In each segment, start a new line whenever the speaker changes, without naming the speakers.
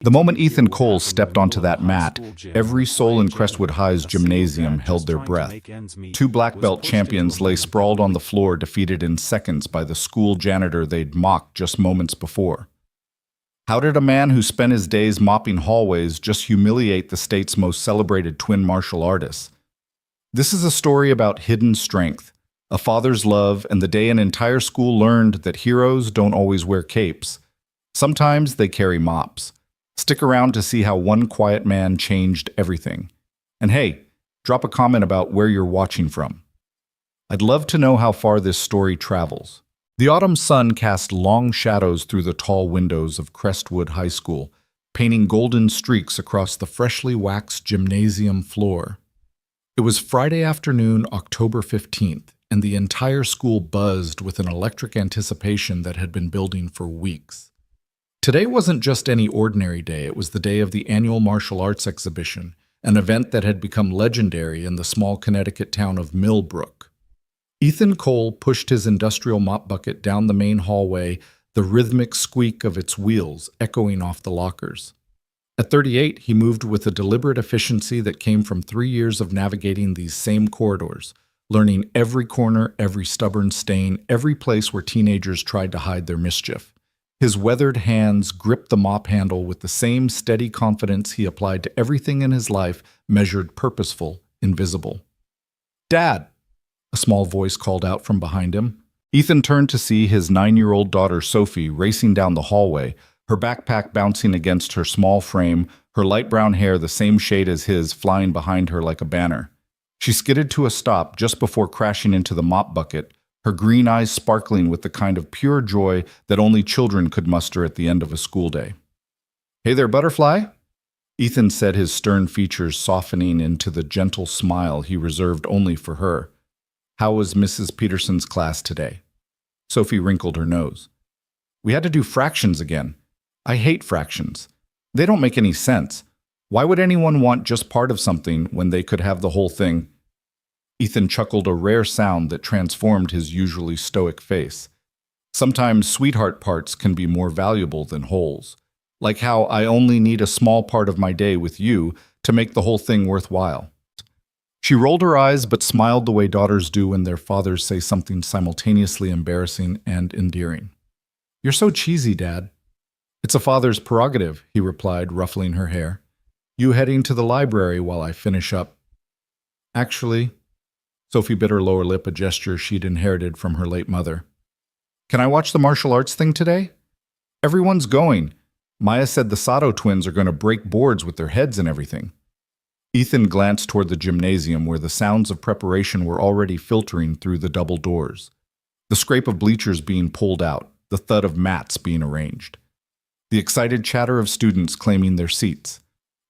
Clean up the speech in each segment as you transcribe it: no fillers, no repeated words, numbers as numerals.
The moment Ethan Cole stepped onto that mat, every soul in Crestwood High's gymnasium held their breath. Two black belt champions lay sprawled on the floor, defeated in seconds by the school janitor they'd mocked just moments before. How did a man who spent his days mopping hallways just humiliate the state's most celebrated twin martial artists? This is a story about hidden strength, a father's love, and the day an entire school learned that heroes don't always wear capes. Sometimes they carry mops. Stick around to see how one quiet man changed everything. And hey, drop a comment about where you're watching from. I'd love to know how far this story travels. The autumn sun cast long shadows through the tall windows of Crestwood High School, painting golden streaks across the freshly waxed gymnasium floor. It was Friday afternoon, October 15th, and the entire school buzzed with an electric anticipation that had been building for weeks. Today wasn't just any ordinary day, it was the day of the annual martial arts exhibition, an event that had become legendary in the small Connecticut town of Millbrook. Ethan Cole pushed his industrial mop bucket down the main hallway, the rhythmic squeak of its wheels echoing off the lockers. At 38, he moved with a deliberate efficiency that came from 3 years of navigating these same corridors, learning every corner, every stubborn stain, every place where teenagers tried to hide their mischief. His weathered hands gripped the mop handle with the same steady confidence he applied to everything in his life, measured, purposeful, invisible. "Dad!" a small voice called out from behind him. Ethan turned to see his 9-year-old daughter Sophie racing down the hallway, her backpack bouncing against her small frame, her light brown hair the same shade as his flying behind her like a banner. She skidded to a stop just before crashing into the mop bucket, her green eyes sparkling with the kind of pure joy that only children could muster at the end of a school day. "Hey there, Butterfly," Ethan said, his stern features softening into the gentle smile he reserved only for her. "How was Mrs. Peterson's class today?" Sophie wrinkled her nose. "We had to do fractions again. I hate fractions. They don't make any sense. Why would anyone want just part of something when they could have the whole thing?" Ethan chuckled, a rare sound that transformed his usually stoic face. "Sometimes sweetheart parts can be more valuable than wholes. Like how I only need a small part of my day with you to make the whole thing worthwhile." She rolled her eyes but smiled the way daughters do when their fathers say something simultaneously embarrassing and endearing. "You're so cheesy, Dad." "It's a father's prerogative," he replied, ruffling her hair. "You heading to the library while I finish up?" "Actually," Sophie bit her lower lip, a gesture she'd inherited from her late mother. "Can I watch the martial arts thing today? Everyone's going. Maya said the Sato twins are going to break boards with their heads and everything." Ethan glanced toward the gymnasium where the sounds of preparation were already filtering through the double doors. The scrape of bleachers being pulled out, the thud of mats being arranged. The excited chatter of students claiming their seats.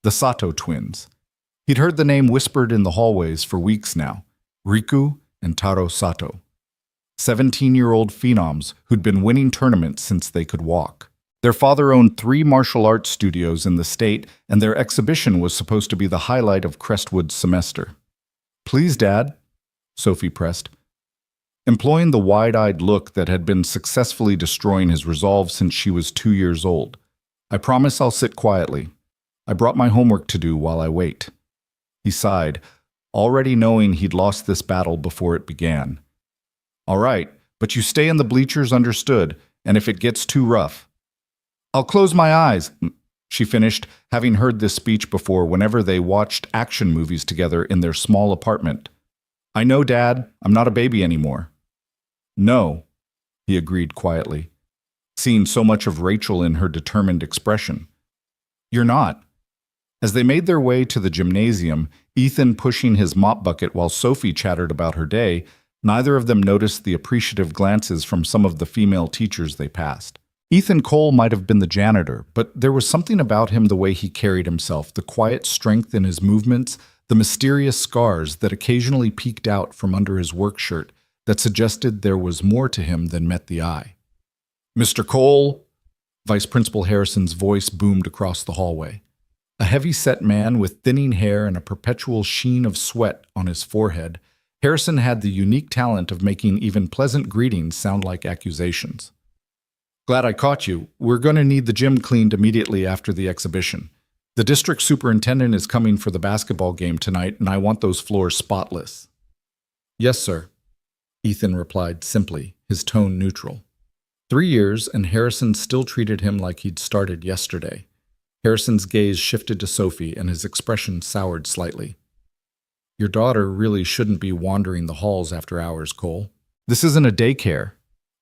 The Sato twins. He'd heard the name whispered in the hallways for weeks now. Riku and Taro Sato. 17-year-old phenoms who'd been winning tournaments since they could walk. Their father owned 3 martial arts studios in the state, and their exhibition was supposed to be the highlight of Crestwood's semester. "Please, Dad," Sophie pressed, employing the wide-eyed look that had been successfully destroying his resolve since she was 2 years old. "I promise I'll sit quietly. I brought my homework to do while I wait." He sighed, already knowing he'd lost this battle before it began. "All right, but you stay in the bleachers, understood, and if it gets too rough." "I'll close my eyes," she finished, having heard this speech before whenever they watched action movies together in their small apartment. "I know, Dad, I'm not a baby anymore." "No," he agreed quietly, seeing so much of Rachel in her determined expression. "You're not." As they made their way to the gymnasium, Ethan pushing his mop bucket while Sophie chattered about her day, neither of them noticed the appreciative glances from some of the female teachers they passed. Ethan Cole might have been the janitor, but there was something about him, the way he carried himself, the quiet strength in his movements, the mysterious scars that occasionally peeked out from under his work shirt, that suggested there was more to him than met the eye. "Mr. Cole," Vice Principal Harrison's voice boomed across the hallway. A heavy-set man with thinning hair and a perpetual sheen of sweat on his forehead, Harrison had the unique talent of making even pleasant greetings sound like accusations. Glad I caught you. We're going to need the gym cleaned immediately after the exhibition. The district superintendent is coming for the basketball game tonight, and I want those floors spotless. Yes, sir, Ethan replied simply, his tone neutral. 3 years, and Harrison still treated him like he'd started yesterday. Harrison's gaze shifted to Sophie, and his expression soured slightly. Your daughter really shouldn't be wandering the halls after hours, Cole. This isn't a daycare.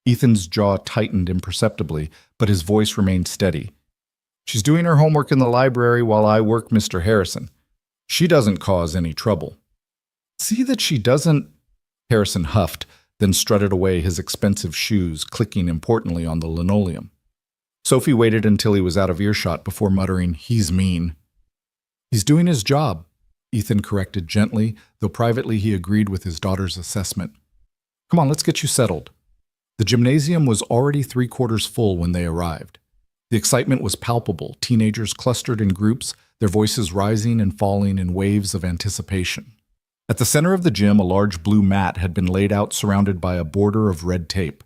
Ethan's jaw tightened imperceptibly, but his voice remained steady. She's doing her homework in the library while I work Mr. Harrison. She doesn't cause any trouble. See that she doesn't... Harrison huffed, then strutted away, his expensive shoes clicking importantly on the linoleum. Sophie waited until he was out of earshot before muttering, "He's mean." He's doing his job, Ethan corrected gently, though privately he agreed with his daughter's assessment. Come on, let's get you settled. The gymnasium was already 3/4 full when they arrived. The excitement was palpable, teenagers clustered in groups, their voices rising and falling in waves of anticipation. At the center of the gym, a large blue mat had been laid out surrounded by a border of red tape.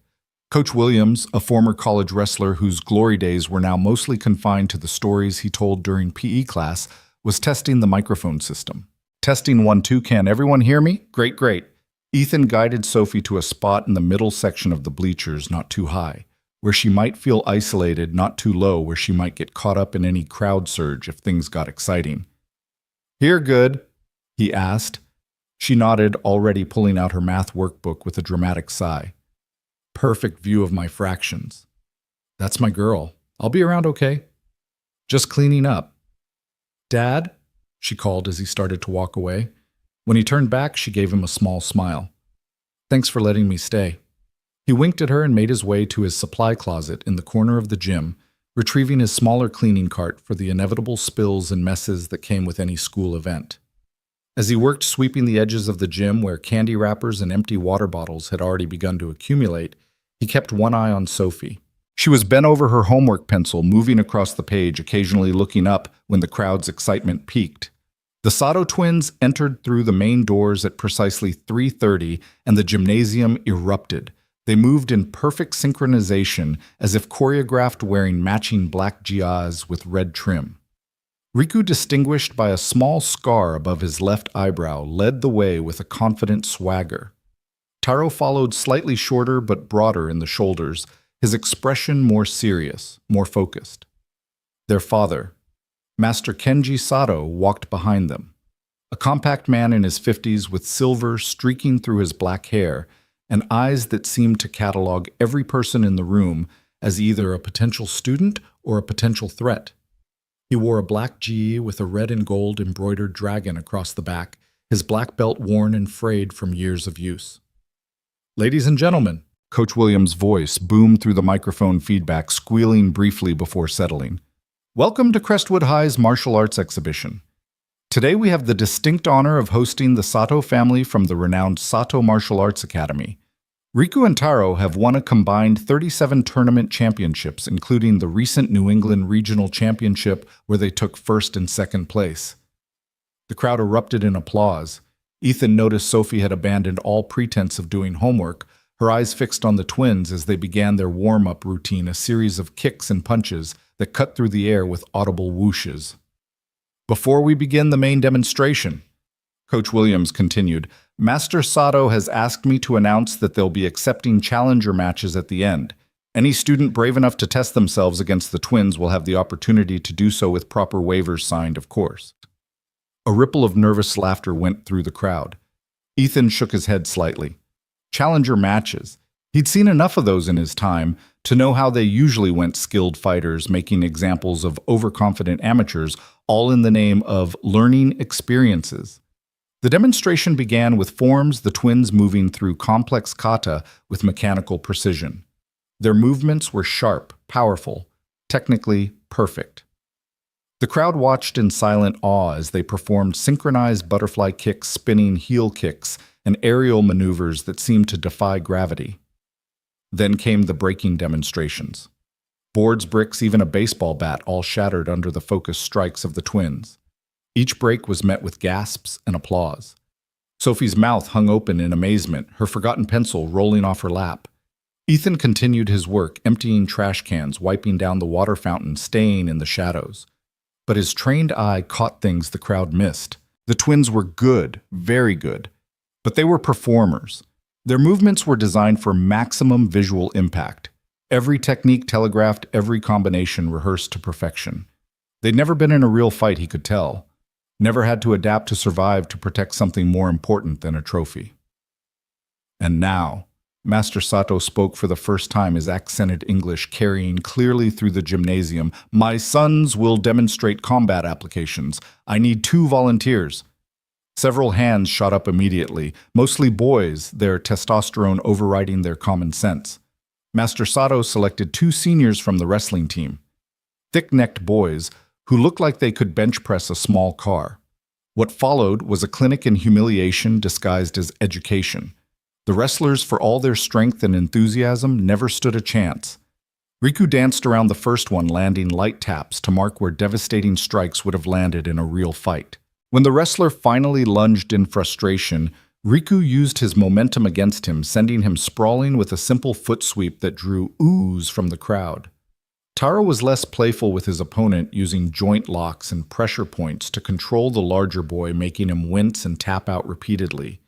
Coach Williams, a former college wrestler whose glory days were now mostly confined to the stories he told during PE class, was testing the microphone system. Testing 1, 2, can everyone hear me? Great, great. Ethan guided Sophie to a spot in the middle section of the bleachers, not too high, where she might feel isolated, not too low, where she might get caught up in any crowd surge if things got exciting. Here, good? He asked. She nodded, already pulling out her math workbook with a dramatic sigh. Perfect view of my fractions. That's my girl. I'll be around okay. Just cleaning up. Dad? She called as he started to walk away. When he turned back, she gave him a small smile. Thanks for letting me stay. He winked at her and made his way to his supply closet in the corner of the gym, retrieving his smaller cleaning cart for the inevitable spills and messes that came with any school event. As he worked sweeping the edges of the gym where candy wrappers and empty water bottles had already begun to accumulate, he kept one eye on Sophie. She was bent over her homework pencil, moving across the page, occasionally looking up when the crowd's excitement peaked. The Sato twins entered through the main doors at precisely 3:30, and the gymnasium erupted. They moved in perfect synchronization, as if choreographed, wearing matching black jias with red trim. Riku, distinguished by a small scar above his left eyebrow, led the way with a confident swagger. Taro followed, slightly shorter but broader in the shoulders, his expression more serious, more focused. Their father, Master Kenji Sato, walked behind them. A compact man in his 50s with silver streaking through his black hair and eyes that seemed to catalog every person in the room as either a potential student or a potential threat. He wore a black gi with a red and gold embroidered dragon across the back, his black belt worn and frayed from years of use. Ladies and gentlemen, Coach Williams' voice boomed through the microphone feedback, squealing briefly before settling. Welcome to Crestwood High's martial arts exhibition. Today we have the distinct honor of hosting the Sato family from the renowned Sato Martial Arts Academy. Riku and Taro have won a combined 37 tournament championships, including the recent New England Regional Championship where they took first and second place. The crowd erupted in applause. Ethan noticed Sophie had abandoned all pretense of doing homework, her eyes fixed on the twins as they began their warm-up routine, a series of kicks and punches that cut through the air with audible whooshes. Before we begin the main demonstration, Coach Williams continued, Master Sato has asked me to announce that they'll be accepting challenger matches at the end. Any student brave enough to test themselves against the twins will have the opportunity to do so with proper waivers signed, of course. A ripple of nervous laughter went through the crowd. Ethan shook his head slightly. Challenger matches. He'd seen enough of those in his time to know how they usually went, skilled fighters making examples of overconfident amateurs, all in the name of learning experiences. The demonstration began with forms, the twins moving through complex kata with mechanical precision. Their movements were sharp, powerful, technically perfect. The crowd watched in silent awe as they performed synchronized butterfly kicks, spinning heel kicks, and aerial maneuvers that seemed to defy gravity. Then came the breaking demonstrations. Boards, bricks, even a baseball bat all shattered under the focused strikes of the twins. Each break was met with gasps and applause. Sophie's mouth hung open in amazement, her forgotten pencil rolling off her lap. Ethan continued his work, emptying trash cans, wiping down the water fountain, staying in the shadows. But his trained eye caught things the crowd missed. The twins were good, very good, but they were performers. Their movements were designed for maximum visual impact. Every technique telegraphed, every combination rehearsed to perfection. They'd never been in a real fight, he could tell. Never had to adapt to survive to protect something more important than a trophy. And now, Master Sato spoke for the first time, his accented English carrying clearly through the gymnasium. "My sons will demonstrate combat applications. I need 2 volunteers." Several hands shot up immediately, mostly boys, their testosterone overriding their common sense. Master Sato selected 2 seniors from the wrestling team. Thick-necked boys who looked like they could bench press a small car. What followed was a clinic in humiliation disguised as education. The wrestlers, for all their strength and enthusiasm, never stood a chance. Riku danced around the first one, landing light taps to mark where devastating strikes would have landed in a real fight. When the wrestler finally lunged in frustration, Riku used his momentum against him, sending him sprawling with a simple foot sweep that drew oohs from the crowd. Taro was less playful with his opponent, using joint locks and pressure points to control the larger boy, making him wince and tap out repeatedly.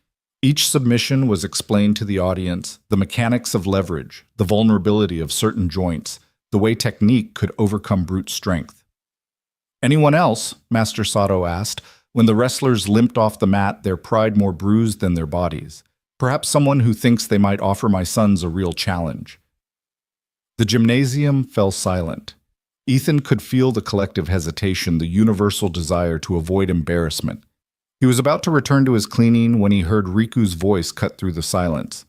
Each submission was explained to the audience, the mechanics of leverage, the vulnerability of certain joints, the way technique could overcome brute strength. "Anyone else?" Master Sato asked, when the wrestlers limped off the mat, their pride more bruised than their bodies. "Perhaps someone who thinks they might offer my sons a real challenge." The gymnasium fell silent. Ethan could feel the collective hesitation, the universal desire to avoid embarrassment. He was about to return to his cleaning when he heard Riku's voice cut through the silence.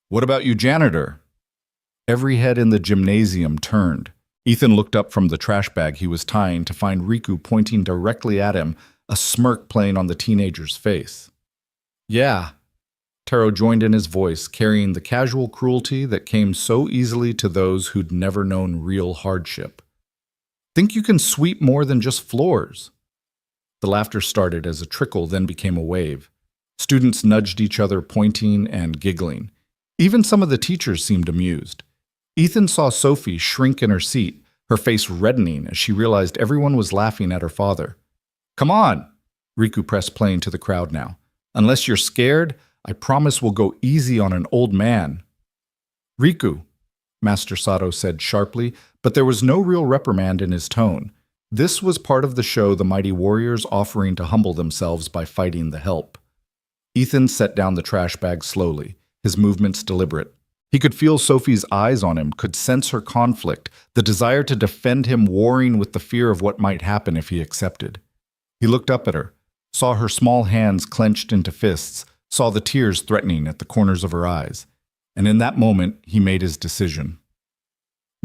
"What about you, Janitor?" Every head in the gymnasium turned. Ethan looked up from the trash bag he was tying to find Riku pointing directly at him, a smirk playing on the teenager's face. "Yeah." Taro joined in his voice, carrying the casual cruelty that came so easily to those who'd never known real hardship. "Think you can sweep more than just floors?" The laughter started as a trickle, then became a wave. Students nudged each other, pointing and giggling. Even some of the teachers seemed amused. Ethan saw Sophie shrink in her seat, her face reddening as she realized everyone was laughing at her father. "Come on!" Riku pressed play to the crowd now. "Unless you're scared, I promise we'll go easy on an old man." "Riku," Master Sato said sharply, but there was no real reprimand in his tone. This was part of the show, the mighty warriors offering to humble themselves by fighting the help. Ethan set down the trash bag slowly, his movements deliberate. He could feel Sophie's eyes on him, could sense her conflict, the desire to defend him warring with the fear of what might happen if he accepted. He looked up at her, saw her small hands clenched into fists, saw the tears threatening at the corners of her eyes. And in that moment, he made his decision.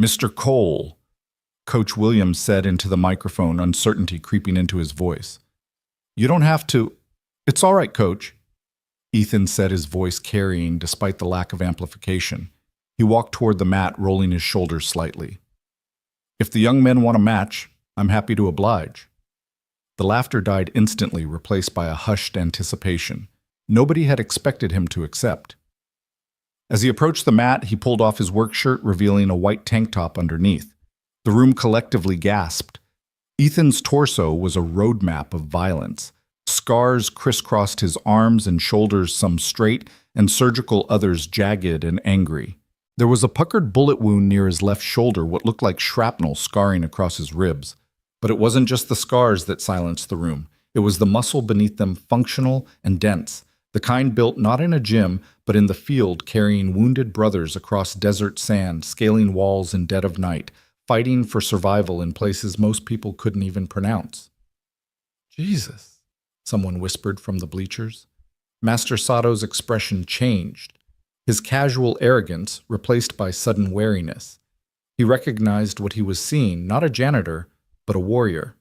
"Mr. Cole," Coach Williams said into the microphone, uncertainty creeping into his voice. "You don't have to—" "It's all right, Coach," Ethan said, his voice carrying despite the lack of amplification. He walked toward the mat, rolling his shoulders slightly. "If the young men want a match, I'm happy to oblige." The laughter died instantly, replaced by a hushed anticipation. Nobody had expected him to accept. As he approached the mat, he pulled off his work shirt, revealing a white tank top underneath. The room collectively gasped. Ethan's torso was a roadmap of violence. Scars crisscrossed his arms and shoulders, some straight and surgical, others jagged and angry. There was a puckered bullet wound near his left shoulder, what looked like shrapnel scarring across his ribs. But it wasn't just the scars that silenced the room. It was the muscle beneath them, functional and dense, the kind built not in a gym, but in the field, carrying wounded brothers across desert sand, scaling walls in dead of night, fighting for survival in places most people couldn't even pronounce. "Jesus," someone whispered from the bleachers. Master Sato's expression changed, his casual arrogance replaced by sudden wariness. He recognized what he was seeing, not a janitor, but a warrior.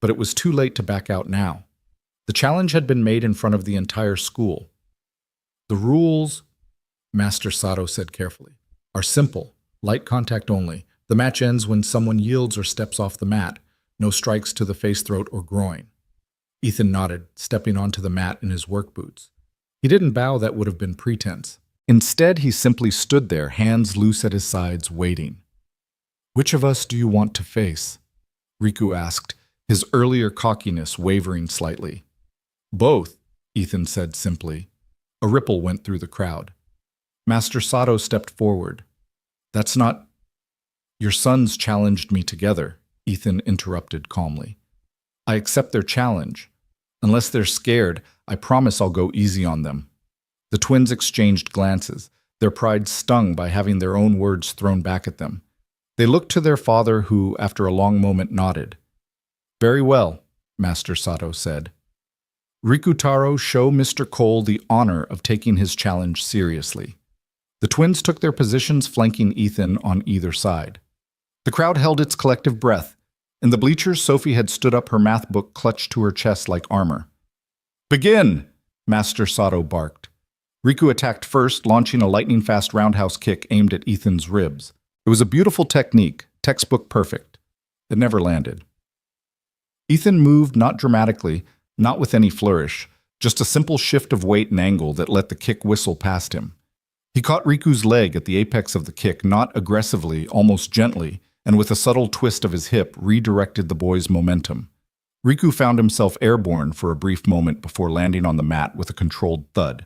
But it was too late to back out now. The challenge had been made in front of the entire school. "The rules," Master Sato said carefully, "are simple, light contact only. The match ends when someone yields or steps off the mat. No strikes to the face, throat, or groin." Ethan nodded, stepping onto the mat in his work boots. He didn't bow, that would have been pretense. Instead, he simply stood there, hands loose at his sides, waiting. "Which of us do you want to face?" Riku asked, his earlier cockiness wavering slightly. "Both," Ethan said simply. A ripple went through the crowd. Master Sato stepped forward. "That's not—" "Your sons challenged me together," Ethan interrupted calmly. "I accept their challenge. Unless they're scared, I promise I'll go easy on them." The twins exchanged glances, their pride stung by having their own words thrown back at them. They looked to their father who, after a long moment, nodded. "Very well," Master Sato said. "Rikutaro, show Mr. Cole the honor of taking his challenge seriously." The twins took their positions flanking Ethan on either side. The crowd held its collective breath. In the bleachers, Sophie had stood up, her math book clutched to her chest like armor. "Begin!" Master Sato barked. Riku attacked first, launching a lightning-fast roundhouse kick aimed at Ethan's ribs. It was a beautiful technique, textbook perfect. It never landed. Ethan moved not dramatically, not with any flourish, just a simple shift of weight and angle that let the kick whistle past him. He caught Riku's leg at the apex of the kick, not aggressively, almost gently, and with a subtle twist of his hip, redirected the boy's momentum. Riku found himself airborne for a brief moment before landing on the mat with a controlled thud.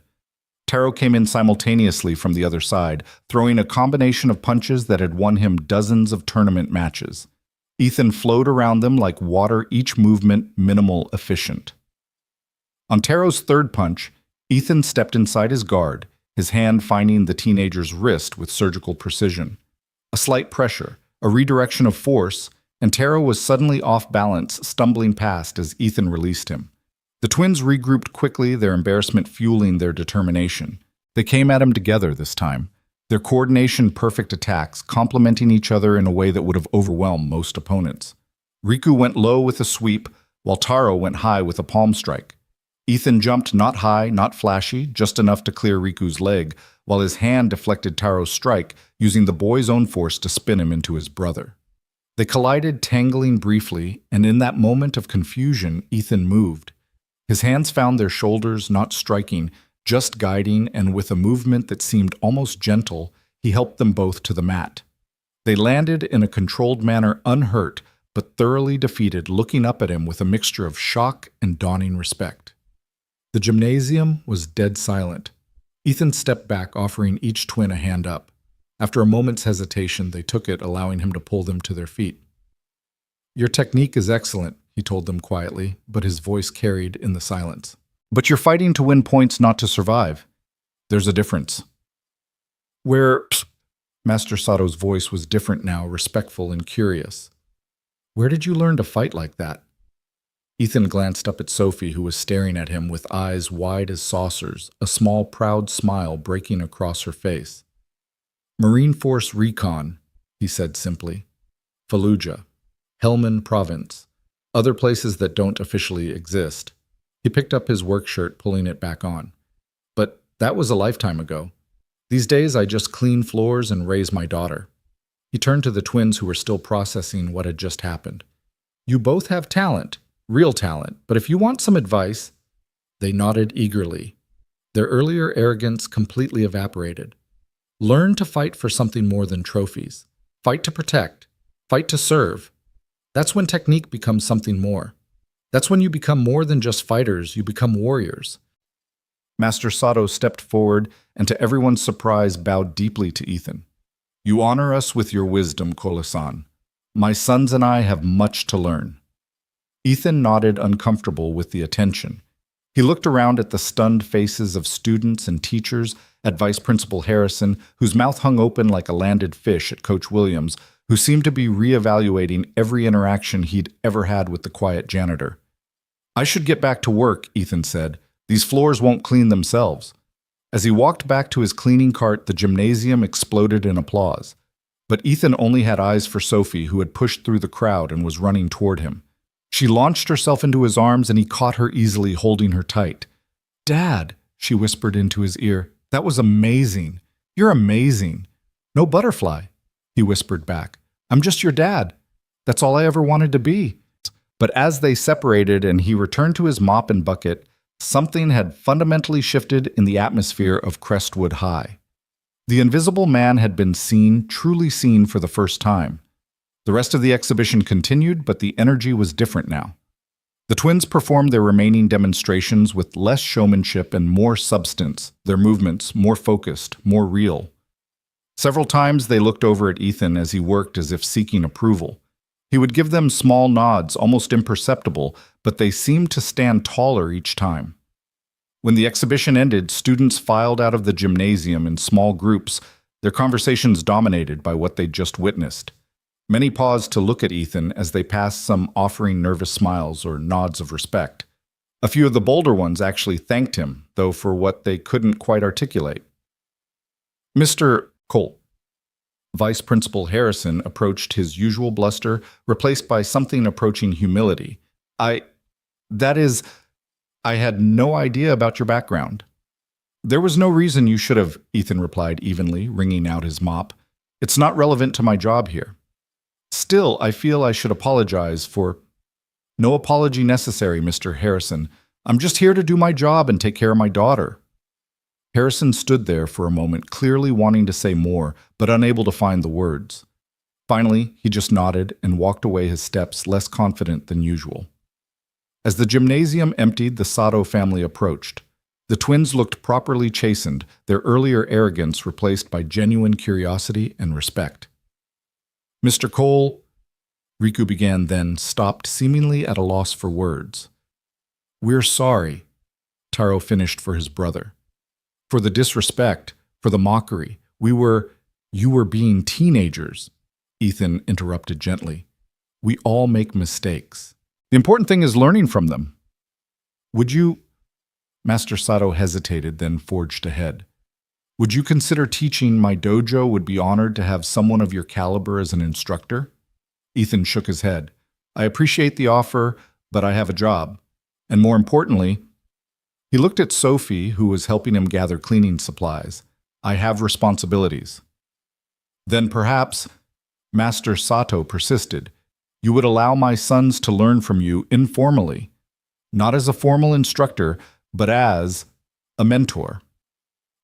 Taro came in simultaneously from the other side, throwing a combination of punches that had won him dozens of tournament matches. Ethan flowed around them like water, each movement minimal, efficient. On Taro's third punch, Ethan stepped inside his guard, his hand finding the teenager's wrist with surgical precision. A slight pressure, a redirection of force, and Taro was suddenly off balance, stumbling past as Ethan released him. The twins regrouped quickly, their embarrassment fueling their determination. They came at him together this time, their coordination perfect attacks, complementing each other in a way that would have overwhelmed most opponents. Riku went low with a sweep, while Taro went high with a palm strike. Ethan jumped not high, not flashy, just enough to clear Riku's leg, while his hand deflected Taro's strike, using the boy's own force to spin him into his brother. They collided, tangling briefly, and in that moment of confusion, Ethan moved. His hands found their shoulders, not striking, just guiding, and with a movement that seemed almost gentle, he helped them both to the mat. They landed in a controlled manner, unhurt, but thoroughly defeated, looking up at him with a mixture of shock and dawning respect. The gymnasium was dead silent. Ethan stepped back, offering each twin a hand up. After a moment's hesitation, they took it, allowing him to pull them to their feet. "Your technique is excellent," he told them quietly, but his voice carried in the silence. "But you're fighting to win points, not to survive. There's a difference." Master Sato's voice was different now, respectful and curious. "Where did you learn to fight like that?" Ethan glanced up at Sophie, who was staring at him with eyes wide as saucers, a small, proud smile breaking across her face. "Marine Force Recon," he said simply. "Fallujah. Helmand Province. Other places that don't officially exist." He picked up his work shirt, pulling it back on. "But that was a lifetime ago. These days I just clean floors and raise my daughter." He turned to the twins who were still processing what had just happened. "You both have talent, real talent, but if you want some advice—" They nodded eagerly. Their earlier arrogance completely evaporated. "Learn to fight for something more than trophies. Fight to protect. Fight to serve. That's when technique becomes something more. That's when you become more than just fighters, you become warriors." Master Sato stepped forward and, to everyone's surprise, bowed deeply to Ethan. "You honor us with your wisdom, Kole-san. My sons and I have much to learn." Ethan nodded, uncomfortable with the attention. He looked around at the stunned faces of students and teachers, at Vice Principal Harrison, whose mouth hung open like a landed fish, at Coach Williams, who seemed to be reevaluating every interaction he'd ever had with the quiet janitor. "I should get back to work," Ethan said. "These floors won't clean themselves." As he walked back to his cleaning cart, the gymnasium exploded in applause. But Ethan only had eyes for Sophie, who had pushed through the crowd and was running toward him. She launched herself into his arms, and he caught her easily, holding her tight. "Dad," she whispered into his ear, "that was amazing. You're amazing." "No butterfly," he whispered back. "I'm just your dad. That's all I ever wanted to be." But as they separated and he returned to his mop and bucket, something had fundamentally shifted in the atmosphere of Crestwood High. The Invisible Man had been seen, truly seen for the first time. The rest of the exhibition continued, but the energy was different now. The twins performed their remaining demonstrations with less showmanship and more substance, their movements more focused, more real. Several times they looked over at Ethan as he worked as if seeking approval. He would give them small nods, almost imperceptible, but they seemed to stand taller each time. When the exhibition ended, students filed out of the gymnasium in small groups, their conversations dominated by what they'd just witnessed. Many paused to look at Ethan as they passed, some offering nervous smiles or nods of respect. A few of the bolder ones actually thanked him, though for what they couldn't quite articulate. Mr. Cole. Vice Principal Harrison approached his usual bluster, replaced by something approaching humility. I had no idea about your background. There was no reason you should have, Ethan replied evenly, wringing out his mop. It's not relevant to my job here. Still, I feel I should apologize for... No apology necessary, Mr. Harrison. I'm just here to do my job and take care of my daughter. Harrison stood there for a moment, clearly wanting to say more, but unable to find the words. Finally, he just nodded and walked away his steps, less confident than usual. As the gymnasium emptied, the Sato family approached. The twins looked properly chastened, their earlier arrogance replaced by genuine curiosity and respect. Mr. Cole, Riku began, then stopped, seemingly at a loss for words. We're sorry, Taro finished for his brother. For the disrespect, for the mockery. You were being teenagers, Ethan interrupted gently. We all make mistakes. The important thing is learning from them. Would you... Master Sato hesitated, then forged ahead. Would you consider teaching my dojo? Would be honored to have someone of your caliber as an instructor? Ethan shook his head. I appreciate the offer, but I have a job. And more importantly, he looked at Sophie, who was helping him gather cleaning supplies. I have responsibilities. Then perhaps, Master Sato persisted, you would allow my sons to learn from you informally, not as a formal instructor, but as a mentor.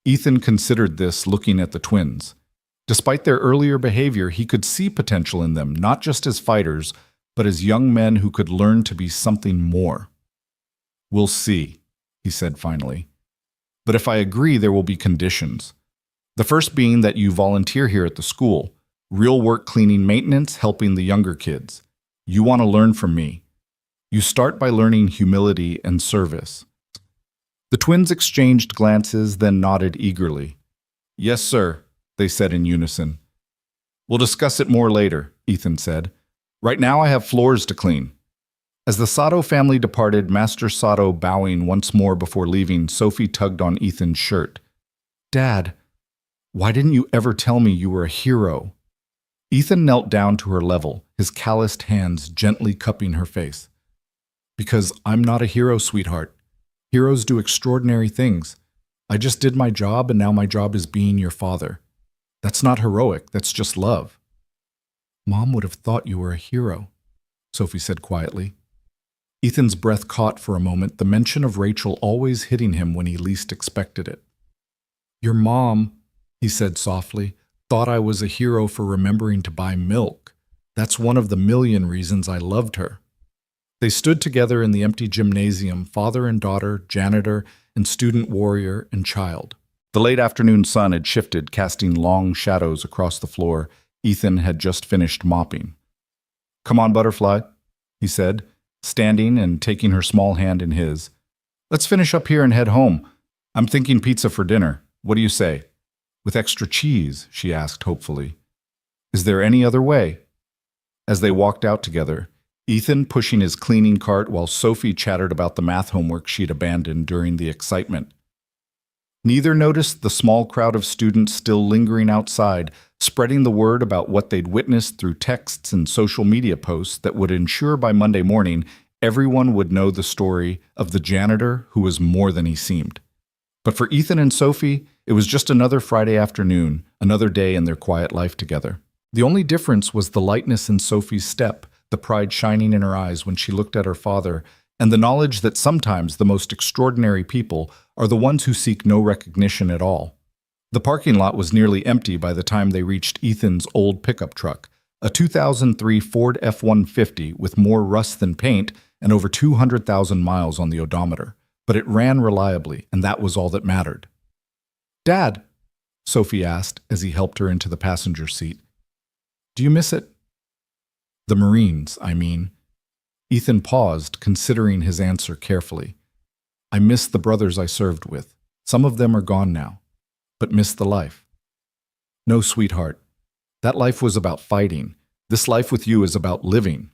Ethan considered this, looking at the twins. Despite their earlier behavior, he could see potential in them, not just as fighters, but as young men who could learn to be something more. We'll see, he said finally. But if I agree, there will be conditions. The first being that you volunteer here at the school. Real work cleaning maintenance, helping the younger kids. You want to learn from me. You start by learning humility and service. The twins exchanged glances, then nodded eagerly. Yes, sir, they said in unison. We'll discuss it more later, Ethan said. Right now I have floors to clean. As the Sato family departed, Master Sato bowing once more before leaving, Sophie tugged on Ethan's shirt. Dad, why didn't you ever tell me you were a hero? Ethan knelt down to her level, his calloused hands gently cupping her face. Because I'm not a hero, sweetheart. Heroes do extraordinary things. I just did my job, and now my job is being your father. That's not heroic, that's just love. Mom would have thought you were a hero, Sophie said quietly. Ethan's breath caught for a moment, the mention of Rachel always hitting him when he least expected it. Your mom, he said softly, thought I was a hero for remembering to buy milk. That's one of the million reasons I loved her. They stood together in the empty gymnasium, father and daughter, janitor, and student warrior and child. The late afternoon sun had shifted, casting long shadows across the floor. Ethan had just finished mopping. Come on, Butterfly, he said, standing and taking her small hand in his. Let's finish up here and head home. I'm thinking pizza for dinner. What do you say? With extra cheese, she asked hopefully. Is there any other way? As they walked out together, Ethan pushing his cleaning cart while Sophie chattered about the math homework she'd abandoned during the excitement. Neither noticed the small crowd of students still lingering outside, spreading the word about what they'd witnessed through texts and social media posts that would ensure by Monday morning everyone would know the story of the janitor who was more than he seemed. But for Ethan and Sophie, it was just another Friday afternoon, another day in their quiet life together. The only difference was the lightness in Sophie's step, the pride shining in her eyes when she looked at her father, and the knowledge that sometimes the most extraordinary people are the ones who seek no recognition at all. The parking lot was nearly empty by the time they reached Ethan's old pickup truck, a 2003 Ford F-150 with more rust than paint and over 200,000 miles on the odometer. But it ran reliably, and that was all that mattered. "Dad," Sophie asked as he helped her into the passenger seat, "do you miss it?" "The Marines, I mean." Ethan paused, considering his answer carefully. "I miss the brothers I served with. Some of them are gone now, but miss the life." "No, sweetheart. That life was about fighting. This life with you is about living."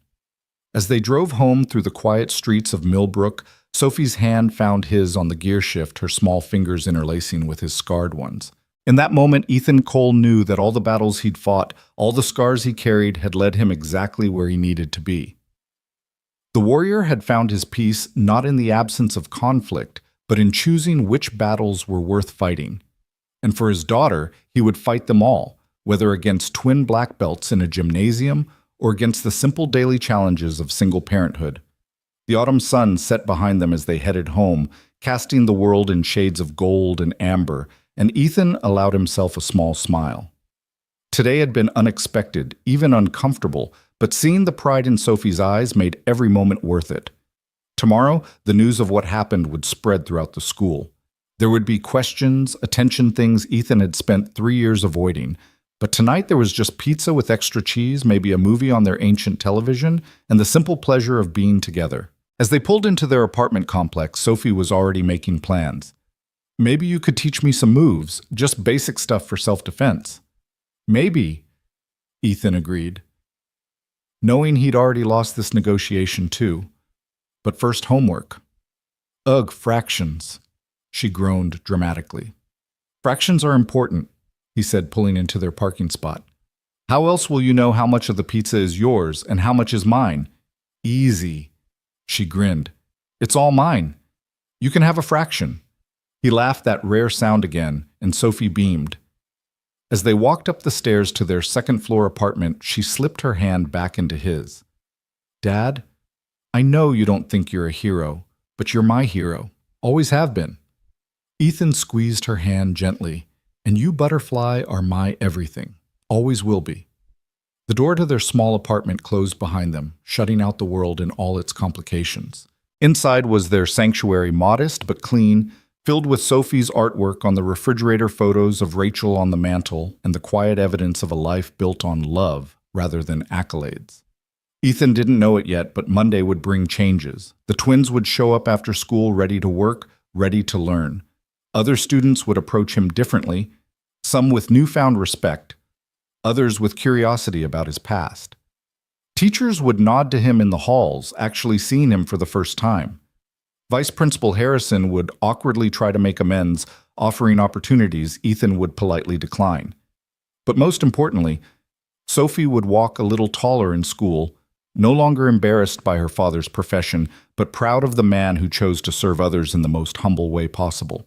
As they drove home through the quiet streets of Millbrook, Sophie's hand found his on the gear shift, her small fingers interlacing with his scarred ones. In that moment, Ethan Cole knew that all the battles he'd fought, all the scars he carried, had led him exactly where he needed to be. The warrior had found his peace not in the absence of conflict, but in choosing which battles were worth fighting. And for his daughter, he would fight them all, whether against twin black belts in a gymnasium or against the simple daily challenges of single parenthood. The autumn sun set behind them as they headed home, casting the world in shades of gold and amber, and Ethan allowed himself a small smile. Today had been unexpected, even uncomfortable, but seeing the pride in Sophie's eyes made every moment worth it. Tomorrow, the news of what happened would spread throughout the school. There would be questions, attention, things Ethan had spent 3 years avoiding. But tonight there was just pizza with extra cheese, maybe a movie on their ancient television, and the simple pleasure of being together. As they pulled into their apartment complex, Sophie was already making plans. "Maybe you could teach me some moves, just basic stuff for self-defense." "Maybe," Ethan agreed, knowing he'd already lost this negotiation too. But first, homework. "Ugh, fractions," she groaned dramatically. "Fractions are important," he said, pulling into their parking spot. "How else will you know how much of the pizza is yours and how much is mine?" "Easy," she grinned. "It's all mine. You can have a fraction." He laughed that rare sound again, and Sophie beamed. As they walked up the stairs to their second-floor apartment, she slipped her hand back into his. "Dad, I know you don't think you're a hero, but you're my hero. Always have been." Ethan squeezed her hand gently. "And you, Butterfly, are my everything. Always will be." The door to their small apartment closed behind them, shutting out the world in all its complications. Inside was their sanctuary, modest but clean, filled with Sophie's artwork on the refrigerator, photos of Rachel on the mantle, and the quiet evidence of a life built on love rather than accolades. Ethan didn't know it yet, but Monday would bring changes. The twins would show up after school ready to work, ready to learn. Other students would approach him differently, some with newfound respect, others with curiosity about his past. Teachers would nod to him in the halls, actually seeing him for the first time. Vice Principal Harrison would awkwardly try to make amends, offering opportunities Ethan would politely decline. But most importantly, Sophie would walk a little taller in school, no longer embarrassed by her father's profession, but proud of the man who chose to serve others in the most humble way possible.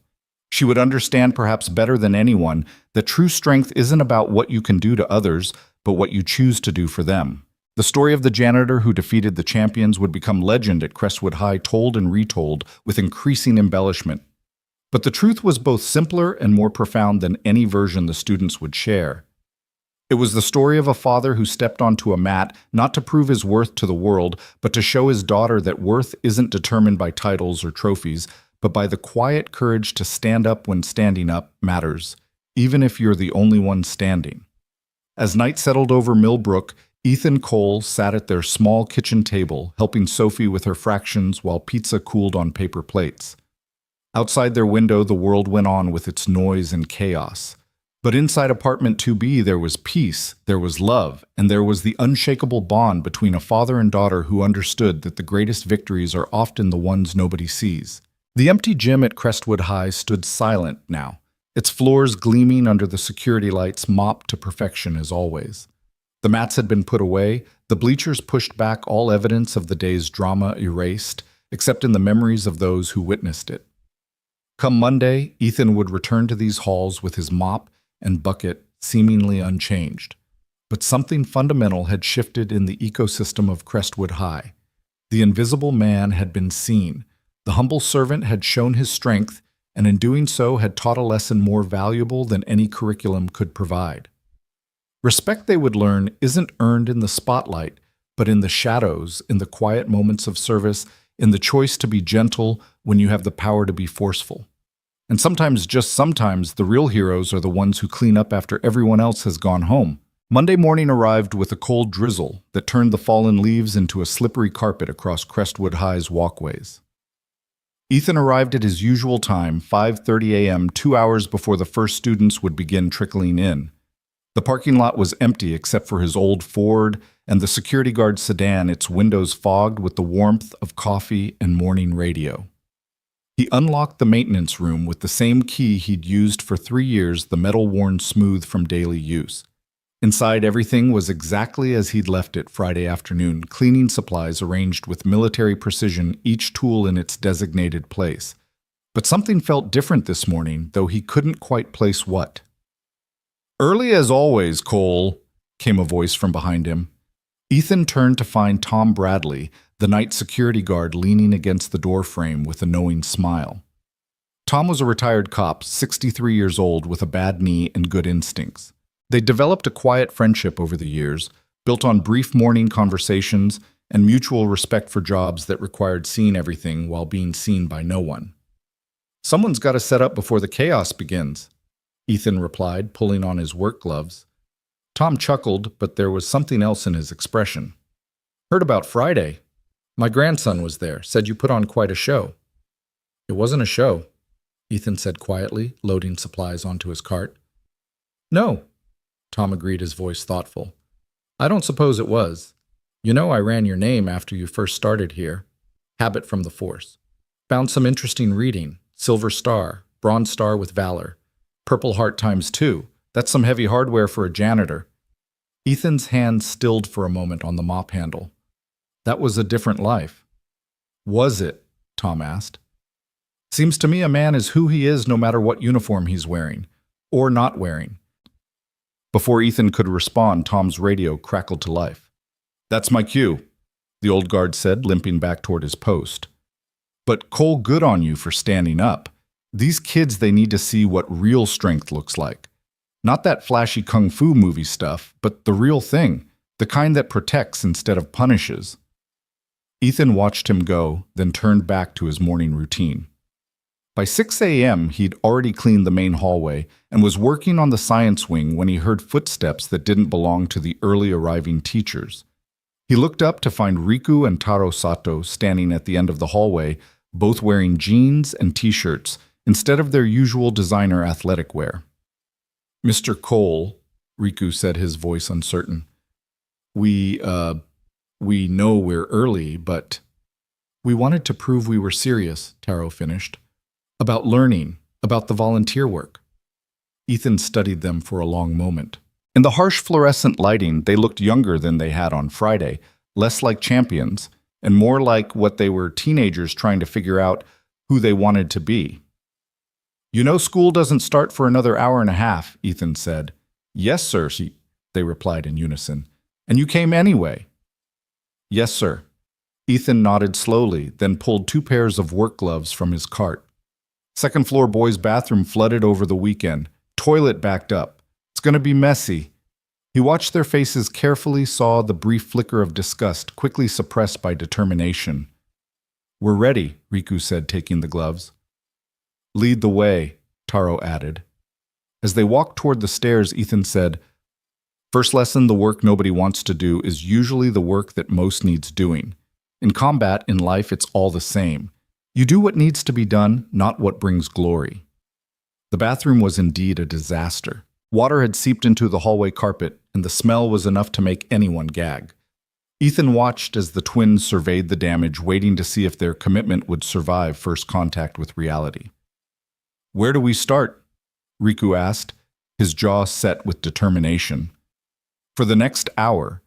She would understand perhaps better than anyone that true strength isn't about what you can do to others, but what you choose to do for them. The story of the janitor who defeated the champions would become legend at Crestwood High, told and retold with increasing embellishment. But the truth was both simpler and more profound than any version the students would share. It was the story of a father who stepped onto a mat not to prove his worth to the world, but to show his daughter that worth isn't determined by titles or trophies, but by the quiet courage to stand up when standing up matters, even if you're the only one standing. As night settled over Millbrook, Ethan Cole sat at their small kitchen table, helping Sophie with her fractions while pizza cooled on paper plates. Outside their window, the world went on with its noise and chaos. But inside apartment 2B, there was peace, there was love, and there was the unshakable bond between a father and daughter who understood that the greatest victories are often the ones nobody sees. The empty gym at Crestwood High stood silent now, its floors gleaming under the security lights mopped to perfection as always. The mats had been put away, the bleachers pushed back, all evidence of the day's drama erased, except in the memories of those who witnessed it. Come Monday, Ethan would return to these halls with his mop and bucket seemingly unchanged. But something fundamental had shifted in the ecosystem of Crestwood High. The invisible man had been seen. The humble servant had shown his strength, and in doing so had taught a lesson more valuable than any curriculum could provide. Respect they would learn isn't earned in the spotlight, but in the shadows, in the quiet moments of service, in the choice to be gentle when you have the power to be forceful. And sometimes, just sometimes, the real heroes are the ones who clean up after everyone else has gone home. Monday morning arrived with a cold drizzle that turned the fallen leaves into a slippery carpet across Crestwood High's walkways. Ethan arrived at his usual time, 5:30 a.m., 2 hours before the first students would begin trickling in. The parking lot was empty except for his old Ford and the security guard sedan, its windows fogged with the warmth of coffee and morning radio. He unlocked the maintenance room with the same key he'd used for 3 years, the metal worn smooth from daily use. Inside, everything was exactly as he'd left it Friday afternoon, cleaning supplies arranged with military precision, each tool in its designated place. But something felt different this morning, though he couldn't quite place what. "Early as always, Cole," came a voice from behind him. Ethan turned to find Tom Bradley, the night security guard, leaning against the doorframe with a knowing smile. Tom was a retired cop, 63 years old, with a bad knee and good instincts. They developed a quiet friendship over the years, built on brief morning conversations and mutual respect for jobs that required seeing everything while being seen by no one. "Someone's got to set up before the chaos begins," Ethan replied, pulling on his work gloves. Tom chuckled, but there was something else in his expression. "Heard about Friday. My grandson was there, said you put on quite a show." "It wasn't a show," Ethan said quietly, loading supplies onto his cart. "No," Tom agreed, his voice thoughtful. "I don't suppose it was. You know I ran your name after you first started here. Habit from the Force. Found some interesting reading. Silver Star, Bronze Star with Valor. Purple Heart ×2. That's some heavy hardware for a janitor." Ethan's hand stilled for a moment on the mop handle. "That was a different life." "Was it?" Tom asked. "Seems to me a man is who he is no matter what uniform he's wearing, or not wearing." Before Ethan could respond, Tom's radio crackled to life. "That's my cue," the old guard said, limping back toward his post. "But Cole, good on you for standing up. These kids, they need to see what real strength looks like. Not that flashy kung fu movie stuff, but the real thing, the kind that protects instead of punishes." Ethan watched him go, then turned back to his morning routine. By 6 a.m., he'd already cleaned the main hallway and was working on the science wing when he heard footsteps that didn't belong to the early arriving teachers. He looked up to find Riku and Taro Sato standing at the end of the hallway, both wearing jeans and t-shirts instead of their usual designer athletic wear. "Mr. Cole," Riku said, his voice uncertain. We know we're early, but..." "We wanted to prove we were serious," Taro finished. "About learning, about the volunteer work." Ethan studied them for a long moment. In the harsh fluorescent lighting, they looked younger than they had on Friday, less like champions, and more like what they were, teenagers trying to figure out who they wanted to be. "You know school doesn't start for another hour and a half," Ethan said. "Yes, sir," they replied in unison. "And you came anyway?" "Yes, sir." Ethan nodded slowly, then pulled 2 pairs of work gloves from his cart. "Second floor boys' bathroom flooded over the weekend. Toilet backed up. It's going to be messy." He watched their faces carefully, saw the brief flicker of disgust, quickly suppressed by determination. "We're ready," Riku said, taking the gloves. "Lead the way," Taro added. As they walked toward the stairs, Ethan said, "First lesson, the work nobody wants to do is usually the work that most needs doing. In combat, in life, it's all the same. You do what needs to be done, not what brings glory." The bathroom was indeed a disaster. Water had seeped into the hallway carpet, and the smell was enough to make anyone gag. Ethan watched as the twins surveyed the damage, waiting to see if their commitment would survive first contact with reality. "Where do we start?" Riku asked, his jaw set with determination. For the next hour,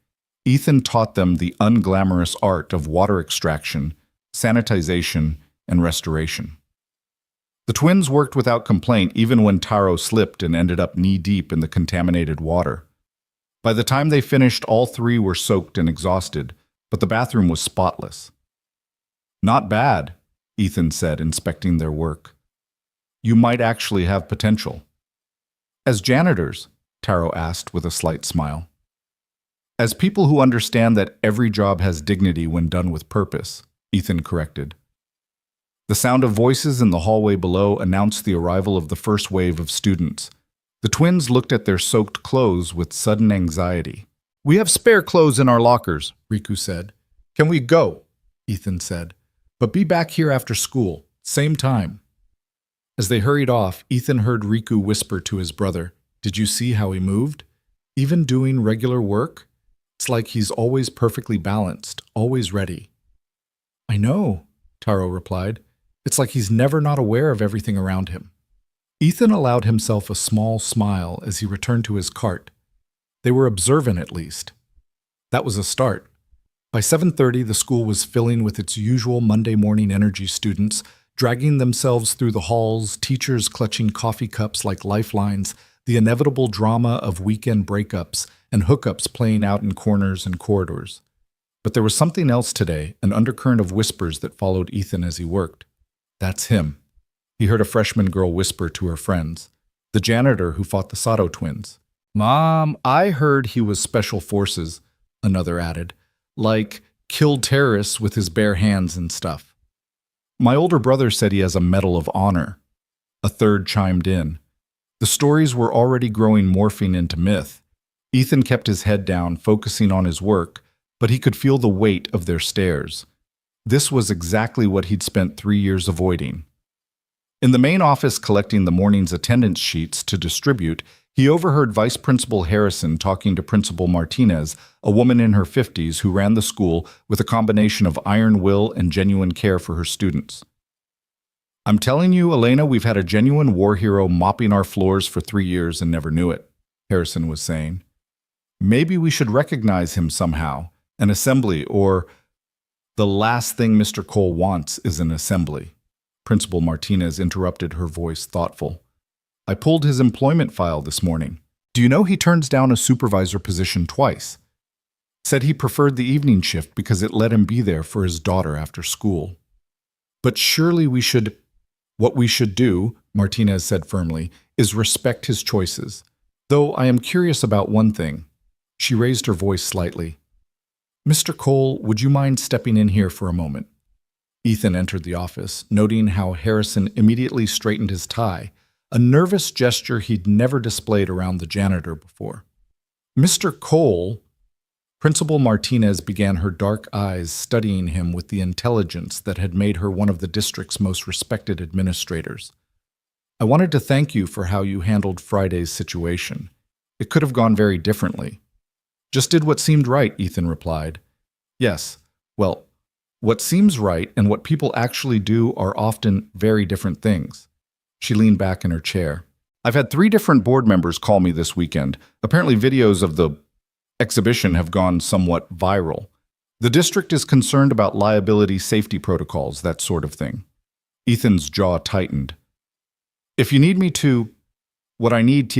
Ethan taught them the unglamorous art of water extraction, sanitization, and restoration. The twins worked without complaint even when Taro slipped and ended up knee-deep in the contaminated water. By the time they finished, all 3 were soaked and exhausted, but the bathroom was spotless. "Not bad," Ethan said, inspecting their work. You might actually have potential. As janitors? Taro asked with a slight smile. As people who understand that every job has dignity when done with purpose, Ethan corrected. The sound of voices in the hallway below announced the arrival of the first wave of students. The twins looked at their soaked clothes with sudden anxiety. We have spare clothes in our lockers, Riku said. Can we go? Ethan said. But be back here after school, same time. As they hurried off, Ethan heard Riku whisper to his brother, Did you see how he moved? Even doing regular work? It's like he's always perfectly balanced, always ready. I know, Taro replied. It's like he's never not aware of everything around him. Ethan allowed himself a small smile as he returned to his cart. They were observant at least. That was a start. By 7:30, the school was filling with its usual Monday morning energy students, dragging themselves through the halls, teachers clutching coffee cups like lifelines, the inevitable drama of weekend breakups and hookups playing out in corners and corridors. But there was something else today, an undercurrent of whispers that followed Ethan as he worked. That's him. He heard a freshman girl whisper to her friends, the janitor who fought the Sato twins. Mom, I heard he was special forces, another added, like killed terrorists with his bare hands and stuff. My older brother said he has a Medal of Honor. A third chimed in. The stories were already growing, morphing into myth. Ethan kept his head down, focusing on his work, but he could feel the weight of their stares. This was exactly what he'd spent 3 years avoiding. In the main office collecting the morning's attendance sheets to distribute, he overheard Vice Principal Harrison talking to Principal Martinez, a woman in her 50s who ran the school with a combination of iron will and genuine care for her students. I'm telling you, Elena, we've had a genuine war hero mopping our floors for 3 years and never knew it, Harrison was saying. Maybe we should recognize him somehow, an assembly, or the last thing Mr. Cole wants is an assembly. Principal Martinez interrupted, her voice thoughtful. I pulled his employment file this morning. Do you know he turns down a supervisor position twice? Said he preferred the evening shift because it let him be there for his daughter after school. But surely what we should do, Martinez said firmly, is respect his choices. Though I am curious about one thing. She raised her voice slightly. Mr. Cole, would you mind stepping in here for a moment? Ethan entered the office, noting how Harrison immediately straightened his tie, a nervous gesture he'd never displayed around the janitor before. Mr. Cole, Principal Martinez began, her dark eyes studying him with the intelligence that had made her one of the district's most respected administrators. I wanted to thank you for how you handled Friday's situation. It could have gone very differently. Just did what seemed right, Ethan replied. Yes, well, what seems right and what people actually do are often very different things. She leaned back in her chair. I've had 3 different board members call me this weekend. Apparently videos of the exhibition have gone somewhat viral. The district is concerned about liability safety protocols, that sort of thing. Ethan's jaw tightened. If you need me to, what I need,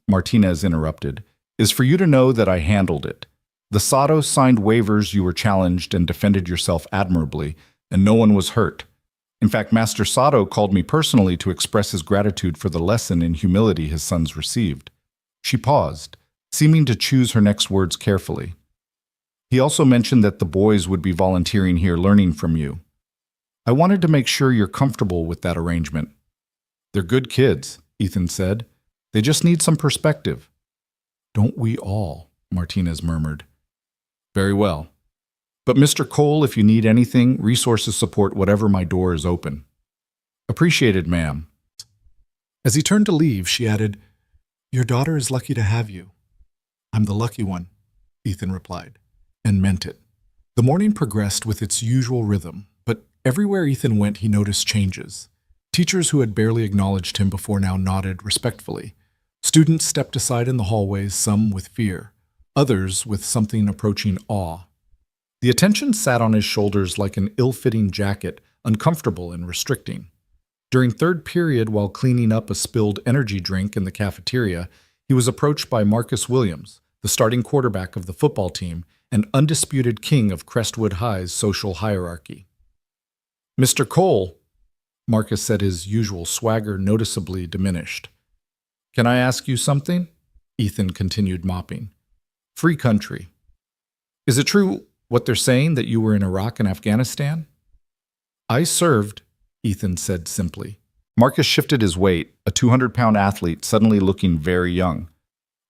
Martinez interrupted, is for you to know that I handled it. The Sato signed waivers, you were challenged and defended yourself admirably, and no one was hurt. In fact, Master Sato called me personally to express his gratitude for the lesson in humility his sons received. She paused, seeming to choose her next words carefully. He also mentioned that the boys would be volunteering here learning from you. I wanted to make sure you're comfortable with that arrangement. They're good kids, Ethan said. They just need some perspective. Don't we all? Martinez murmured. Very well. But Mr. Cole, if you need anything, resources support whatever, my door is open. Appreciated, ma'am. As he turned to leave, she added, Your daughter is lucky to have you. I'm the lucky one, Ethan replied, and meant it. The morning progressed with its usual rhythm, but everywhere Ethan went he noticed changes. Teachers who had barely acknowledged him before now nodded respectfully. Students stepped aside in the hallways, some with fear, others with something approaching awe. The attention sat on his shoulders like an ill-fitting jacket, uncomfortable and restricting. During third period, while cleaning up a spilled energy drink in the cafeteria, he was approached by Marcus Williams, the starting quarterback of the football team and undisputed king of Crestwood High's social hierarchy. Mr. Cole, Marcus said, his usual swagger noticeably diminished. Can I ask you something? Ethan continued mopping. Free country. Is it true what they're saying that you were in Iraq and Afghanistan? I served, Ethan said simply. Marcus shifted his weight, a 200-pound athlete suddenly looking very young.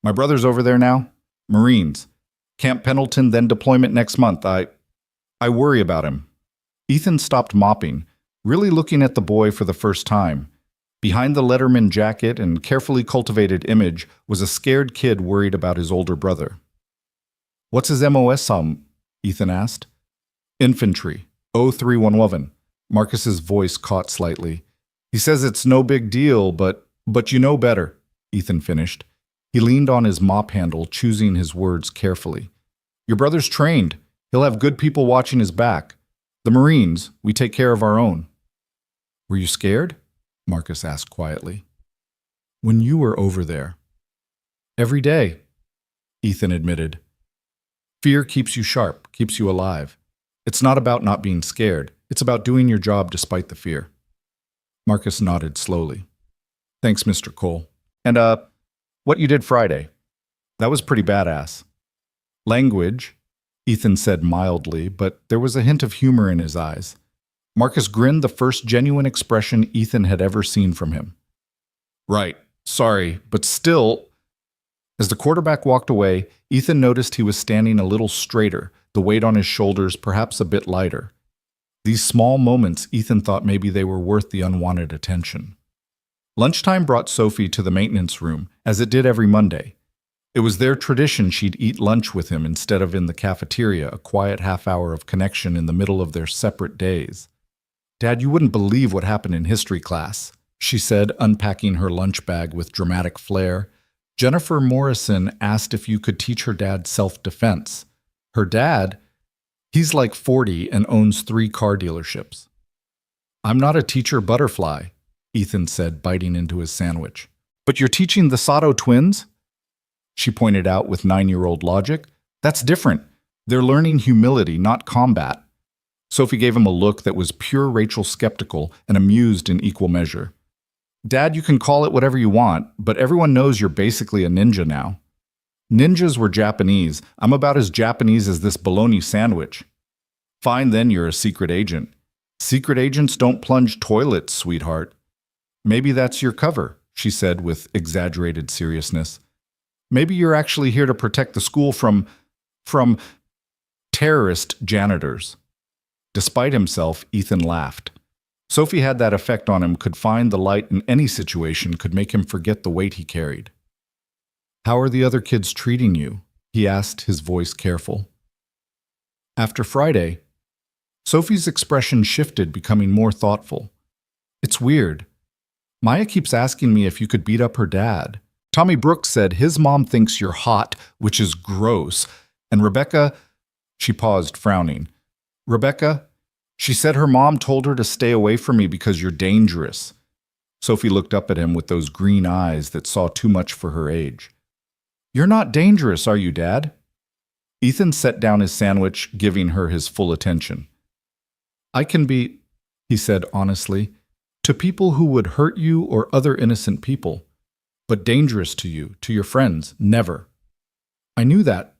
My brother's over there now. Marines. Camp Pendleton, then deployment next month. I worry about him. Ethan stopped mopping, really looking at the boy for the first time. Behind the Letterman jacket and carefully cultivated image was a scared kid worried about his older brother. What's his MOS on? Ethan asked. Infantry, 0311. Marcus's voice caught slightly. He says it's no big deal, but you know better, Ethan finished. He leaned on his mop handle, choosing his words carefully. Your brother's trained. He'll have good people watching his back. The Marines, we take care of our own. Were you scared? Marcus asked quietly. When you were over there. Every day, Ethan admitted. Fear keeps you sharp, keeps you alive. It's not about not being scared. It's about doing your job despite the fear. Marcus nodded slowly. Thanks, Mr. Cole. And, what you did Friday? That was pretty badass. Language, Ethan said mildly, but there was a hint of humor in his eyes. Marcus grinned, the first genuine expression Ethan had ever seen from him. Right, sorry, but still. As the quarterback walked away, Ethan noticed he was standing a little straighter, the weight on his shoulders perhaps a bit lighter. These small moments, Ethan thought maybe they were worth the unwanted attention. Lunchtime brought Sophie to the maintenance room, as it did every Monday. It was their tradition she'd eat lunch with him instead of in the cafeteria, a quiet half-hour of connection in the middle of their separate days. Dad, you wouldn't believe what happened in history class, she said, unpacking her lunch bag with dramatic flair. Jennifer Morrison asked if you could teach her dad self-defense. Her dad, he's like 40 and owns 3 car dealerships. I'm not a teacher butterfly, Ethan said, biting into his sandwich. But you're teaching the Sato twins? She pointed out with 9-year-old logic. That's different. They're learning humility, not combat. Sophie gave him a look that was pure Rachel skeptical and amused in equal measure. Dad, you can call it whatever you want, but everyone knows you're basically a ninja now. Ninjas were Japanese. I'm about as Japanese as this bologna sandwich. Fine, then you're a secret agent. Secret agents don't plunge toilets, sweetheart. Maybe that's your cover, she said with exaggerated seriousness. Maybe you're actually here to protect the school from terrorist janitors. Despite himself, Ethan laughed. Sophie had that effect on him, could find the light in any situation, could make him forget the weight he carried. How are the other kids treating you? He asked, his voice careful. After Friday, Sophie's expression shifted, becoming more thoughtful. It's weird. Maya keeps asking me if you could beat up her dad. Tommy Brooks said his mom thinks you're hot, which is gross. And Rebecca, she paused, frowning. Rebecca, she said her mom told her to stay away from me because you're dangerous. Sophie looked up at him with those green eyes that saw too much for her age. You're not dangerous, are you, Dad? Ethan set down his sandwich, giving her his full attention. I can be, he said honestly, to people who would hurt you or other innocent people, but dangerous to you, to your friends, never. I knew that,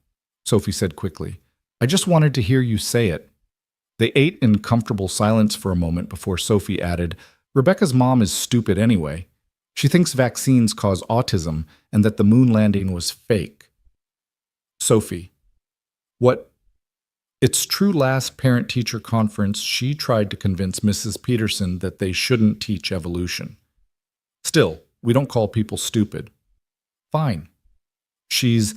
Sophie said quickly. I just wanted to hear you say it. They ate in comfortable silence for a moment before Sophie added, Rebecca's mom is stupid anyway. She thinks vaccines cause autism and that the moon landing was fake. Sophie. What? It's true last parent-teacher conference she tried to convince Mrs. Peterson that they shouldn't teach evolution. Still, we don't call people stupid. Fine. She's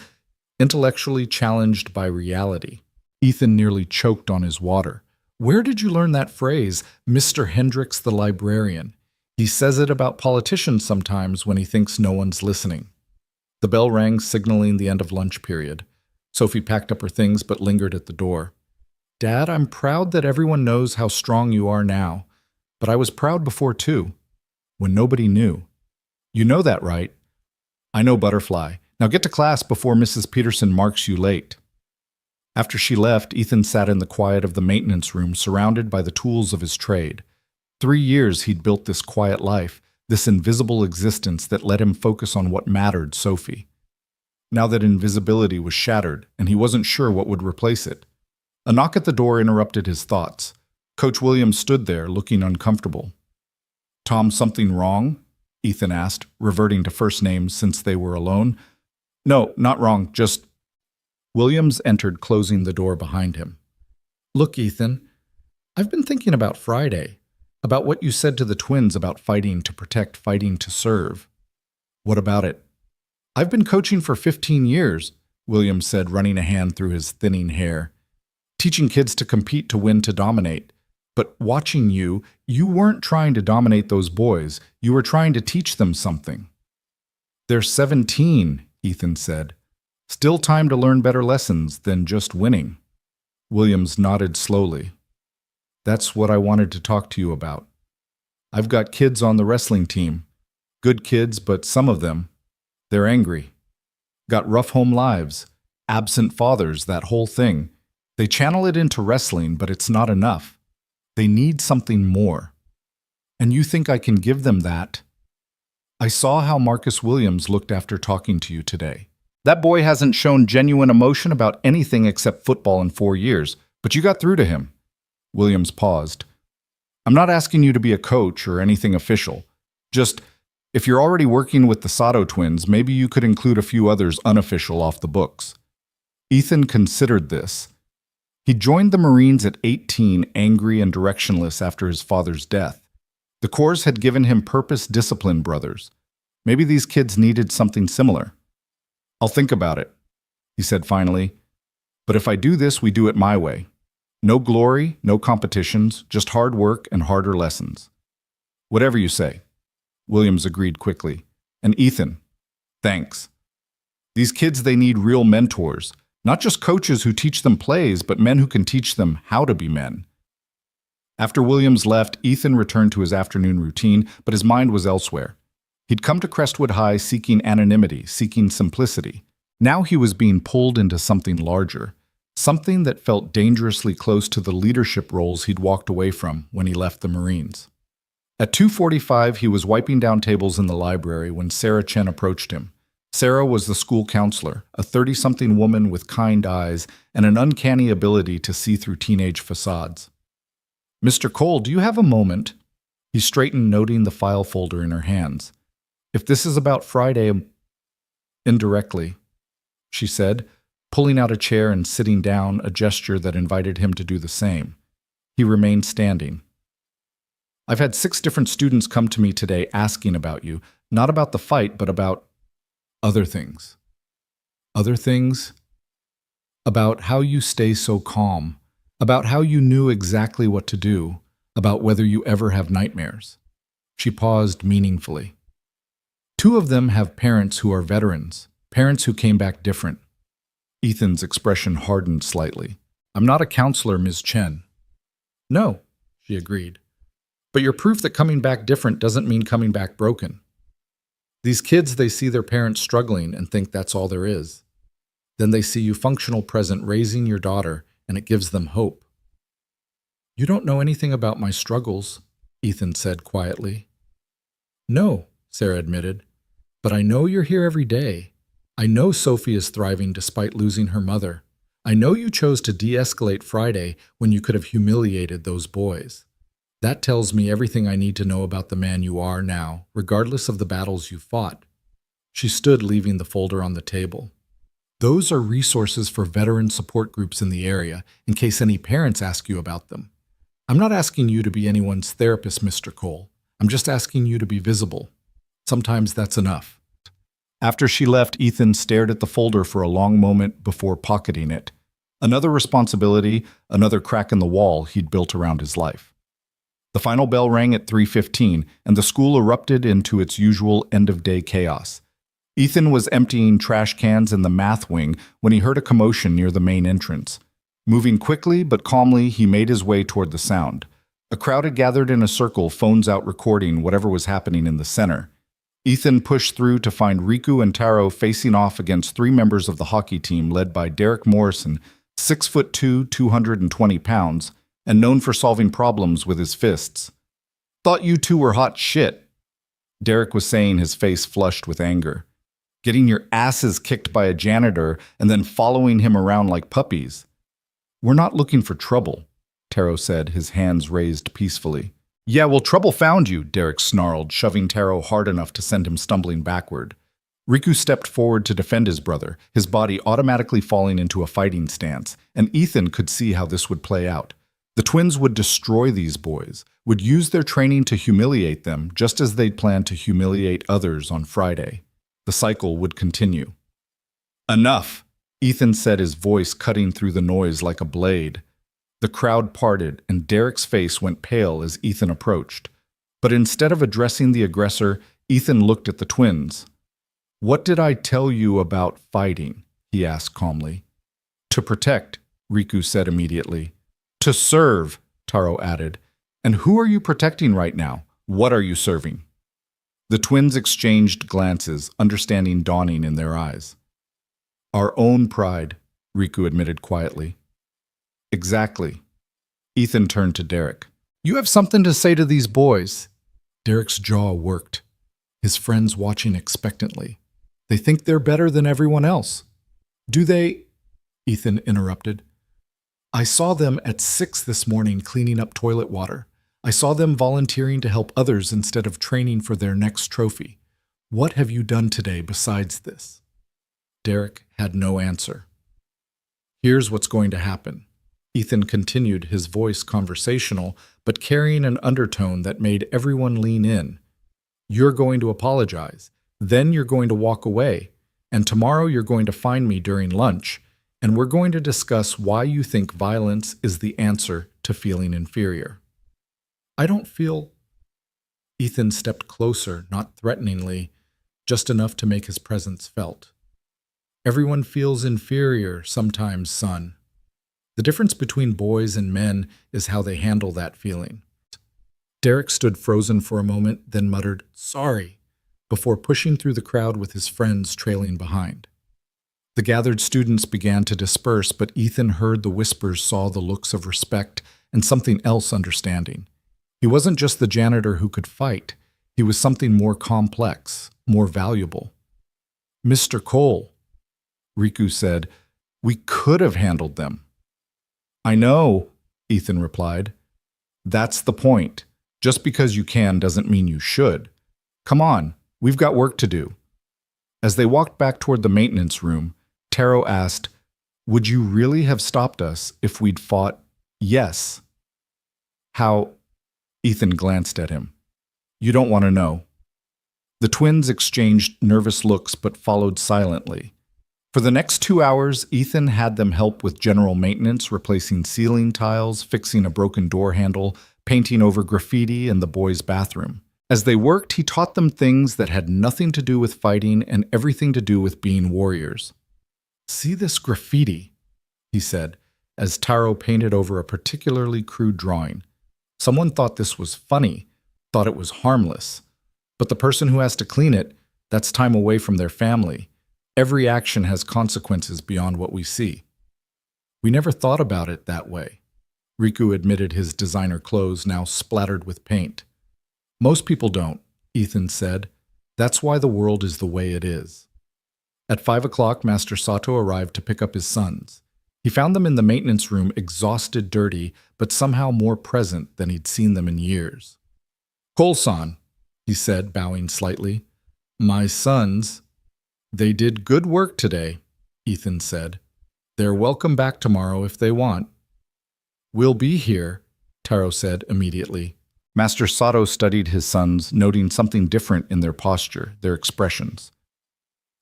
intellectually challenged by reality. Ethan nearly choked on his water. Where did you learn that phrase, Mr. Hendricks the librarian? He says it about politicians sometimes when he thinks no one's listening. The bell rang, signaling the end of lunch period. Sophie packed up her things but lingered at the door. Dad, I'm proud that everyone knows how strong you are now, but I was proud before too, when nobody knew. You know that, right? I know, Butterfly. Now get to class before Mrs. Peterson marks you late. After she left, Ethan sat in the quiet of the maintenance room, surrounded by the tools of his trade. 3 years he'd built this quiet life, this invisible existence that let him focus on what mattered, Sophie. Now that invisibility was shattered, and he wasn't sure what would replace it. A knock at the door interrupted his thoughts. Coach Williams stood there, looking uncomfortable. "Tom, something wrong?" Ethan asked, reverting to first names since they were alone. "No, not wrong, just—" Williams entered, closing the door behind him. "Look, Ethan, I've been thinking about Friday, about what you said to the twins about fighting to protect, fighting to serve." "What about it?" "I've been coaching for 15 years, Williams said, running a hand through his thinning hair. "Teaching kids to compete, to win, to dominate. But watching you, you weren't trying to dominate those boys. You were trying to teach them something." "They're 17, Ethan said. "Still time to learn better lessons than just winning." Williams nodded slowly. "That's what I wanted to talk to you about. I've got kids on the wrestling team. Good kids, but some of them, they're angry. Got rough home lives, absent fathers, that whole thing. They channel it into wrestling, but it's not enough. They need something more. And you think I can give them that?" "I saw how Marcus Williams looked after talking to you today. That boy hasn't shown genuine emotion about anything except football in 4 years, but you got through to him." Williams paused. "I'm not asking you to be a coach or anything official. Just, if you're already working with the Sato twins, maybe you could include a few others unofficial off the books." Ethan considered this. He joined the Marines at 18, angry and directionless after his father's death. The Corps had given him purpose-disciplined brothers. Maybe these kids needed something similar. "I'll think about it," he said finally. "But if I do this, we do it my way. No glory, no competitions, just hard work and harder lessons." "Whatever you say," Williams agreed quickly. "And Ethan, thanks. These kids, they need real mentors. Not just coaches who teach them plays, but men who can teach them how to be men." After Williams left, Ethan returned to his afternoon routine, but his mind was elsewhere. He'd come to Crestwood High seeking anonymity, seeking simplicity. Now he was being pulled into something larger, something that felt dangerously close to the leadership roles he'd walked away from when he left the Marines. At 2:45, he was wiping down tables in the library when Sarah Chen approached him. Sarah was the school counselor, a 30-something woman with kind eyes and an uncanny ability to see through teenage facades. "Mr. Cole, do you have a moment?" He straightened, noting the file folder in her hands. "If this is about Friday—" "Indirectly," she said, pulling out a chair and sitting down, a gesture that invited him to do the same. He remained standing. "I've had 6 different students come to me today asking about you, not about the fight, but about other things." "Other things?" "About how you stay so calm, about how you knew exactly what to do, about whether you ever have nightmares." She paused meaningfully. "2 of them have parents who are veterans, parents who came back different." Ethan's expression hardened slightly. "I'm not a counselor, Ms. Chen." "No," she agreed. "But you're proof that coming back different doesn't mean coming back broken. These kids, they see their parents struggling and think that's all there is. Then they see you functional, present, raising your daughter, and it gives them hope." "You don't know anything about my struggles," Ethan said quietly. "No," Sarah admitted, "but I know you're here every day. I know Sophie is thriving despite losing her mother. I know you chose to de-escalate Friday when you could have humiliated those boys. That tells me everything I need to know about the man you are now, regardless of the battles you fought." She stood, leaving the folder on the table. "Those are resources for veteran support groups in the area, in case any parents ask you about them. I'm not asking you to be anyone's therapist, Mr. Cole. I'm just asking you to be visible. Sometimes that's enough." After she left, Ethan stared at the folder for a long moment before pocketing it. Another responsibility, another crack in the wall he'd built around his life. The final bell rang at 3:15, and the school erupted into its usual end-of-day chaos. Ethan was emptying trash cans in the math wing when he heard a commotion near the main entrance. Moving quickly but calmly, he made his way toward the sound. A crowd had gathered in a circle, phones out recording whatever was happening in the center. Ethan pushed through to find Riku and Taro facing off against 3 members of the hockey team led by Derek Morrison, 6'2", 220 pounds, and known for solving problems with his fists. Thought you two were hot shit, Derek was saying, his face flushed with anger. Getting your asses kicked by a janitor and then following him around like puppies. We're not looking for trouble, Taro said, his hands raised peacefully. Yeah, well, trouble found you, Derek snarled, shoving Taro hard enough to send him stumbling backward. Riku stepped forward to defend his brother, his body automatically falling into a fighting stance, and Ethan could see how this would play out. The twins would destroy these boys, would use their training to humiliate them, just as they'd planned to humiliate others on Friday. The cycle would continue. Enough, Ethan said, his voice cutting through the noise like a blade. The crowd parted, and Derek's face went pale as Ethan approached. But instead of addressing the aggressor, Ethan looked at the twins. What did I tell you about fighting? He asked calmly. To protect, Riku said immediately. To serve, Taro added. And who are you protecting right now? What are you serving? The twins exchanged glances, understanding dawning in their eyes. Our own pride, Riku admitted quietly. Exactly. Ethan turned to Derek. You have something to say to these boys. Derek's jaw worked, his friends watching expectantly. They think they're better than everyone else. Do they? Ethan interrupted. I saw them at 6 this morning cleaning up toilet water. I saw them volunteering to help others instead of training for their next trophy. What have you done today besides this? Derek had no answer. Here's what's going to happen. Ethan continued, his voice conversational, but carrying an undertone that made everyone lean in. You're going to apologize. Then you're going to walk away. And tomorrow you're going to find me during lunch, and we're going to discuss why you think violence is the answer to feeling inferior. I don't feel... Ethan stepped closer, not threateningly, just enough to make his presence felt. Everyone feels inferior sometimes, son. The difference between boys and men is how they handle that feeling. Derek stood frozen for a moment, then muttered, sorry, before pushing through the crowd with his friends trailing behind. The gathered students began to disperse, but Ethan heard the whispers, saw the looks of respect, and something else understanding. He wasn't just the janitor who could fight. He was something more complex, more valuable. Mr. Cole, Riku said, we could have handled them. I know, Ethan replied. That's the point. Just because you can doesn't mean you should. Come on, we've got work to do. As they walked back toward the maintenance room, Taro asked, would you really have stopped us if we'd fought? Yes. How? Ethan glanced at him. You don't want to know. The twins exchanged nervous looks but followed silently. For the next 2 hours, Ethan had them help with general maintenance, replacing ceiling tiles, fixing a broken door handle, painting over graffiti in the boys' bathroom. As they worked, he taught them things that had nothing to do with fighting and everything to do with being warriors. See this graffiti, he said, as Taro painted over a particularly crude drawing. Someone thought this was funny, thought it was harmless. But the person who has to clean it, that's time away from their family. Every action has consequences beyond what we see. We never thought about it that way. Riku admitted, his designer clothes now splattered with paint. Most people don't, Ethan said. That's why the world is the way it is. At 5 o'clock, Master Sato arrived to pick up his sons. He found them in the maintenance room, exhausted, dirty, but somehow more present than he'd seen them in years. Cole-san, he said, bowing slightly. My sons. They did good work today, Ethan said. They're welcome back tomorrow if they want. We'll be here, Taro said immediately. Master Sato studied his sons, noting something different in their posture, their expressions.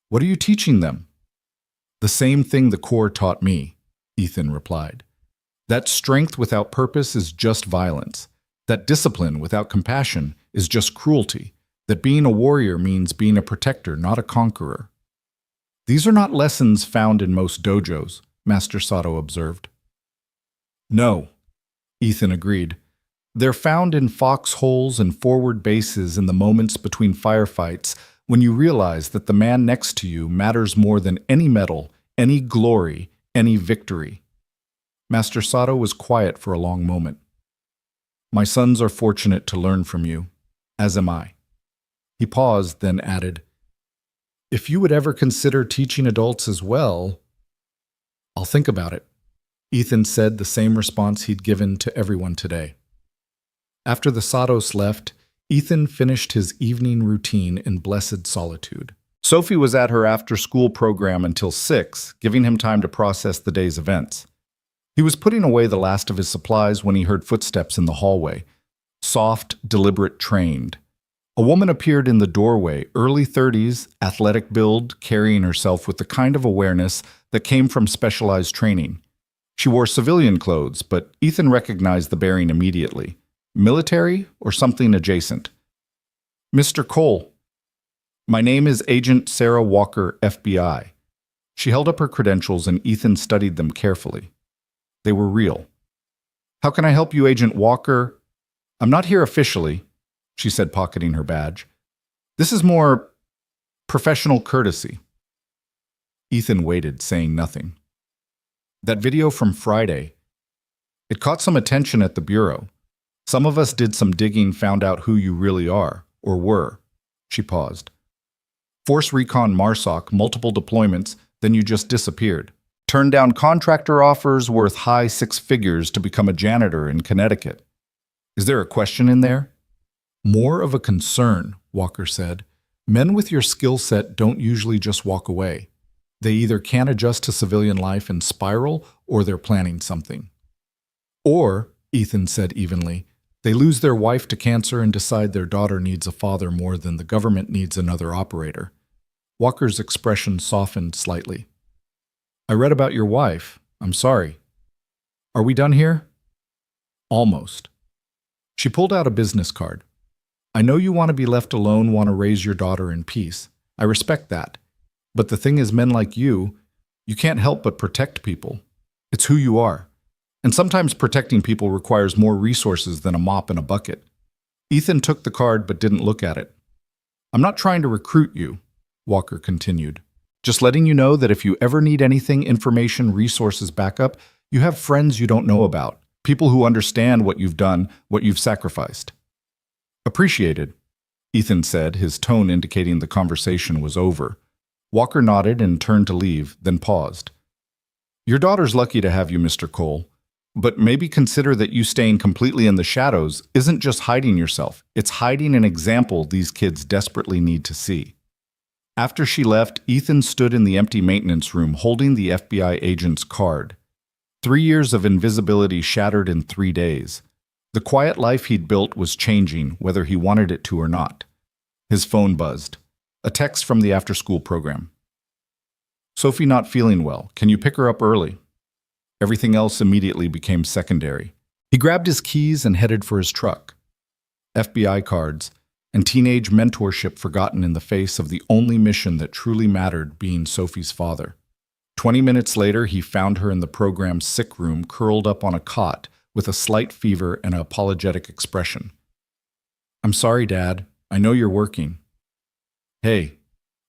What are you teaching them? The same thing the Corps taught me, Ethan replied. That strength without purpose is just violence. That discipline without compassion is just cruelty. That being a warrior means being a protector, not a conqueror. These are not lessons found in most dojos, Master Sato observed. No, Ethan agreed. They're found in foxholes and forward bases in the moments between firefights when you realize that the man next to you matters more than any medal, any glory, any victory. Master Sato was quiet for a long moment. My sons are fortunate to learn from you, as am I. He paused, then added, if you would ever consider teaching adults as well, I'll think about it. Ethan said the same response he'd given to everyone today. After the Satos left, Ethan finished his evening routine in blessed solitude. Sophie was at her after-school program until 6, giving him time to process the day's events. He was putting away the last of his supplies when he heard footsteps in the hallway. Soft, deliberate, trained. A woman appeared in the doorway, early 30s, athletic build, carrying herself with the kind of awareness that came from specialized training. She wore civilian clothes, but Ethan recognized the bearing immediately. Military or something adjacent? Mr. Cole. My name is Agent Sarah Walker, FBI. She held up her credentials and Ethan studied them carefully. They were real. How can I help you, Agent Walker? I'm not here officially, she said, pocketing her badge. This is more professional courtesy. Ethan waited, saying nothing. That video from Friday, it caught some attention at the Bureau. Some of us did some digging, found out who you really are, or were. She paused. Force Recon MARSOC, multiple deployments, then you just disappeared. Turned down contractor offers worth high 6 figures to become a janitor in Connecticut. Is there a question in there? More of a concern, Walker said. Men with your skill set don't usually just walk away. They either can't adjust to civilian life and spiral, or they're planning something. Or, Ethan said evenly, they lose their wife to cancer and decide their daughter needs a father more than the government needs another operator. Walker's expression softened slightly. I read about your wife. I'm sorry. Are we done here? Almost. She pulled out a business card. I know you want to be left alone, want to raise your daughter in peace. I respect that. But the thing is, men like you can't help but protect people. It's who you are. And sometimes protecting people requires more resources than a mop and a bucket. Ethan took the card but didn't look at it. I'm not trying to recruit you, Walker continued. Just letting you know that if you ever need anything, information, resources, backup, you have friends you don't know about. People who understand what you've done, what you've sacrificed. Appreciated, Ethan said, his tone indicating the conversation was over. Walker nodded and turned to leave, then paused. Your daughter's lucky to have you, Mr. Cole. But maybe consider that you staying completely in the shadows isn't just hiding yourself. It's hiding an example these kids desperately need to see. After she left, Ethan stood in the empty maintenance room holding the FBI agent's card. 3 years of invisibility shattered in 3 days. The quiet life he'd built was changing, whether he wanted it to or not. His phone buzzed. A text from the after-school program. Sophie not feeling well. Can you pick her up early? Everything else immediately became secondary. He grabbed his keys and headed for his truck. FBI cards and teenage mentorship forgotten in the face of the only mission that truly mattered, being Sophie's father. 20 minutes later, he found her in the program's sick room, curled up on a cot, with a slight fever and an apologetic expression. I'm sorry, Dad. I know you're working. Hey,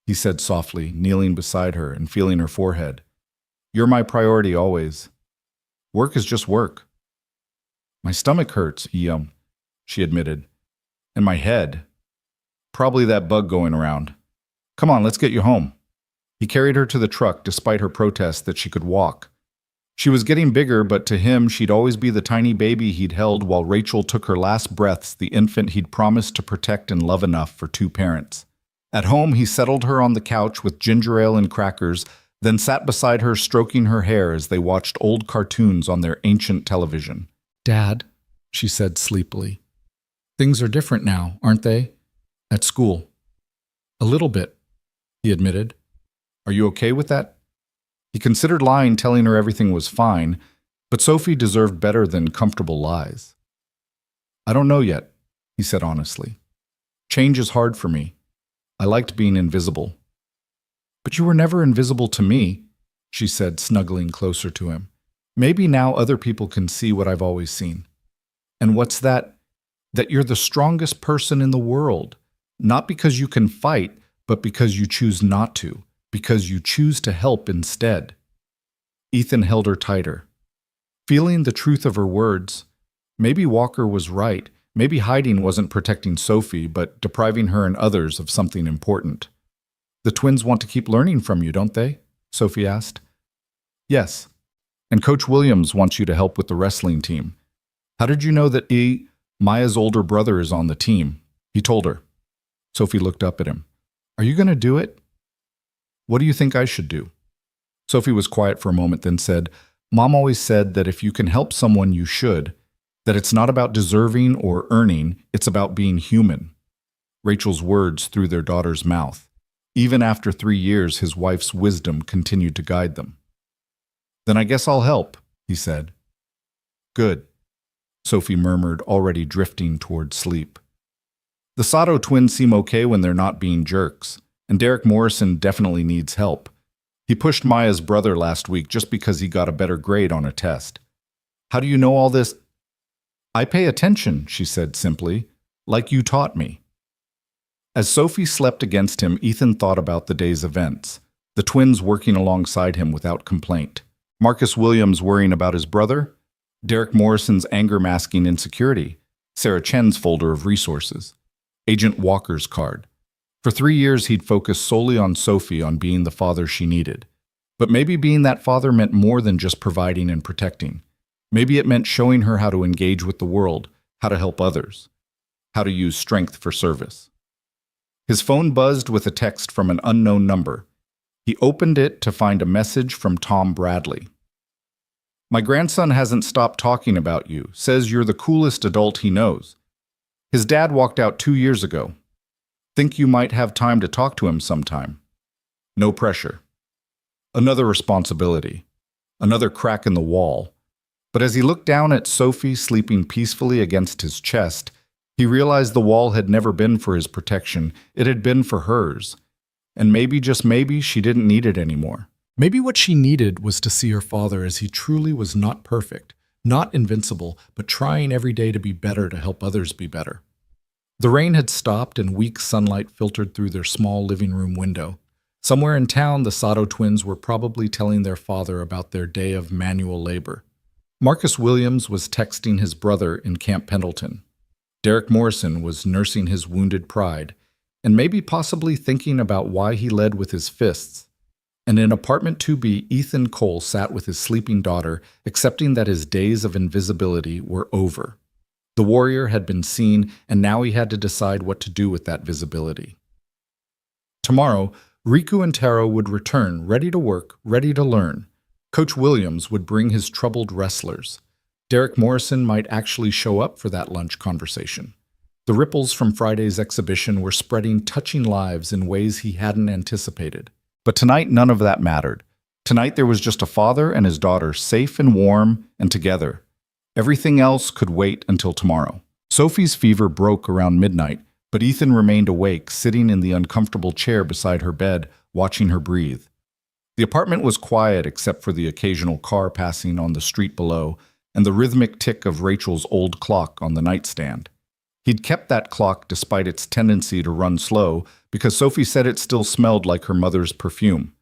he said softly, kneeling beside her and feeling her forehead. You're my priority always. Work is just work. My stomach hurts, she admitted. And my head. Probably that bug going around. Come on, let's get you home. He carried her to the truck despite her protest that she could walk. She was getting bigger, but to him, she'd always be the tiny baby he'd held while Rachel took her last breaths, the infant he'd promised to protect and love enough for 2 parents. At home, he settled her on the couch with ginger ale and crackers, then sat beside her stroking her hair as they watched old cartoons on their ancient television. Dad, she said sleepily. Things are different now, aren't they? At school. A little bit, he admitted. Are you okay with that? He considered lying, telling her everything was fine, but Sophie deserved better than comfortable lies. I don't know yet, he said honestly. Change is hard for me. I liked being invisible. But you were never invisible to me, she said, snuggling closer to him. Maybe now other people can see what I've always seen. And what's that? That you're the strongest person in the world, not because you can fight, but because you choose not to, because you choose to help instead. Ethan held her tighter. Feeling the truth of her words, Maybe Walker was right. Maybe hiding wasn't protecting Sophie, but depriving her and others of something important. The twins want to keep learning from you, don't they? Sophie asked. Yes. And Coach Williams wants you to help with the wrestling team. How did you know that Maya's older brother, is on the team? He told her. Sophie looked up at him. Are you going to do it? What do you think I should do? Sophie was quiet for a moment, then said, Mom always said that if you can help someone, you should. That it's not about deserving or earning, it's about being human. Rachel's words through their daughter's mouth. Even after 3 years, his wife's wisdom continued to guide them. Then I guess I'll help, he said. Good, Sophie murmured, already drifting toward sleep. The Sato twins seem okay when they're not being jerks, and Derek Morrison definitely needs help. He pushed Maya's brother last week just because he got a better grade on a test. How do you know all this? I pay attention, she said simply, like you taught me. As Sophie slept against him, Ethan thought about the day's events, the twins working alongside him without complaint, Marcus Williams worrying about his brother, Derek Morrison's anger masking insecurity, Sarah Chen's folder of resources, Agent Walker's card. For 3 years, he'd focused solely on Sophie, on being the father she needed. But maybe being that father meant more than just providing and protecting. Maybe it meant showing her how to engage with the world, how to help others, how to use strength for service. His phone buzzed with a text from an unknown number. He opened it to find a message from Tom Bradley. My grandson hasn't stopped talking about you, says you're the coolest adult he knows. His dad walked out 2 years ago. Think you might have time to talk to him sometime. No pressure. Another responsibility. Another crack in the wall. But as he looked down at Sophie sleeping peacefully against his chest, he realized the wall had never been for his protection. It had been for hers. And maybe, just maybe, she didn't need it anymore. Maybe what she needed was to see her father as he truly was, not perfect, not invincible, but trying every day to be better, to help others be better. The rain had stopped and weak sunlight filtered through their small living room window. Somewhere in town, the Sato twins were probably telling their father about their day of manual labor. Marcus Williams was texting his brother in Camp Pendleton. Derek Morrison was nursing his wounded pride, and maybe possibly thinking about why he led with his fists. And in apartment 2B, Ethan Cole sat with his sleeping daughter, accepting that his days of invisibility were over. The warrior had been seen, and now he had to decide what to do with that visibility. Tomorrow, Riku and Taro would return, ready to work, ready to learn. Coach Williams would bring his troubled wrestlers. Derek Morrison might actually show up for that lunch conversation. The ripples from Friday's exhibition were spreading touching lives in ways he hadn't anticipated. But tonight, none of that mattered. Tonight, there was just a father and his daughter, safe and warm and together. Everything else could wait until tomorrow. Sophie's fever broke around midnight, but Ethan remained awake, sitting in the uncomfortable chair beside her bed, watching her breathe. The apartment was quiet except for the occasional car passing on the street below and the rhythmic tick of Rachel's old clock on the nightstand. He'd kept that clock despite its tendency to run slow because Sophie said it still smelled like her mother's perfume.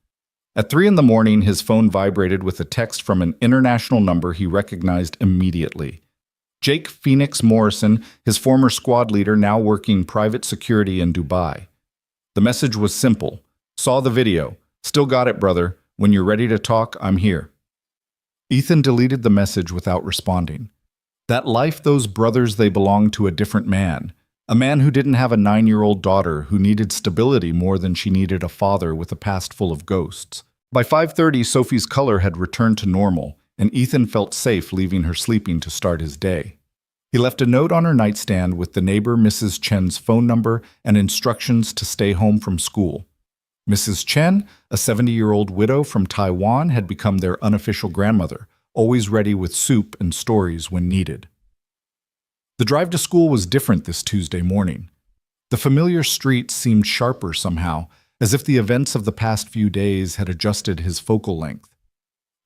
At 3 a.m, his phone vibrated with a text from an international number he recognized immediately. Jake Phoenix Morrison, his former squad leader, now working private security in Dubai. The message was simple. Saw the video. Still got it, brother. When you're ready to talk, I'm here. Ethan deleted the message without responding. That life, those brothers, they belonged to a different man. A man who didn't have a 9-year-old daughter who needed stability more than she needed a father with a past full of ghosts. By 5:30, Sophie's color had returned to normal, and Ethan felt safe leaving her sleeping to start his day. He left a note on her nightstand with the neighbor Mrs. Chen's phone number and instructions to stay home from school. Mrs. Chen, a 70-year-old widow from Taiwan, had become their unofficial grandmother, always ready with soup and stories when needed. The drive to school was different this Tuesday morning. The familiar streets seemed sharper somehow, as if the events of the past few days had adjusted his focal length.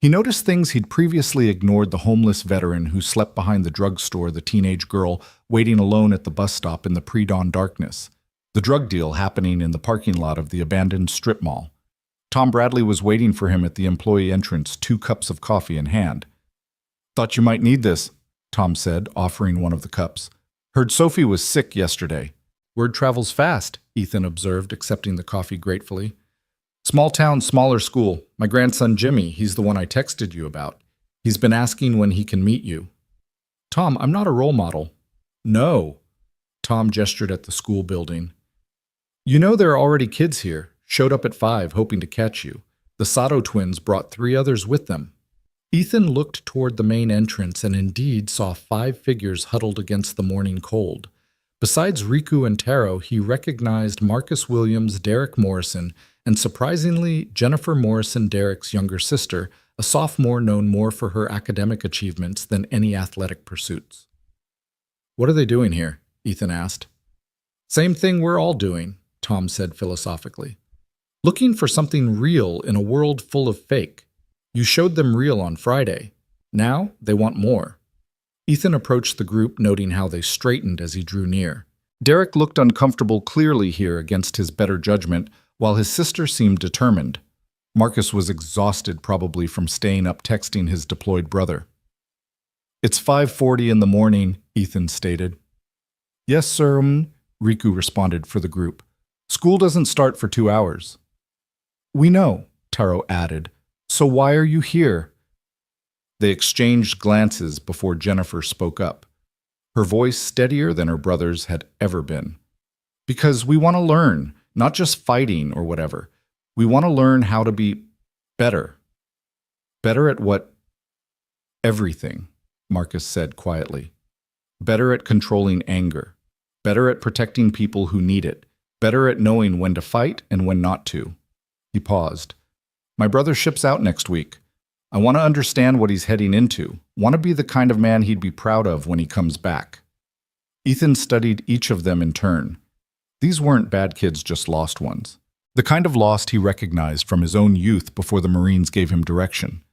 He noticed things he'd previously ignored: the homeless veteran who slept behind the drugstore, the teenage girl waiting alone at the bus stop in the pre-dawn darkness, the drug deal happening in the parking lot of the abandoned strip mall. Tom Bradley was waiting for him at the employee entrance, 2 cups of coffee in hand. "Thought you might need this," Tom said, offering one of the cups. Heard Sophie was sick yesterday. Word travels fast, Ethan observed, accepting the coffee gratefully. Small town, smaller school. My grandson Jimmy, he's the one I texted you about. He's been asking when he can meet you. Tom, I'm not a role model. No. Tom gestured at the school building. You know there are already kids here. Showed up at 5, hoping to catch you. The Sato twins brought 3 others with them. Ethan looked toward the main entrance and indeed saw 5 figures huddled against the morning cold. Besides Riku and Taro, he recognized Marcus Williams, Derek Morrison, and surprisingly, Jennifer Morrison, Derek's younger sister, a sophomore known more for her academic achievements than any athletic pursuits. What are they doing here? Ethan asked. Same thing we're all doing, Tom said philosophically. Looking for something real in a world full of fake. You showed them real on Friday. Now they want more. Ethan approached the group, noting how they straightened as he drew near. Derek looked uncomfortable clearly here against his better judgment, while his sister seemed determined. Marcus was exhausted probably from staying up texting his deployed brother. It's 5:40 in the morning, Ethan stated. Yes, sir, Riku responded for the group. School doesn't start for 2 hours. We know, Taro added. So why are you here? They exchanged glances before Jennifer spoke up, her voice steadier than her brother's had ever been. Because we want to learn, not just fighting or whatever. We want to learn how to be better. Better at what? Everything, Marcus said quietly. Better at controlling anger. Better at protecting people who need it. Better at knowing when to fight and when not to. He paused. My brother ships out next week. I want to understand what he's heading into. Want to be the kind of man he'd be proud of when he comes back. Ethan studied each of them in turn. These weren't bad kids, just lost ones. The kind of lost he recognized from his own youth before the Marines gave him direction.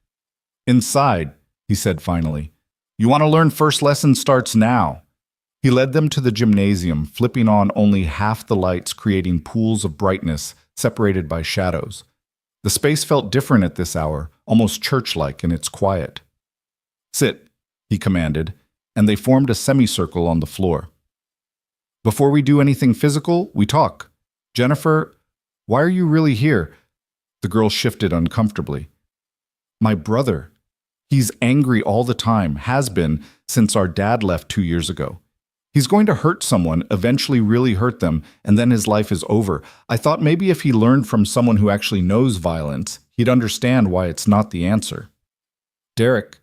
Inside, he said finally. You want to learn? First lesson starts now. He led them to the gymnasium, flipping on only half the lights, creating pools of brightness separated by shadows. The space felt different at this hour, almost church-like in its quiet. Sit, he commanded, and they formed a semicircle on the floor. Before we do anything physical, we talk. Jennifer, why are you really here? The girl shifted uncomfortably. My brother. He's angry all the time, has been, since our dad left 2 years ago. He's going to hurt someone, eventually really hurt them, and then his life is over. I thought maybe if he learned from someone who actually knows violence, he'd understand why it's not the answer. Derek.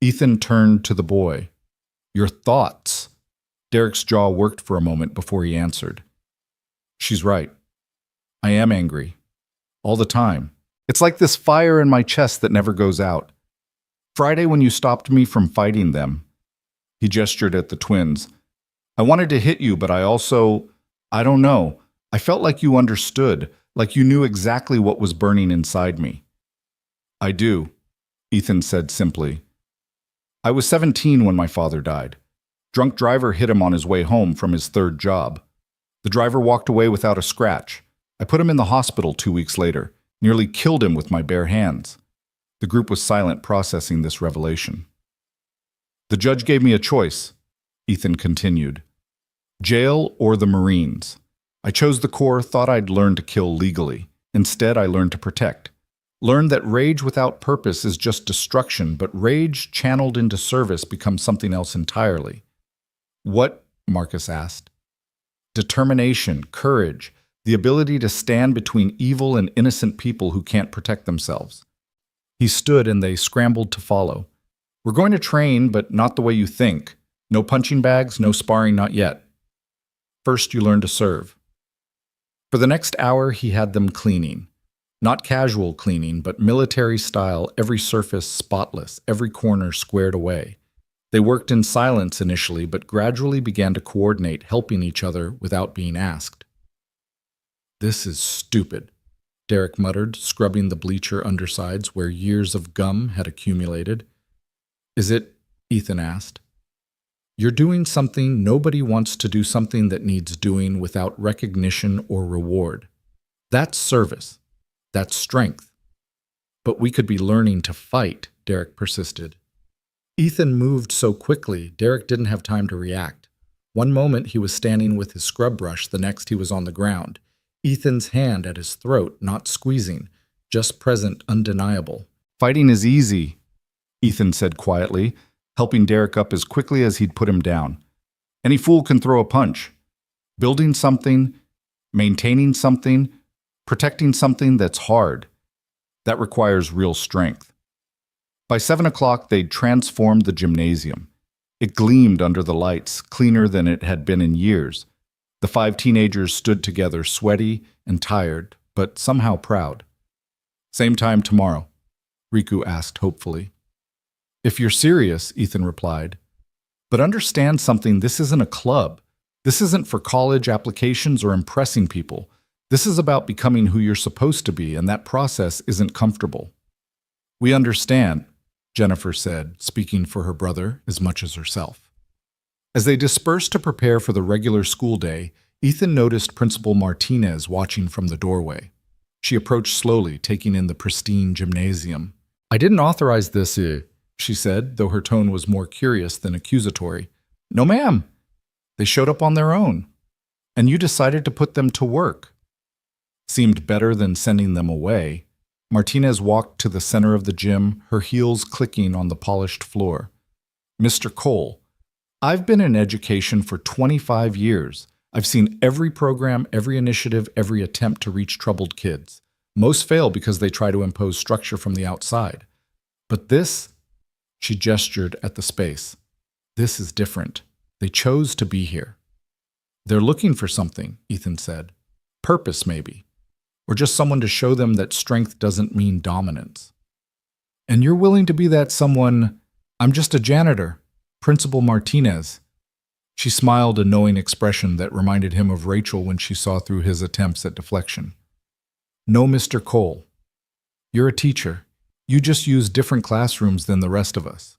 Ethan turned to the boy. Your thoughts. Derek's jaw worked for a moment before he answered. She's right. I am angry. All the time. It's like this fire in my chest that never goes out. Friday when you stopped me from fighting them. He gestured at the twins. I wanted to hit you, but I don't know. I felt like you understood, like you knew exactly what was burning inside me. I do, Ethan said simply. I was 17 when my father died. Drunk driver hit him on his way home from his 3rd job. The driver walked away without a scratch. I put him in the hospital 2 weeks later, nearly killed him with my bare hands. The group was silent, processing this revelation. The judge gave me a choice, Ethan continued. Jail or the Marines. I chose the Corps, thought I'd learn to kill legally. Instead, I learned to protect. Learned that rage without purpose is just destruction, but rage channeled into service becomes something else entirely. What? Marcus asked. Determination, courage, the ability to stand between evil and innocent people who can't protect themselves. He stood and they scrambled to follow. We're going to train, but not the way you think. No punching bags, no sparring, not yet. First, you learn to serve. For the next hour, he had them cleaning. Not casual cleaning, but military style, every surface spotless, every corner squared away. They worked in silence initially, but gradually began to coordinate, helping each other without being asked. This is stupid, Derek muttered, scrubbing the bleacher undersides where years of gum had accumulated. Is it? Ethan asked. You're doing something nobody wants to do, something that needs doing without recognition or reward. That's service. That's strength. But we could be learning to fight, Derek persisted. Ethan moved so quickly, Derek didn't have time to react. One moment he was standing with his scrub brush, the next he was on the ground. Ethan's hand at his throat, not squeezing, just present, undeniable. "Fighting is easy," Ethan said quietly, helping Derek up as quickly as he'd put him down. "Any fool can throw a punch. Building something, maintaining something, protecting something that's hard, that requires real strength." By 7 o'clock, they'd transformed the gymnasium. It gleamed under the lights, cleaner than it had been in years. The 5 teenagers stood together, sweaty and tired, but somehow proud. "Same time tomorrow?" Riku asked hopefully. "If you're serious," Ethan replied. "But understand something, this isn't a club. This isn't for college applications or impressing people. This is about becoming who you're supposed to be, and that process isn't comfortable." "We understand," Jennifer said, speaking for her brother as much as herself. As they dispersed to prepare for the regular school day, Ethan noticed Principal Martinez watching from the doorway. She approached slowly, taking in the pristine gymnasium. "I didn't authorize this, she said, though her tone was more curious than accusatory. "No, ma'am. They showed up on their own. And you decided to put them to work." Seemed better than sending them away. Martinez walked to the center of the gym, her heels clicking on the polished floor. "Mr. Cole, I've been in education for 25 years. I've seen every program, every initiative, every attempt to reach troubled kids. Most fail because they try to impose structure from the outside. But this," she gestured at the space, "this is different. They chose to be here." "They're looking for something," Ethan said. "Purpose, maybe. Or just someone to show them that strength doesn't mean dominance." "And you're willing to be that someone?" "I'm just a janitor, Principal Martinez." She smiled, a knowing expression that reminded him of Rachel when she saw through his attempts at deflection. "No, Mr. Cole. You're a teacher. You just use different classrooms than the rest of us."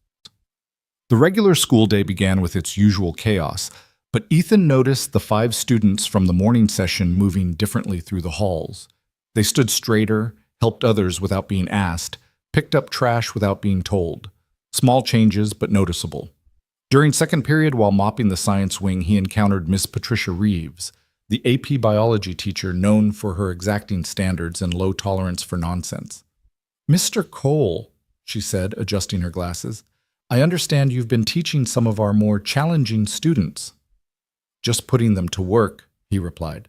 The regular school day began with its usual chaos, but Ethan noticed the 5 students from the morning session moving differently through the halls. They stood straighter, helped others without being asked, picked up trash without being told. Small changes, but noticeable. During second period, while mopping the science wing, he encountered Miss Patricia Reeves, the AP biology teacher known for her exacting standards and low tolerance for nonsense. "Mr. Cole," she said, adjusting her glasses, "I understand you've been teaching some of our more challenging students." "Just putting them to work," he replied.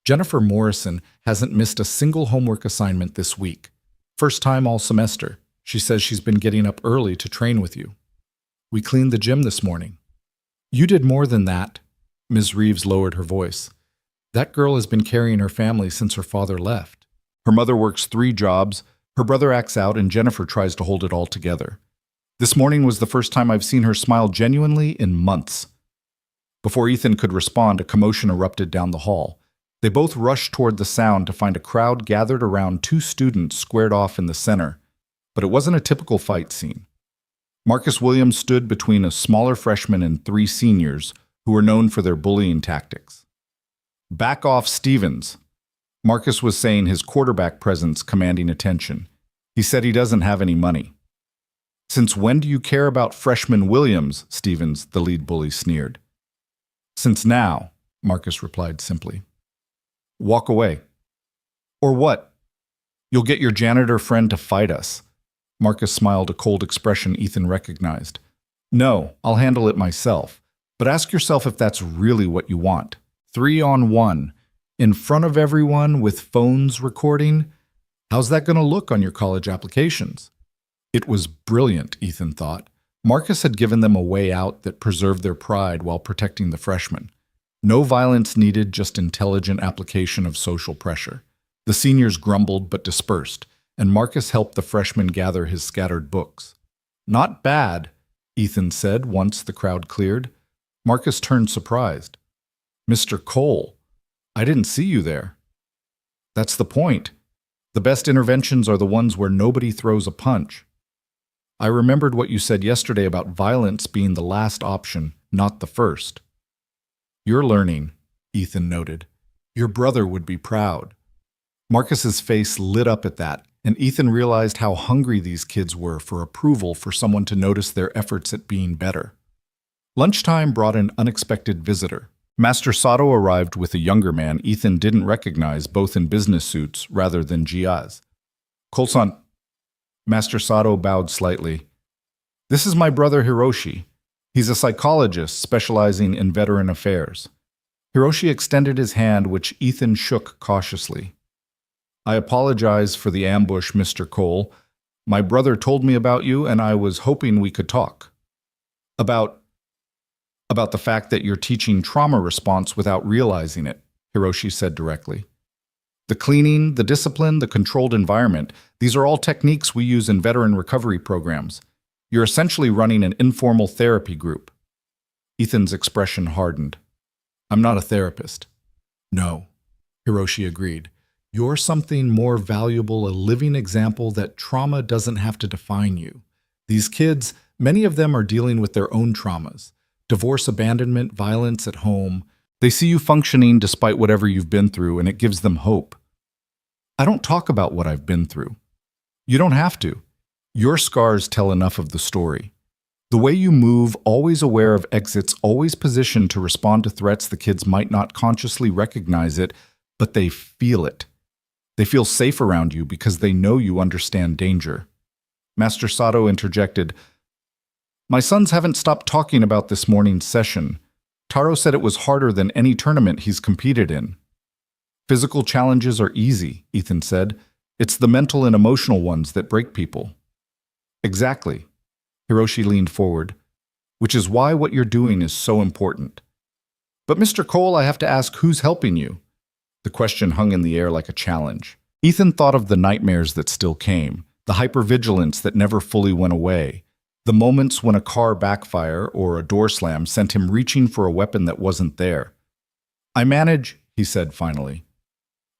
"Jennifer Morrison hasn't missed a single homework assignment this week. First time all semester. She says she's been getting up early to train with you. We cleaned the gym this morning." "You did more than that." Ms. Reeves lowered her voice. "That girl has been carrying her family since her father left. Her mother works 3 jobs, her brother acts out, and Jennifer tries to hold it all together. This morning was the first time I've seen her smile genuinely in months." Before Ethan could respond, a commotion erupted down the hall. They both rushed toward the sound to find a crowd gathered around 2 students squared off in the center. But it wasn't a typical fight scene. Marcus Williams stood between a smaller freshman and 3 seniors who were known for their bullying tactics. "Back off, Stevens," Marcus was saying, his quarterback presence commanding attention. "He said he doesn't have any money." "Since when do you care about freshman Williams?" Stevens, the lead bully, sneered. "Since now," Marcus replied simply. "Walk away." "Or what? You'll get your janitor friend to fight us." Marcus smiled, a cold expression Ethan recognized. "No, I'll handle it myself. But ask yourself if that's really what you want. 3-on-1, in front of everyone with phones recording. How's that going to look on your college applications?" It was brilliant, Ethan thought. Marcus had given them a way out that preserved their pride while protecting the freshmen. No violence needed, just intelligent application of social pressure. The seniors grumbled but dispersed, and Marcus helped the freshman gather his scattered books. "Not bad," Ethan said once the crowd cleared. Marcus turned surprised. "Mr. Cole, I didn't see you there." "That's the point. The best interventions are the ones where nobody throws a punch. I remembered what you said yesterday about violence being the last option, not the first." "You're learning," Ethan noted. "Your brother would be proud." Marcus's face lit up at that, and Ethan realized how hungry these kids were for approval for someone to notice their efforts at being better. Lunchtime brought an unexpected visitor. Master Sato arrived with a younger man Ethan didn't recognize, both in business suits rather than GIs. Kolsan. Master Sato bowed slightly. This is my brother Hiroshi. He's a psychologist specializing in veteran affairs. Hiroshi extended his hand, which Ethan shook cautiously. I apologize for the ambush, Mr. Cole. My brother told me about you, and I was hoping we could talk. About the fact that you're teaching trauma response without realizing it, Hiroshi said directly. The cleaning, the discipline, the controlled environment, these are all techniques we use in veteran recovery programs. You're essentially running an informal therapy group. Ethan's expression hardened. I'm not a therapist. No, Hiroshi agreed. You're something more valuable, a living example that trauma doesn't have to define you. These kids, many of them are dealing with their own traumas. Divorce, abandonment, violence at home. They see you functioning despite whatever you've been through, and it gives them hope. I don't talk about what I've been through. You don't have to. Your scars tell enough of the story. The way you move, always aware of exits, always positioned to respond to threats, the kids might not consciously recognize it, but they feel it. They feel safe around you because they know you understand danger. Master Sato interjected, My sons haven't stopped talking about this morning's session. Taro said it was harder than any tournament he's competed in. Physical challenges are easy, Ethan said. It's the mental and emotional ones that break people. Exactly. Hiroshi leaned forward. Which is why what you're doing is so important. But Mr. Cole, I have to ask, who's helping you? The question hung in the air like a challenge. Ethan thought of the nightmares that still came, the hypervigilance that never fully went away, the moments when a car backfire or a door slam sent him reaching for a weapon that wasn't there. I manage, he said finally.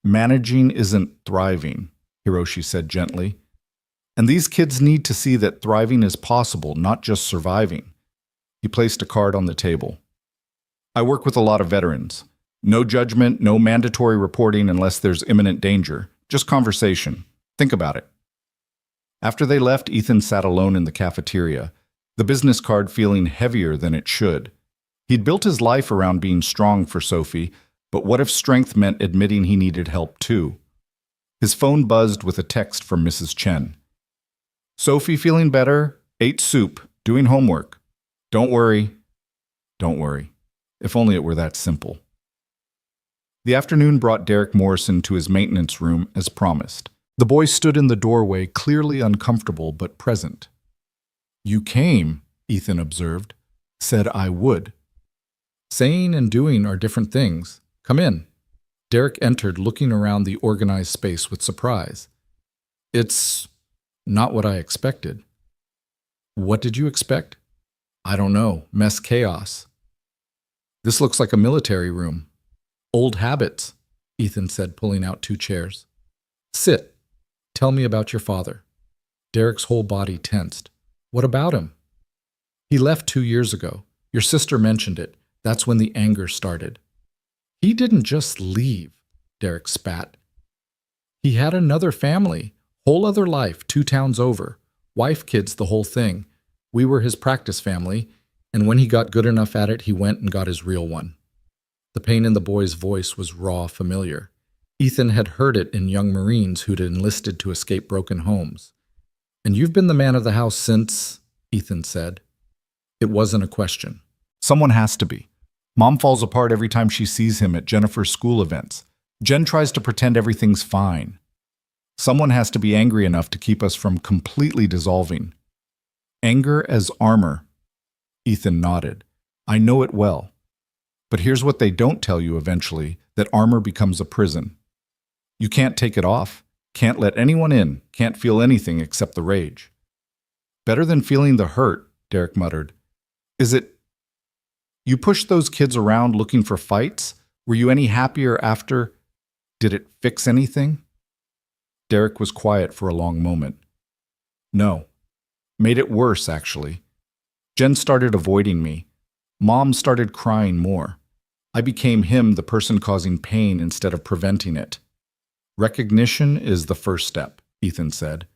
Managing isn't thriving, Hiroshi said gently. And these kids need to see that thriving is possible, not just surviving. He placed a card on the table. I work with a lot of veterans. No judgment, no mandatory reporting unless there's imminent danger. Just conversation. Think about it. After they left, Ethan sat alone in the cafeteria, the business card feeling heavier than it should. He'd built his life around being strong for Sophie, but what if strength meant admitting he needed help too? His phone buzzed with a text from Mrs. Chen. Sophie feeling better, ate soup, doing homework. Don't worry. Don't worry. If only it were that simple. The afternoon brought Derek Morrison to his maintenance room as promised. The boy stood in the doorway, clearly uncomfortable but present. You came, Ethan observed. Said I would. Saying and doing are different things. Come in. Derek entered, looking around the organized space with surprise. It's not what I expected. What did you expect? I don't know. Mess chaos. This looks like a military room. Old habits, Ethan said, pulling out 2 chairs. Sit. Tell me about your father. Derek's whole body tensed. What about him? He left 2 years ago. Your sister mentioned it. That's when the anger started. He didn't just leave, Derek spat. He had another family, whole other life, 2 towns over. Wife, kids, the whole thing. We were his practice family, and when he got good enough at it, he went and got his real one. The pain in the boy's voice was raw, familiar. Ethan had heard it in young Marines who'd enlisted to escape broken homes. And you've been the man of the house since, Ethan said. It wasn't a question. Someone has to be. Mom falls apart every time she sees him at Jennifer's school events. Jen tries to pretend everything's fine. Someone has to be angry enough to keep us from completely dissolving. Anger as armor. Ethan nodded. I know it well. But here's what they don't tell you eventually, that armor becomes a prison. You can't take it off, can't let anyone in, can't feel anything except the rage. Better than feeling the hurt, Derek muttered. Is it... You pushed those kids around looking for fights? Were you any happier after? Did it fix anything? Derek was quiet for a long moment. No. Made it worse, actually. Jen started avoiding me. Mom started crying more. I became him, the person causing pain instead of preventing it. Recognition is the first step. Ethan said.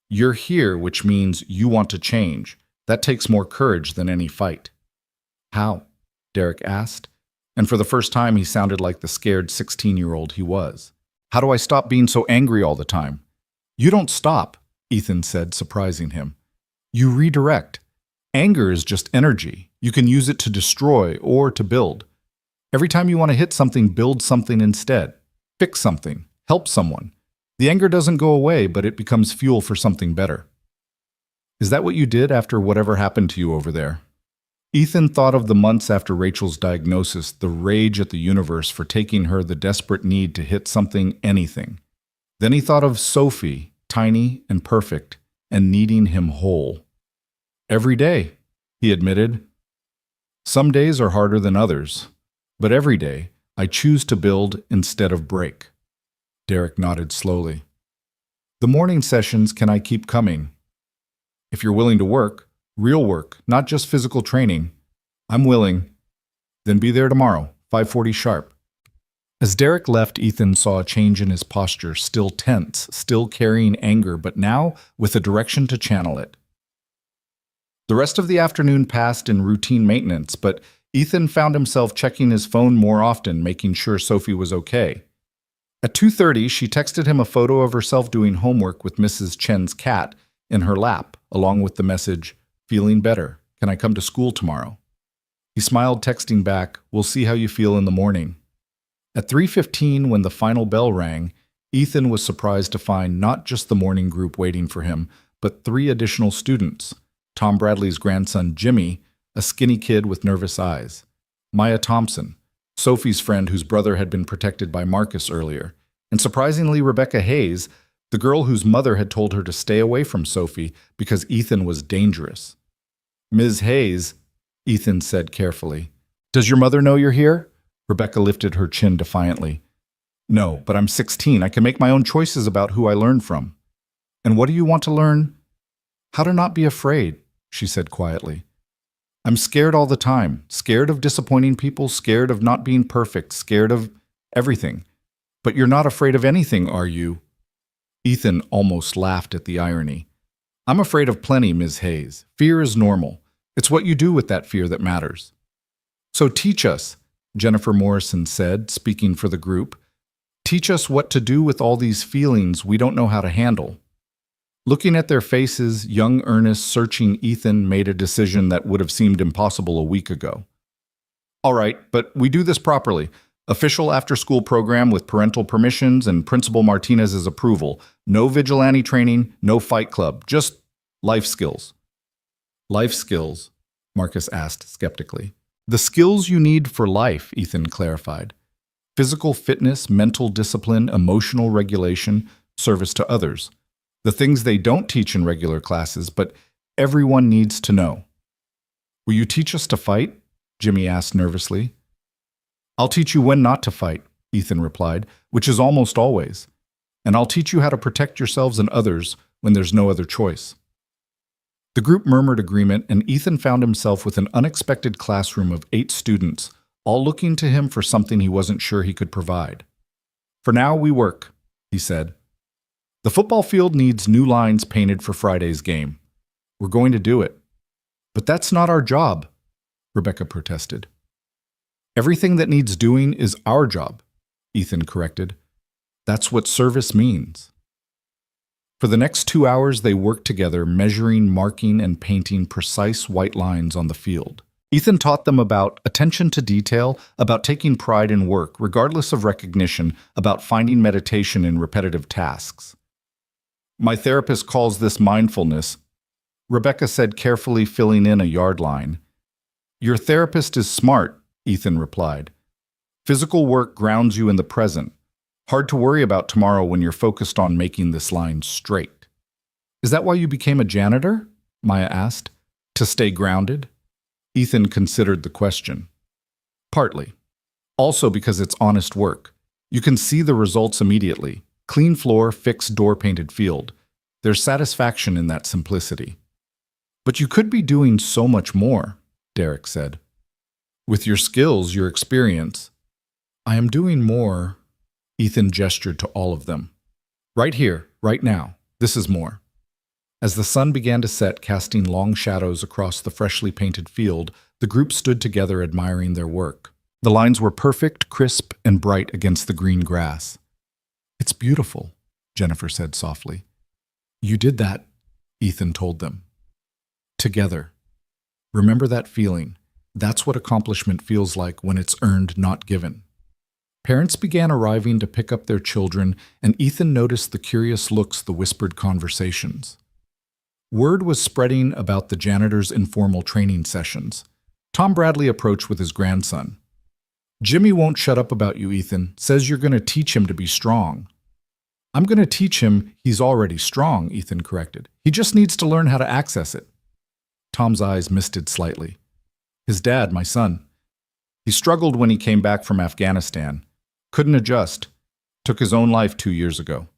You're here, which means you want to change. That takes more courage than any fight. How? Derek asked, and for the first time he sounded like the scared 16-year-old he was. How do I stop being so angry all the time? You don't stop, Ethan said, surprising him. You redirect. Anger is just energy. You can use it to destroy or to build. Every time you want to hit something, build something instead. Fix something. Help someone. The anger doesn't go away, but it becomes fuel for something better. Is that what you did after whatever happened to you over there? Ethan thought of the months after Rachel's diagnosis, the rage at the universe for taking her, the desperate need to hit something, anything. Then he thought of Sophie, tiny and perfect, and needing him whole. Every day, he admitted. Some days are harder than others, but every day I choose to build instead of break. Derek nodded slowly. The morning sessions, can I keep coming? If you're willing to work, real work, not just physical training. I'm willing. Then be there tomorrow, 5:40 sharp. As Derek left, Ethan saw a change in his posture, still tense, still carrying anger, but now with a direction to channel it. The rest of the afternoon passed in routine maintenance, but Ethan found himself checking his phone more often, making sure Sophie was okay. At 2:30, she texted him a photo of herself doing homework with Mrs. Chen's cat in her lap, along with the message, "Feeling better. Can I come to school tomorrow?" He smiled, texting back, "We'll see how you feel in the morning." At 3:15, when the final bell rang, Ethan was surprised to find not just the morning group waiting for him, but 3 additional students. Tom Bradley's grandson, Jimmy, a skinny kid with nervous eyes. Maya Thompson, Sophie's friend whose brother had been protected by Marcus earlier. And surprisingly, Rebecca Hayes, the girl whose mother had told her to stay away from Sophie because Ethan was dangerous. "Ms. Hayes," Ethan said carefully. "Does your mother know you're here?" Rebecca lifted her chin defiantly. "No, but I'm 16. I can make my own choices about who I learn from." "And what do you want to learn?" "How to not be afraid," she said quietly. "I'm scared all the time. Scared of disappointing people, scared of not being perfect, scared of everything. But you're not afraid of anything, are you?" Ethan almost laughed at the irony. "I'm afraid of plenty, Ms. Hayes. Fear is normal. It's what you do with that fear that matters." "So teach us," Jennifer Morrison said, speaking for the group. "Teach us what to do with all these feelings we don't know how to handle." Looking at their faces, young Ernest searching Ethan made a decision that would have seemed impossible a week ago. "All right, but we do this properly. Official after-school program with parental permissions and Principal Martinez's approval. No vigilante training, no fight club, just life skills." "Life skills?" Marcus asked skeptically. "The skills you need for life," Ethan clarified. "Physical fitness, mental discipline, emotional regulation, service to others. The things they don't teach in regular classes, but everyone needs to know." "Will you teach us to fight?" Jimmy asked nervously. "I'll teach you when not to fight," Ethan replied, "which is almost always. And I'll teach you how to protect yourselves and others when there's no other choice." The group murmured agreement, and Ethan found himself with an unexpected classroom of 8 students, all looking to him for something he wasn't sure he could provide. "For now, we work," he said. "The football field needs new lines painted for Friday's game. We're going to do it." "But that's not our job," Rebecca protested. "Everything that needs doing is our job," Ethan corrected. "That's what service means." For the next 2 hours, they worked together, measuring, marking, and painting precise white lines on the field. Ethan taught them about attention to detail, about taking pride in work, regardless of recognition, about finding meditation in repetitive tasks. "My therapist calls this mindfulness," Rebecca said, carefully filling in a yard line. "Your therapist is smart," Ethan replied. "Physical work grounds you in the present. Hard to worry about tomorrow when you're focused on making this line straight." "Is that why you became a janitor?" Maya asked. "To stay grounded?" Ethan considered the question. "Partly. Also because it's honest work. You can see the results immediately. Clean floor, fixed door-painted field. There's satisfaction in that simplicity." "But you could be doing so much more," Derek said. "With your skills, your experience." "I am doing more," Ethan gestured to all of them. "Right here, Right now. This is more. As the sun began to set, casting long shadows across the freshly painted field, the group stood together admiring their work. The lines were perfect, crisp, and bright against the green grass. "It's beautiful," Jennifer said softly. "You did that," Ethan told them. "Together. Remember that feeling. That's what accomplishment feels like when it's earned, not given." Parents began arriving to pick up their children, and Ethan noticed the curious looks, the whispered conversations. Word was spreading about the janitor's informal training sessions. Tom Bradley approached with his grandson. "Jimmy won't shut up about you, Ethan. Says you're going to teach him to be strong." "I'm going to teach him he's already strong," Ethan corrected. "He just needs to learn how to access it." Tom's eyes misted slightly. "His dad, my son. He struggled when he came back from Afghanistan. Couldn't adjust. Took his own life 2 years ago."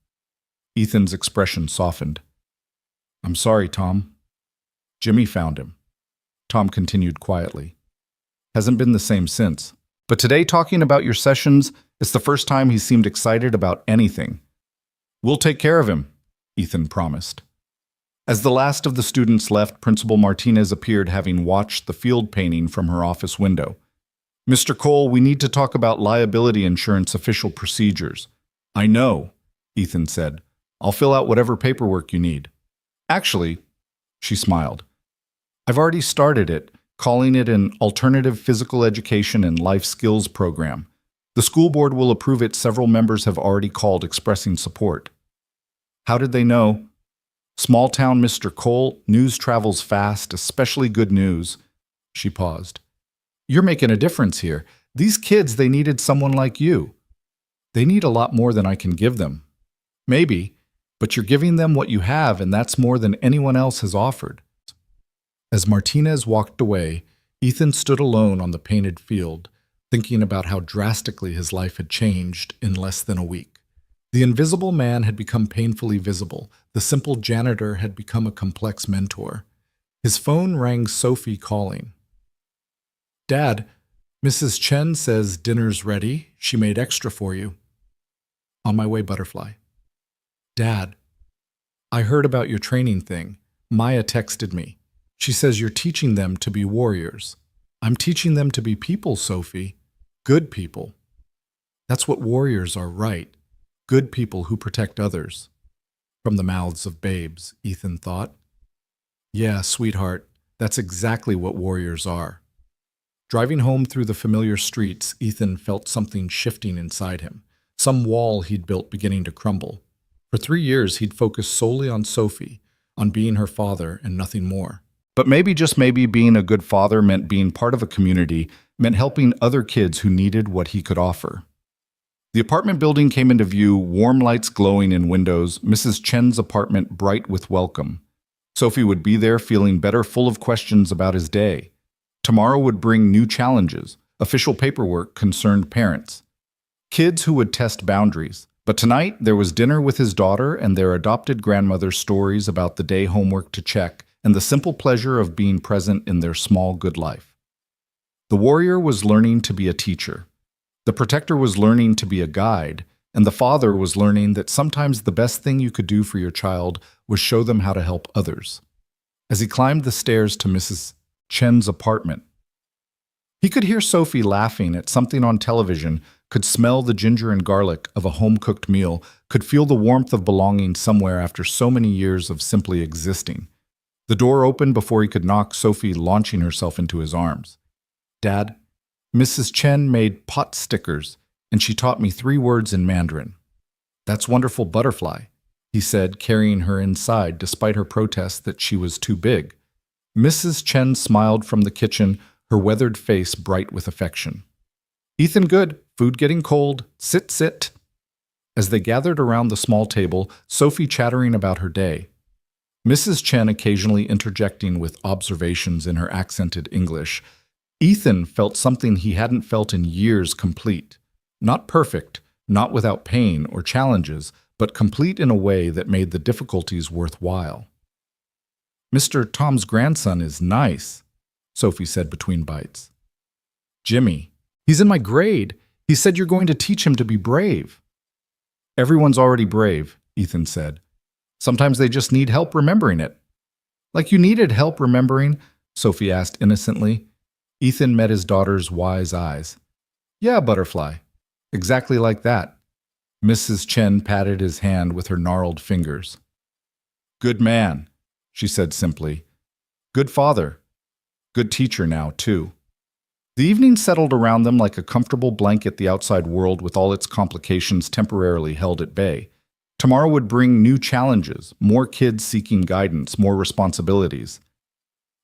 Ethan's expression softened. "I'm sorry, Tom." "Jimmy found him." Tom continued quietly. "Hasn't been the same since. But today, talking about your sessions, it's the first time he seemed excited about anything." "We'll take care of him," Ethan promised. As the last of the students left, Principal Martinez appeared, having watched the field painting from her office window. "Mr. Cole, we need to talk about liability insurance official procedures." "I know," Ethan said. "I'll fill out whatever paperwork you need." "Actually," she smiled, "I've already started it, calling it an alternative physical education and life skills program. The school board will approve it. Several members have already called expressing support." "How did they know?" "Small town, Mr. Cole. News travels fast, especially good news." She paused. "You're making a difference here. These kids, they needed someone like you." "They need a lot more than I can give them." "Maybe, but you're giving them what you have, and that's more than anyone else has offered." As Martinez walked away, Ethan stood alone on the painted field, thinking about how drastically his life had changed in less than a week. The invisible man had become painfully visible. The simple janitor had become a complex mentor. His phone rang, Sophie calling. "Dad, Mrs. Chen says dinner's ready. She made extra for you." "On my way, Butterfly." "Dad, I heard about your training thing. Maya texted me. She says you're teaching them to be warriors." "I'm teaching them to be people, Sophie. Good people." "That's what warriors are, right? Good people who protect others." From the mouths of babes, Ethan thought. "Yeah, sweetheart, that's exactly what warriors are." Driving home through the familiar streets, Ethan felt something shifting inside him, some wall he'd built beginning to crumble. For 3 years, he'd focused solely on Sophie, on being her father and nothing more. But maybe, just maybe, being a good father meant being part of a community, meant helping other kids who needed what he could offer. The apartment building came into view, warm lights glowing in windows, Mrs. Chen's apartment bright with welcome. Sophie would be there, feeling better, full of questions about his day. Tomorrow would bring new challenges. Official paperwork concerned parents. Kids who would test boundaries. But tonight, there was dinner with his daughter and their adopted grandmother's stories about the day, homework to check, and the simple pleasure of being present in their small good life. The warrior was learning to be a teacher. The protector was learning to be a guide, and the father was learning that sometimes the best thing you could do for your child was show them how to help others. As he climbed the stairs to Mrs. Chen's apartment, he could hear Sophie laughing at something on television, could smell the ginger and garlic of a home-cooked meal, could feel the warmth of belonging somewhere after so many years of simply existing. The door opened before he could knock, Sophie launching herself into his arms. "Dad, Mrs. Chen made pot stickers, and she taught me 3 words in Mandarin." "That's wonderful, Butterfly," he said, carrying her inside despite her protests that she was too big. Mrs. Chen smiled from the kitchen, her weathered face bright with affection. "Ethan, good. Food getting cold. Sit, sit." As they gathered around the small table, Sophie chattering about her day. Mrs. Chen occasionally interjecting with observations in her accented English. Ethan felt something he hadn't felt in years, complete. Not perfect, not without pain or challenges, but complete in a way that made the difficulties worthwhile. "Mr. Tom's grandson is nice," Sophie said between bites. "Jimmy, he's in my grade. He said you're going to teach him to be brave." "Everyone's already brave," Ethan said. Sometimes they just need help remembering it. Like you needed help remembering? Sophie asked innocently. Ethan met his daughter's wise eyes. Yeah, Butterfly. Exactly like that. Mrs. Chen patted his hand with her gnarled fingers. Good man, she said simply. Good father. Good teacher now, too. The evening settled around them like a comfortable blanket, the outside world with all its complications temporarily held at bay. Tomorrow would bring new challenges, more kids seeking guidance, more responsibilities.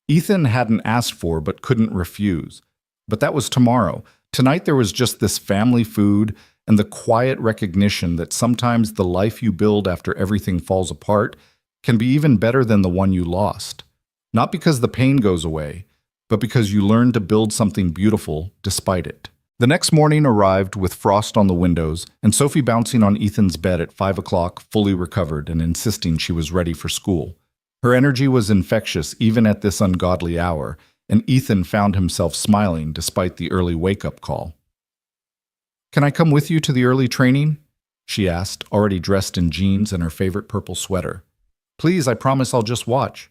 Ethan hadn't asked for but couldn't refuse. But that was tomorrow. Tonight there was just this family food and the quiet recognition that sometimes the life you build after everything falls apart can be even better than the one you lost. Not because the pain goes away, but because you learn to build something beautiful despite it. The next morning arrived with frost on the windows and Sophie bouncing on Ethan's bed at 5 o'clock, fully recovered and insisting she was ready for school. Her energy was infectious even at this ungodly hour, and Ethan found himself smiling despite the early wake-up call. Can I come with you to the early training? She asked, already dressed in jeans and her favorite purple sweater. Please, I promise I'll just watch.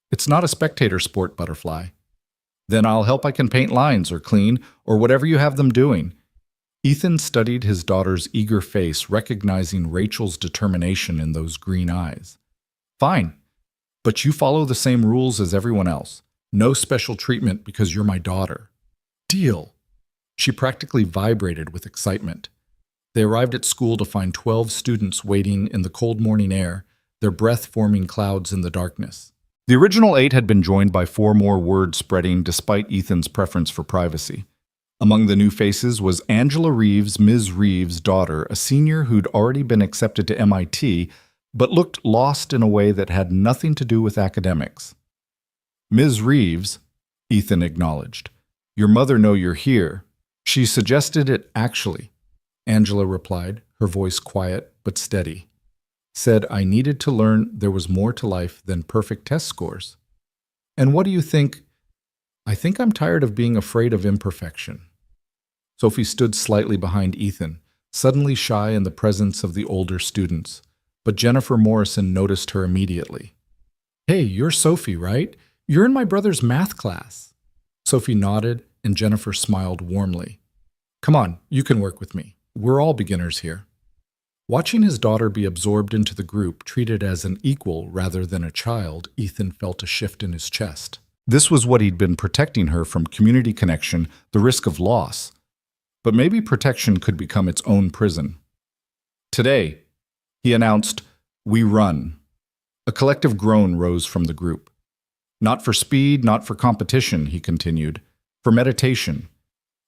It's not a spectator sport, Butterfly. Then I'll help. I can paint lines or clean or whatever you have them doing. Ethan studied his daughter's eager face, recognizing Rachel's determination in those green eyes. Fine, but you follow the same rules as everyone else. No special treatment because you're my daughter. Deal. She practically vibrated with excitement. They arrived at school to find 12 students waiting in the cold morning air, their breath forming clouds in the darkness. The original 8 had been joined by 4 more, word spreading despite Ethan's preference for privacy. Among the new faces was Angela Reeves, Ms. Reeves' daughter, a senior who'd already been accepted to MIT, but looked lost in a way that had nothing to do with academics. Ms. Reeves, Ethan acknowledged. Your mother know you're here. She suggested it actually, Angela replied, her voice quiet but steady. Said I needed to learn there was more to life than perfect test scores. And what do you think? I think I'm tired of being afraid of imperfection. Sophie stood slightly behind Ethan, suddenly shy in the presence of the older students, but Jennifer Morrison noticed her immediately. Hey, you're Sophie, right? You're in my brother's math class. Sophie nodded, and Jennifer smiled warmly. Come on, you can work with me. We're all beginners here. Watching his daughter be absorbed into the group, treated as an equal rather than a child, Ethan felt a shift in his chest. This was what he'd been protecting her from: community connection, the risk of loss. But maybe protection could become its own prison. Today, he announced, we run. A collective groan rose from the group. Not for speed, not for competition, he continued, for meditation.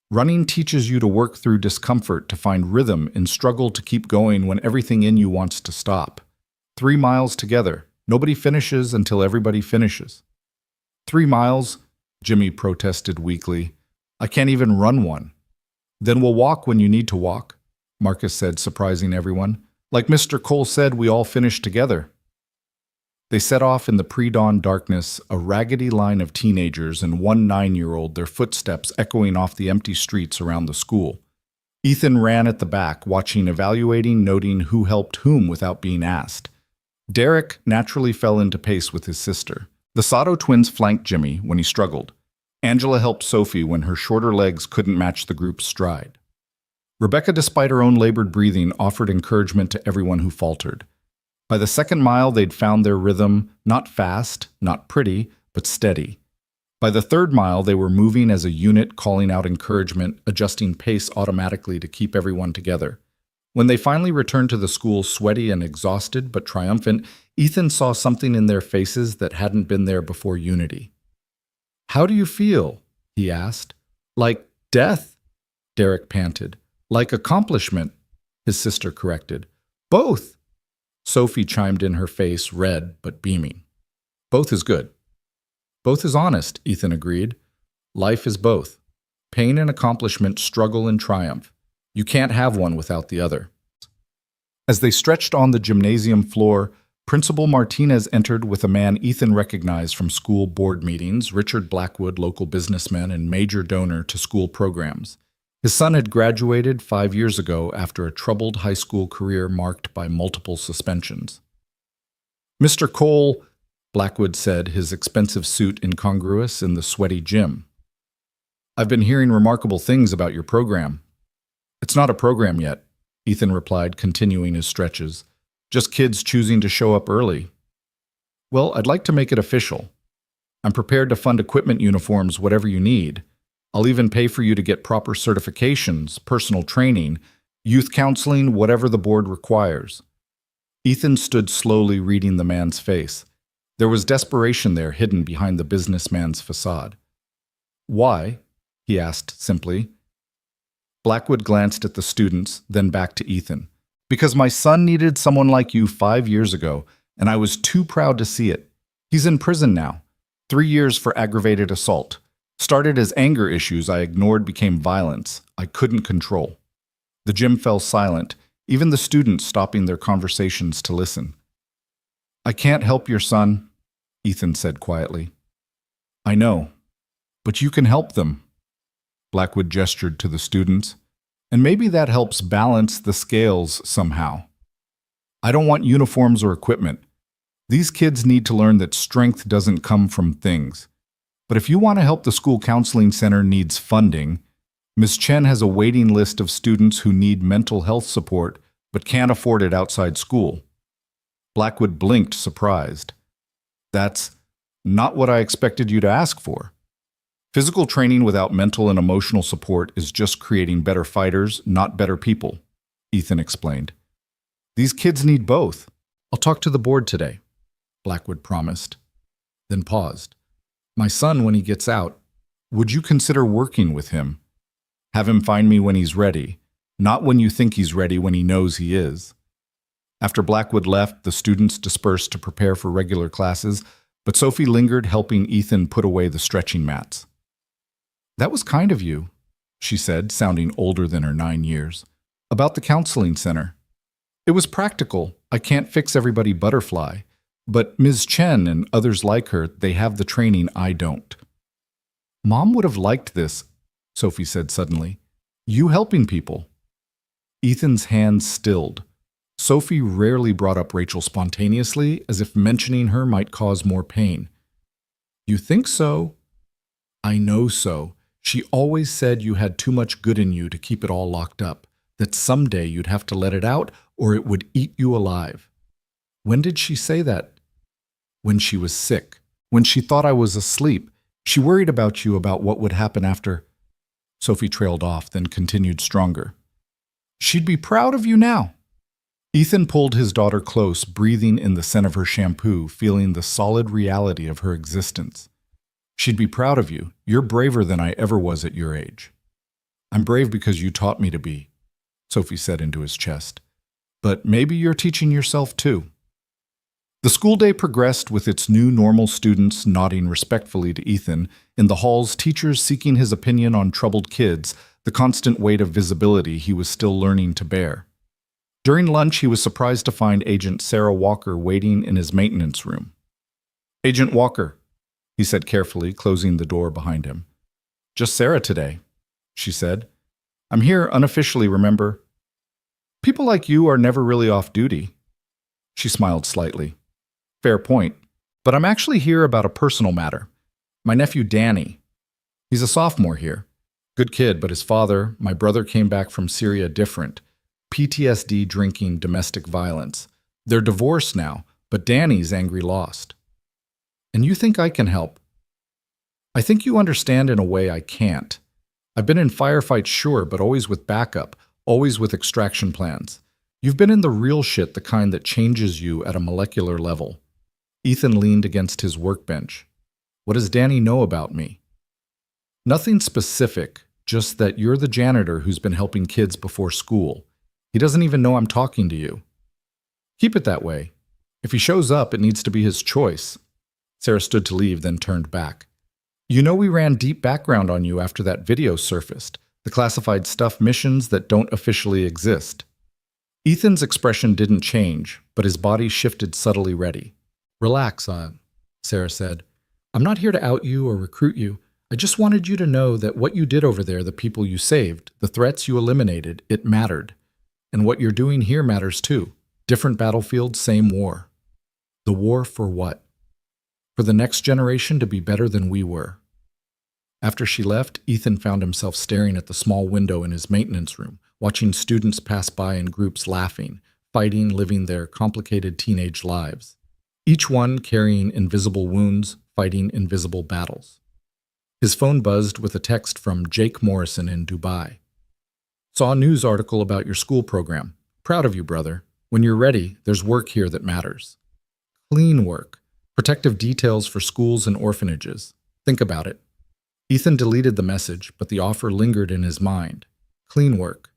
Running teaches you to work through discomfort, to find rhythm and struggle, to keep going when everything in you wants to stop. 3 miles together. Nobody finishes until everybody finishes. 3 miles, Jimmy protested weakly. I can't even run one. Then we'll walk when you need to walk, Marcus said, surprising everyone. Like Mr. Cole said, we all finish together. They set off in the pre-dawn darkness, a raggedy line of teenagers and 1 9-year-old, their footsteps echoing off the empty streets around the school. Ethan ran at the back, watching, evaluating, noting who helped whom without being asked. Derek naturally fell into pace with his sister. The Sato twins flanked Jimmy when he struggled. Angela helped Sophie when her shorter legs couldn't match the group's stride. Rebecca, despite her own labored breathing, offered encouragement to everyone who faltered. By the 2nd mile, they'd found their rhythm, not fast, not pretty, but steady. By the 3rd mile, they were moving as a unit, calling out encouragement, adjusting pace automatically to keep everyone together. When they finally returned to the school, sweaty and exhausted but triumphant, Ethan saw something in their faces that hadn't been there before: unity. How do you feel? He asked. Like death, Derek panted. Like accomplishment, his sister corrected. Both. Sophie chimed in, her face red but beaming. Both is good. Both is honest, Ethan agreed. Life is both. Pain and accomplishment, struggle and triumph. You can't have one without the other. As they stretched on the gymnasium floor, Principal Martinez entered with a man Ethan recognized from school board meetings, Richard Blackwood, local businessman and major donor to school programs. His son had graduated 5 years ago after a troubled high school career marked by multiple suspensions. Mr. Cole, Blackwood said, his expensive suit incongruous in the sweaty gym. I've been hearing remarkable things about your program. It's not a program yet, Ethan replied, continuing his stretches. Just kids choosing to show up early. Well, I'd like to make it official. I'm prepared to fund equipment uniforms, whatever you need. I'll even pay for you to get proper certifications, personal training, youth counseling, whatever the board requires. Ethan stood slowly reading the man's face. There was desperation there hidden behind the businessman's facade. Why? He asked simply. Blackwood glanced at the students, then back to Ethan. Because my son needed someone like you 5 years ago, and I was too proud to see it. He's in prison now. 3 years for aggravated assault. Started as anger issues I ignored became violence I couldn't control. The gym fell silent, even the students stopping their conversations to listen. I can't help your son, Ethan said quietly. I know, but you can help them. Blackwood gestured to the students, and maybe that helps balance the scales somehow. I don't want uniforms or equipment. These kids need to learn that strength doesn't come from things. But if you want to help, the school counseling center needs funding. Ms. Chen has a waiting list of students who need mental health support but can't afford it outside school. Blackwood blinked, surprised. That's not what I expected you to ask for. Physical training without mental and emotional support is just creating better fighters, not better people, Ethan explained. These kids need both. I'll talk to the board today, Blackwood promised, then paused. My son, when he gets out, would you consider working with him? Have him find me when he's ready, not when you think he's ready, when he knows he is. After Blackwood left, the students dispersed to prepare for regular classes, but Sophie lingered, helping Ethan put away the stretching mats. That was kind of you, she said, sounding older than her 9 years, about the counseling center. It was practical. I can't fix everybody butterfly, but Ms. Chen and others like her, they have the training I don't. Mom would have liked this, Sophie said suddenly. You helping people. Ethan's hands stilled. Sophie rarely brought up Rachel spontaneously, as if mentioning her might cause more pain. You think so? I know so. She always said you had too much good in you to keep it all locked up, that someday you'd have to let it out or it would eat you alive. When did she say that? When she was sick. When she thought I was asleep. She worried about you, about what would happen after. Sophie trailed off, then continued stronger. She'd be proud of you now. Ethan pulled his daughter close, breathing in the scent of her shampoo, feeling the solid reality of her existence. She'd be proud of you. You're braver than I ever was at your age. I'm brave because you taught me to be, Sophie said into his chest. But maybe you're teaching yourself too. The school day progressed with its new normal students nodding respectfully to Ethan, in the halls teachers seeking his opinion on troubled kids, the constant weight of visibility he was still learning to bear. During lunch, he was surprised to find Agent Sarah Walker waiting in his maintenance room. Agent Walker, he said carefully, closing the door behind him. Just Sarah today, she said. I'm here unofficially, remember? People like you are never really off duty. She smiled slightly. Fair point, but I'm actually here about a personal matter. My nephew Danny. He's a sophomore here. Good kid, but his father, my brother, came back from Syria different. PTSD, drinking, domestic violence. They're divorced now, but Danny's angry lost. And you think I can help? I think you understand in a way I can't. I've been in firefights, sure, but always with backup, always with extraction plans. You've been in the real shit, the kind that changes you at a molecular level. Ethan leaned against his workbench. What does Danny know about me? Nothing specific, just that you're the janitor who's been helping kids before school. He doesn't even know I'm talking to you. Keep it that way. If he shows up, it needs to be his choice. Sarah stood to leave, then turned back. You know we ran deep background on you after that video surfaced, the classified stuff missions that don't officially exist. Ethan's expression didn't change, but his body shifted subtly ready. Relax, Sarah said. I'm not here to out you or recruit you. I just wanted you to know that what you did over there, the people you saved, the threats you eliminated, it mattered. And what you're doing here matters too. Different battlefield, same war.
The war for what? For the next generation to be better than we were. After she left, Ethan found himself staring at the small window in his maintenance room, watching students pass by in groups laughing, fighting, living their complicated teenage lives. Each one carrying invisible wounds, fighting invisible battles. His phone buzzed with a text from Jake Morrison in Dubai. Saw a news article about your school program. Proud of you, brother. When you're ready, there's work here that matters. Clean work. Protective details for schools and orphanages. Think about it. Ethan deleted the message, but the offer lingered in his mind. Clean work.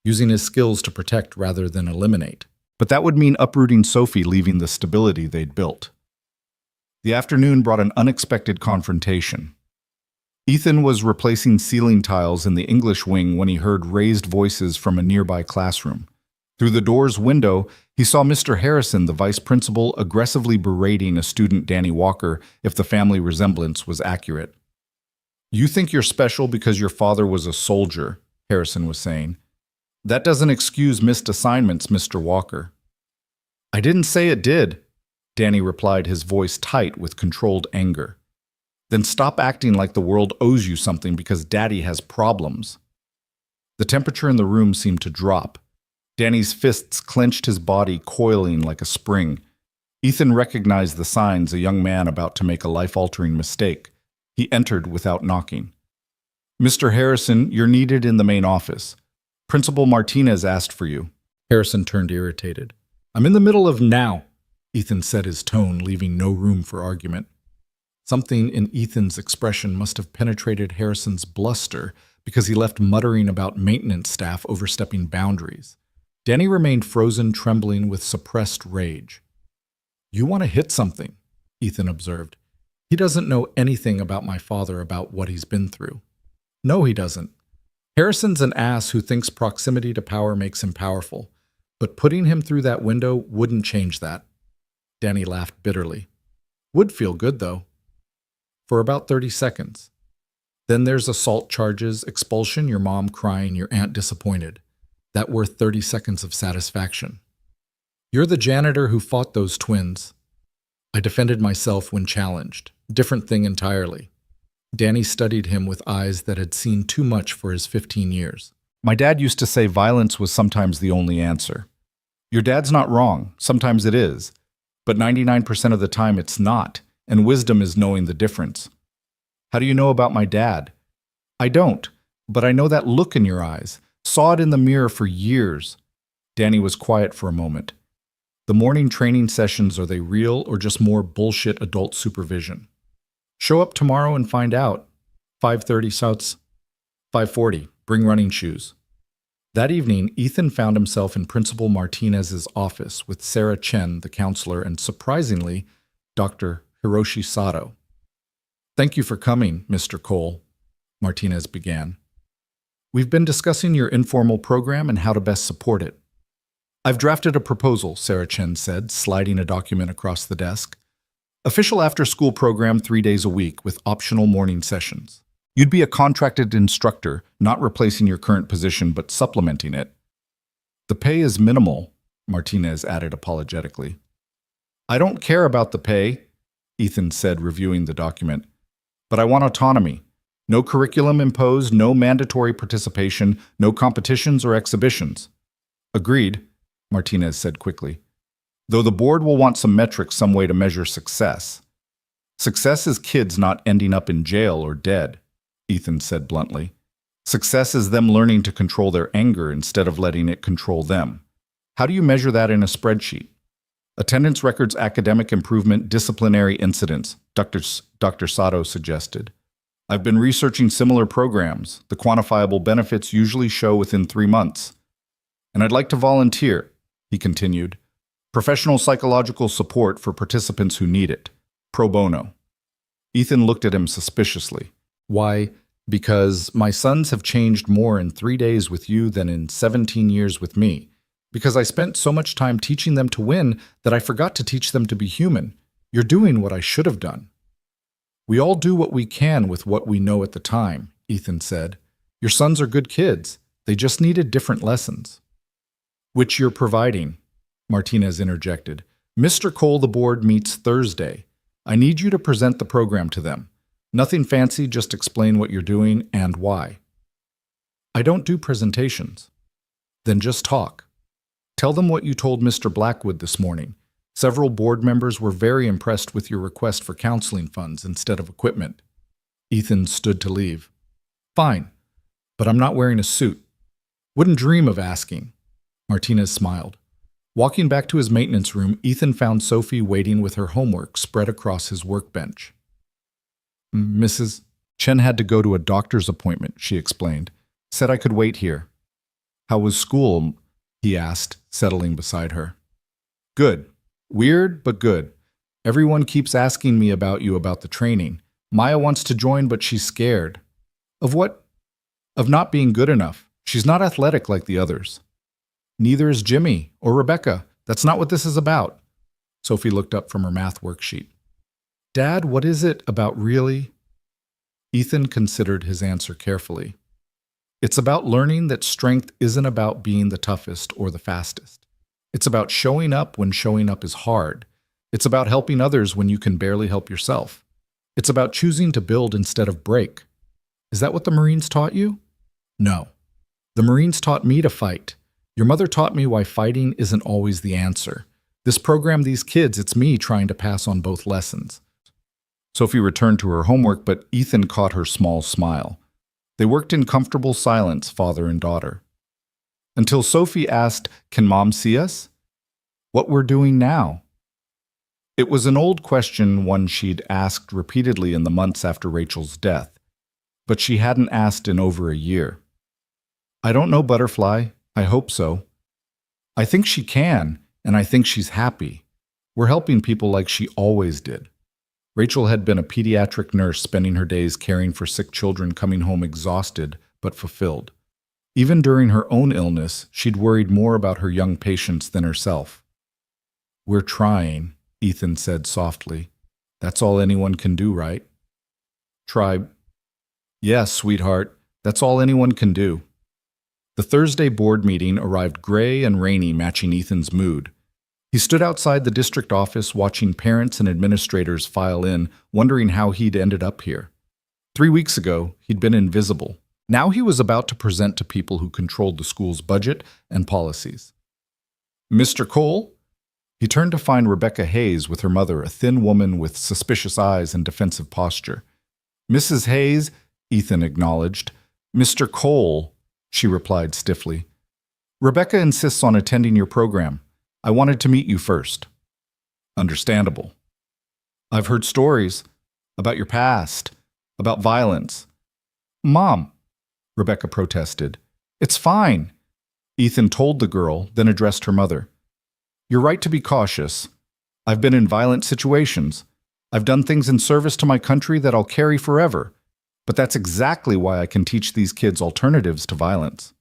Using his skills to protect rather than eliminate.
But that would mean uprooting Sophie, leaving the stability they'd built. The afternoon brought an unexpected confrontation. Ethan was replacing ceiling tiles in the English wing when he heard raised voices from a nearby classroom. Through the door's window, he saw Mr. Harrison, the vice principal, aggressively berating a student, Danny Walker, if the family resemblance was accurate. "You think you're special because your father was a soldier," Harrison was saying. "That doesn't excuse missed assignments, Mr. Walker." "I didn't say it did," Danny replied, his voice tight with controlled anger. "Then stop acting like the world owes you something because Daddy has problems." The temperature in the room seemed to drop. Danny's fists clenched, his body coiling like a spring. Ethan recognized the signs, a young man about to make a life-altering mistake. He entered without knocking. "Mr. Harrison, you're needed in the main office. Principal Martinez asked for you."
Harrison turned irritated. "I'm in the middle of now," Ethan said, his tone leaving no room for argument. Something in Ethan's expression must have penetrated Harrison's bluster because he left muttering about maintenance staff overstepping boundaries. Danny remained frozen, trembling with suppressed rage. "You want to hit something," Ethan observed. "He doesn't know anything about my father, about what he's been through." "No, he doesn't. Harrison's an ass who thinks proximity to power makes him powerful, but putting him through that window wouldn't change that." Danny laughed bitterly. "Would feel good, though. For about 30 seconds. Then there's assault charges, expulsion, your mom crying, your aunt disappointed. That worth 30 seconds of satisfaction. You're the janitor who fought those twins. I defended myself when challenged. Different thing entirely." Danny studied him with eyes that had seen too much for his 15 years.
"My dad used to say violence was sometimes the only answer. Your dad's not wrong. Sometimes it is. But 99% of the time it's not, and wisdom is knowing the difference." "How do you know about my dad?" "I don't, but I know that look in your eyes. Saw it in the mirror for years." Danny was quiet for a moment. "The morning training sessions, are they real or just more bullshit adult supervision?" "Show up tomorrow and find out." 5:30 Souths. 5:40. Bring running shoes. That evening, Ethan found himself in Principal Martinez's office with Sarah Chen, the counselor, and surprisingly, Dr. Hiroshi Sato. "Thank you for coming, Mr. Cole," Martinez began. "We've been discussing your informal program and how to best support it." "I've drafted a proposal," Sarah Chen said, sliding a document across the desk. "Official after-school program 3 days a week with optional morning sessions. You'd be a contracted instructor, not replacing your current position but supplementing it." "The pay is minimal," Martinez added apologetically. "I don't care about the pay," Ethan said, reviewing the document. "But I want autonomy. No curriculum imposed, no mandatory participation, no competitions or exhibitions." "Agreed," Martinez said quickly. "Though the board will want some metrics, some way to measure success." "Success is kids not ending up in jail or dead," Ethan said bluntly. "Success is them learning to control their anger instead of letting it control them. How do you measure that in a spreadsheet?" "Attendance records, academic improvement, disciplinary incidents," Dr. Sato suggested. "I've been researching similar programs. The quantifiable benefits usually show within 3 months. And I'd like to volunteer," he continued. "Professional psychological support for participants who need it. Pro bono." Ethan looked at him suspiciously. "Why? Because my sons have changed more in 3 days with you than in 17 years with me. Because I spent so much time teaching them to win that I forgot to teach them to be human. You're doing what I should have done." "We all do what we can with what we know at the time," Ethan said. "Your sons are good kids. They just needed different lessons." "Which you're providing," Martinez interjected.
Mr. Cole, the board meets Thursday. I need you to present the program to them. Nothing fancy, just explain what you're doing and why. I don't do presentations. Then just talk. Tell them what you told Mr. Blackwood this morning. Several board members were very impressed with your request for counseling funds instead of equipment. Ethan stood to leave. Fine, but I'm not wearing a suit. Wouldn't dream of asking. Martinez smiled. Walking back to his maintenance room, Ethan found Sophie waiting with her homework spread across his workbench. Mrs. Chen had to go to a doctor's appointment, she explained. Said I could wait here. How was school? He asked, settling beside her. Good. Weird, but good. Everyone keeps asking me about you about the training. Maya wants to join, but she's scared. Of what? Of not being good enough. She's not athletic like the others. Neither is Jimmy or Rebecca. That's not what this is about. Sophie looked up from her math worksheet. Dad, what is it about really? Ethan considered his answer carefully. It's about learning that strength isn't about being the toughest or the fastest. It's about showing up when showing up is hard. It's about helping others when you can barely help yourself. It's about choosing to build instead of break. Is that what the Marines taught you? No. The Marines taught me to fight. Your mother taught me why fighting isn't always the answer. This program, these kids, it's me trying to pass on both lessons. Sophie returned to her homework, but Ethan caught her small smile. They worked in comfortable silence, father and daughter. Until Sophie asked, "Can Mom see us?" What we're doing now? It was an old question, one she'd asked repeatedly in the months after Rachel's death, but she hadn't asked in over a year. I don't know, Butterfly. I hope so. I think she can, and I think she's happy. We're helping people like she always did. Rachel had been a pediatric nurse spending her days caring for sick children coming home exhausted but fulfilled. Even during her own illness, she'd worried more about her young patients than herself. We're trying, Ethan said softly. That's all anyone can do, right? Try. Yes, sweetheart, that's all anyone can do. The Thursday board meeting arrived gray and rainy, matching Ethan's mood. He stood outside the district office watching parents and administrators file in, wondering how he'd ended up here. 3 weeks ago, he'd been invisible. Now he was about to present to people who controlled the school's budget and policies. Mr. Cole? He turned to find Rebecca Hayes with her mother, a thin woman with suspicious eyes and defensive posture. Mrs. Hayes, Ethan acknowledged. Mr. Cole, she replied stiffly. Rebecca insists on attending your program. I wanted to meet you first. Understandable. I've heard stories about your past, about violence. Mom, Rebecca protested. It's fine. Ethan told the girl, then addressed her mother. You're right to be cautious. I've been in violent situations. I've done things in service to my country that I'll carry forever. But that's exactly why I can teach these kids alternatives to violence.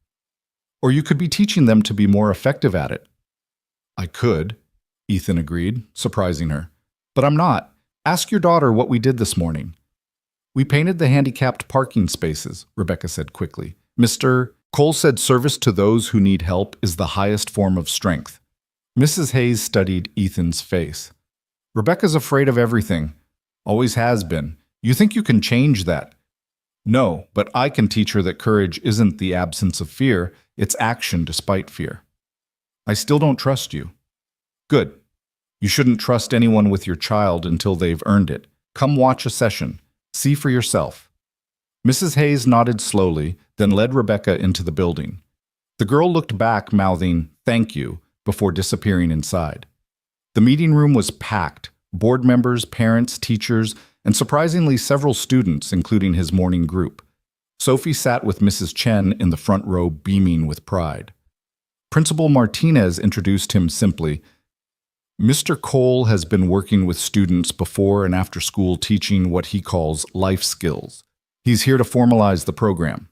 Or you could be teaching them to be more effective at it. I could, Ethan agreed, surprising her. But I'm not. Ask your daughter what we did this morning. We painted the handicapped parking spaces, Rebecca said quickly. Mr. Cole said service to those who need help is the highest form of strength. Mrs. Hayes studied Ethan's face. Rebecca's afraid of everything. Always has been. You think you can change that? No, but I can teach her that courage isn't the absence of fear, it's action despite fear. I still don't trust you. Good. You shouldn't trust anyone with your child until they've earned it. Come watch a session. See for yourself. Mrs. Hayes nodded slowly, then led Rebecca into the building. The girl looked back, mouthing, "Thank you," before disappearing inside. The meeting room was packed. Board members, parents, teachers, and surprisingly several students, including his morning group. Sophie sat with Mrs. Chen in the front row, beaming with pride. Principal Martinez introduced him simply. Mr. Cole has been working with students before and after school teaching what he calls life skills. He's here to formalize the program.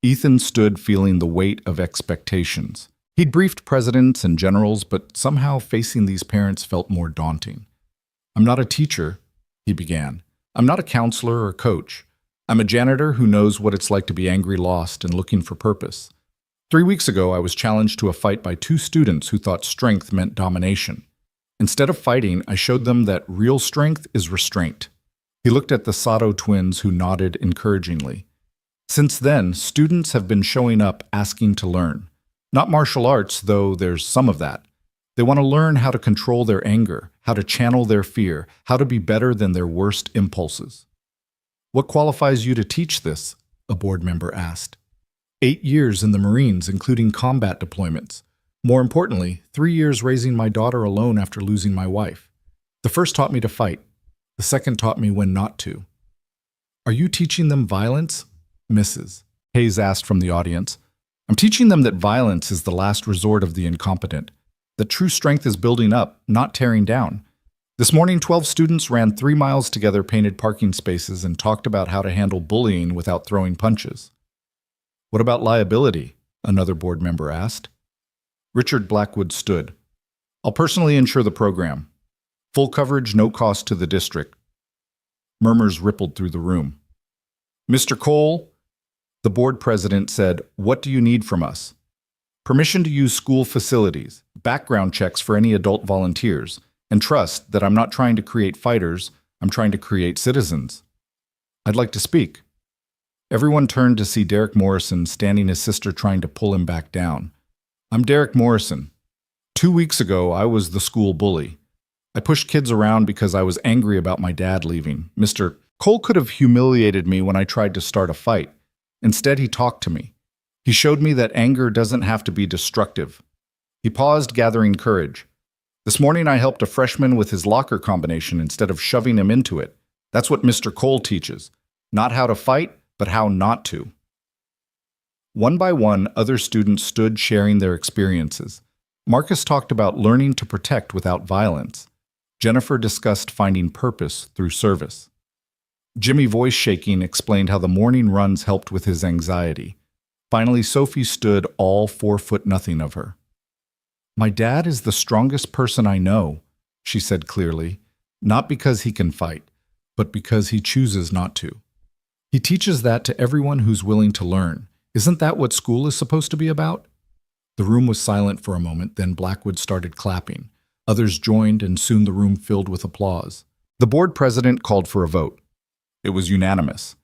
Ethan stood feeling the weight of expectations. He'd briefed presidents and generals, but somehow facing these parents felt more daunting. I'm not a teacher, he began. I'm not a counselor or coach. I'm a janitor who knows what it's like to be angry, lost, and looking for purpose. 3 weeks ago, I was challenged to a fight by 2 students who thought strength meant domination. Instead of fighting, I showed them that real strength is restraint. He looked at the Sato twins, who nodded encouragingly. Since then, students have been showing up asking to learn. Not martial arts, though there's some of that. They want to learn how to control their anger, how to channel their fear, how to be better than their worst impulses. What qualifies you to teach this? A board member asked. 8 years in the Marines, including combat deployments. More importantly, 3 years raising my daughter alone after losing my wife. The first taught me to fight. The second taught me when not to. Are you teaching them violence? Mrs. Hayes asked from the audience. I'm teaching them that violence is the last resort of the incompetent. That true strength is building up, not tearing down. This morning, 12 students ran 3 miles together, painted parking spaces, and talked about how to handle bullying without throwing punches. What about liability? Another board member asked. Richard Blackwood stood. I'll personally insure the program. Full coverage, no cost to the district. Murmurs rippled through the room. Mr. Cole, the board president said, what do you need from us? Permission to use school facilities, background checks for any adult volunteers, and trust that I'm not trying to create fighters, I'm trying to create citizens. I'd like to speak. Everyone turned to see Derek Morrison standing his sister trying to pull him back down. I'm Derek Morrison. 2 weeks ago, I was the school bully. I pushed kids around because I was angry about my dad leaving. Mr. Cole could have humiliated me when I tried to start a fight. Instead, he talked to me. He showed me that anger doesn't have to be destructive. He paused, gathering courage. This morning, I helped a freshman with his locker combination instead of shoving him into it. That's what Mr. Cole teaches. Not how to fight, but how not to. One by one, other students stood sharing their experiences. Marcus talked about learning to protect without violence. Jennifer discussed finding purpose through service. Jimmy, voice shaking, explained how the morning runs helped with his anxiety. Finally, Sophie stood, all 4'0" of her. My dad is the strongest person I know, she said clearly, not because he can fight, but because he chooses not to. He teaches that to everyone who's willing to learn. Isn't that what school is supposed to be about? The room was silent for a moment, then Blackwood started clapping. Others joined, and soon the room filled with applause. The board president called for a vote. It was unanimous.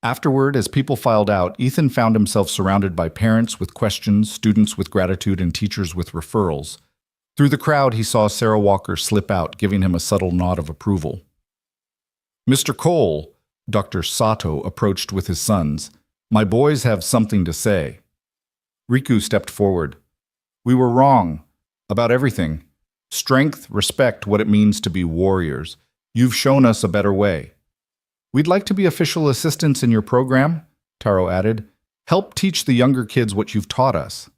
Afterward, as people filed out, Ethan found himself surrounded by parents with questions, students with gratitude, and teachers with referrals. Through the crowd, he saw Sarah Walker slip out, giving him a subtle nod of approval. Mr. Cole, Dr. Sato approached with his sons. My boys have something to say. Riku stepped forward. We were wrong about everything. Strength, respect, what it means to be warriors. You've shown us a better way. We'd like to be official assistants in your program, Taro added. Help teach the younger kids what you've taught us.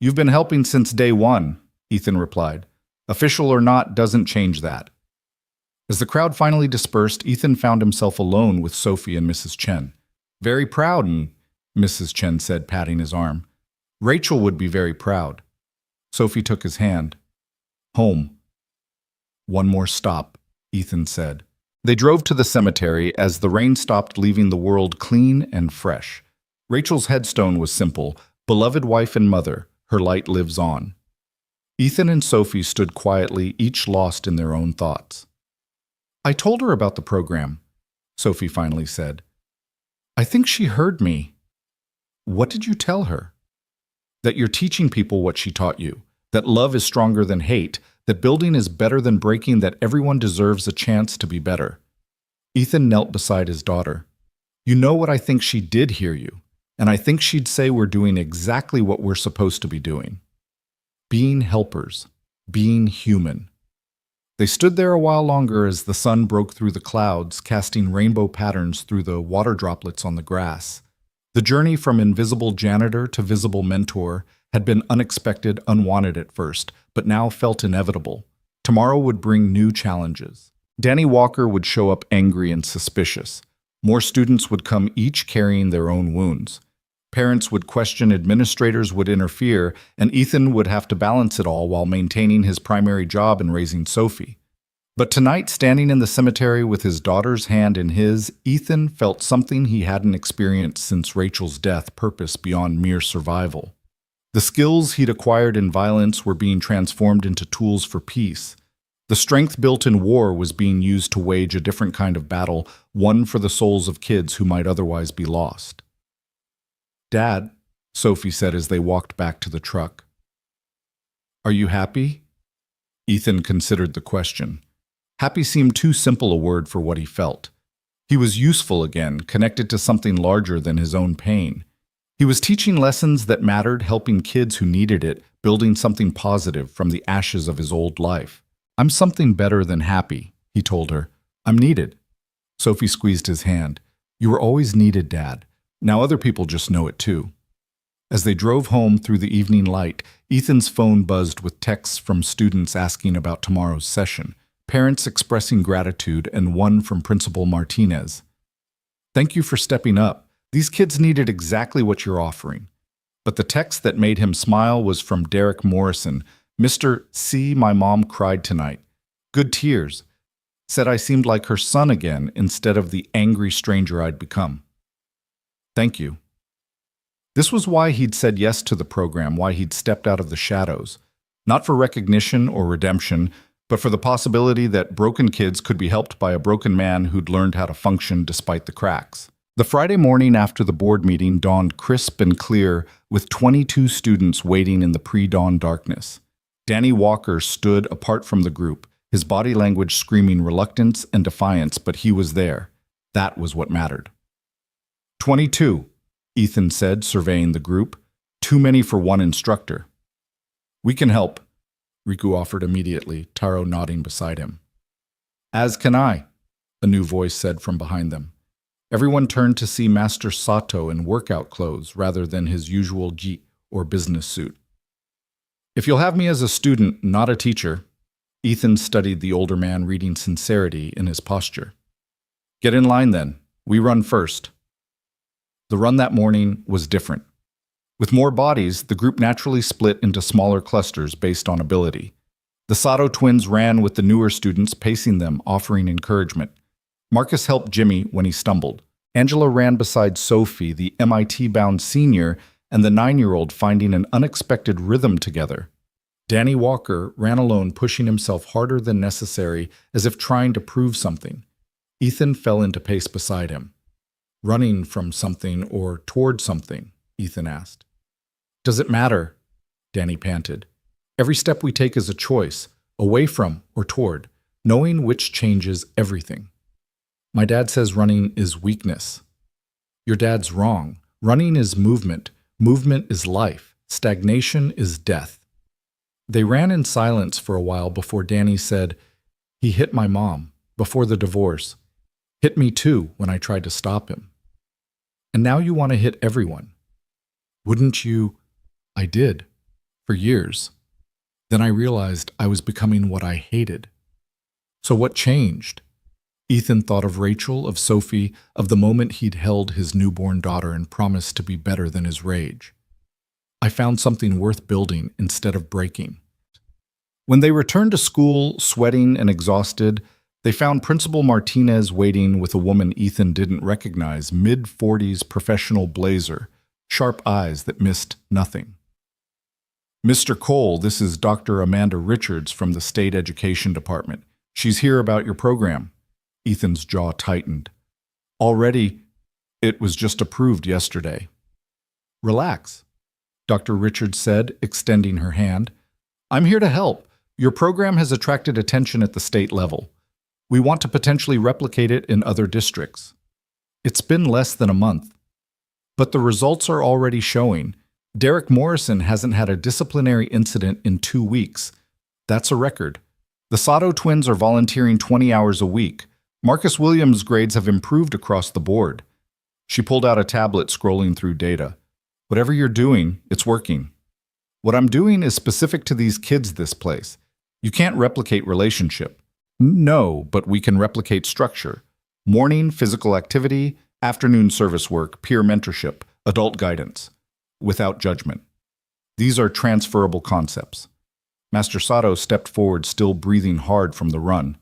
You've been helping since day one, Ethan replied. Official or not doesn't change that. As the crowd finally dispersed, Ethan found himself alone with Sophie and Mrs. Chen. Very proud, Mrs. Chen said, patting his arm. Rachel would be very proud. Sophie took his hand. Home. One more stop, Ethan said. They drove to the cemetery as the rain stopped, leaving the world clean and fresh. Rachel's headstone was simple, beloved wife and mother, her light lives on. Ethan and Sophie stood quietly, each lost in their own thoughts. I told her about the program, Sophie finally said. I think she heard me. What did you tell her? That you're teaching people what she taught you, that love is stronger than hate, that building is better than breaking, that everyone deserves a chance to be better. Ethan knelt beside his daughter. You know what I think she did hear you, and I think she'd say we're doing exactly what we're supposed to be doing. Being helpers, being human. They stood there a while longer as the sun broke through the clouds, casting rainbow patterns through the water droplets on the grass. The journey from invisible janitor to visible mentor had been unexpected, unwanted at first, but now felt inevitable. Tomorrow would bring new challenges. Danny Walker would show up angry and suspicious. More students would come, each carrying their own wounds. Parents would question, administrators would interfere, and Ethan would have to balance it all while maintaining his primary job in raising Sophie. But tonight, standing in the cemetery with his daughter's hand in his, Ethan felt something he hadn't experienced since Rachel's death, purpose beyond mere survival. The skills he'd acquired in violence were being transformed into tools for peace.
The strength built in war was being used to wage a different kind of battle, one for the souls of kids who might otherwise be lost. "Dad," Sophie said as they walked back to the truck. "Are you happy?" Ethan considered the question. Happy seemed too simple a word for what he felt. He was useful again, connected to something larger than his own pain. He was teaching lessons that mattered, helping kids who needed it, building something positive from the ashes of his old life. "I'm something better than happy," he told her. "I'm needed." Sophie squeezed his hand. "You were always needed, Dad. Now other people just know it too." As they drove home through the evening light, Ethan's phone buzzed with texts from students asking about tomorrow's session, parents expressing gratitude, and one from Principal Martinez. "Thank you for stepping up. These kids needed exactly what you're offering." But the text that made him smile was from Derek Morrison. "Mr. C, my mom cried tonight. Good tears. Said I seemed like her son again instead of the angry stranger I'd become. Thank you." This was why he'd said yes to the program, why he'd stepped out of the shadows. Not for recognition or redemption, but for the possibility that broken kids could be helped by a broken man who'd learned how to function despite the cracks. The Friday morning after the board meeting dawned crisp and clear, with 22 students waiting in the pre-dawn darkness. Danny Walker stood apart from the group, his body language screaming reluctance and defiance, but he was there. That was what mattered. 22, Ethan said, surveying the group. Too many for one instructor. "We can help," Riku offered immediately, Taro nodding beside him. "As can I," a new voice said from behind them. Everyone turned to see Master Sato in workout clothes rather than his usual ji or business suit. "If you'll have me as a student, not a teacher," Ethan studied the older man, reading sincerity in his posture. "Get in line then. We run first." The run that morning was different. With more bodies, the group naturally split into smaller clusters based on ability. The Sato twins ran with the newer students, pacing them, offering encouragement. Marcus helped Jimmy when he stumbled. Angela ran beside Sophie, the MIT-bound senior, and the 9-year-old, finding an unexpected rhythm together. Danny Walker ran alone, pushing himself harder than necessary, as if trying to prove something. Ethan fell into pace beside him. "Running from something or toward something?" Ethan asked. "Does it matter?" Danny panted. "Every step we take is a choice, away from or toward, knowing which changes everything." "My dad says running is weakness." "Your dad's wrong. Running is movement. Movement is life. Stagnation is death." They ran in silence for a while before Danny said, "He hit my mom, before the divorce. Hit me too when I tried to stop him. And now you want to hit everyone. Wouldn't you?" "I did. For years. Then I realized I was becoming what I hated." "So what changed?" Ethan thought of Rachel, of Sophie, of the moment he'd held his newborn daughter and promised to be better than his rage. "I found something worth building instead of breaking." When they returned to school, sweating and exhausted, they found Principal Martinez waiting with a woman Ethan didn't recognize, mid-40s professional blazer, sharp eyes that missed nothing. "Mr. Cole, this is Dr. Amanda Richards from the State Education Department. She's here about your program." Ethan's jaw tightened. "Already, it was just approved yesterday." "Relax," Dr. Richards said, extending her hand. "I'm here to help. Your program has attracted attention at the state level. We want to potentially replicate it in other districts. It's been less than a month, but the results are already showing. Derek Morrison hasn't had a disciplinary incident in 2 weeks. That's a record. The Sato twins are volunteering 20 hours a week. Marcus Williams' grades have improved across the board." She pulled out a tablet, scrolling through data. "Whatever you're doing, it's working. What I'm doing is specific to these kids this place. You can't replicate relationship." "No, but we can replicate structure. Morning physical activity, afternoon service work, peer mentorship, adult guidance, without judgment. These are transferable concepts." Master Sato stepped forward, still breathing hard from the run.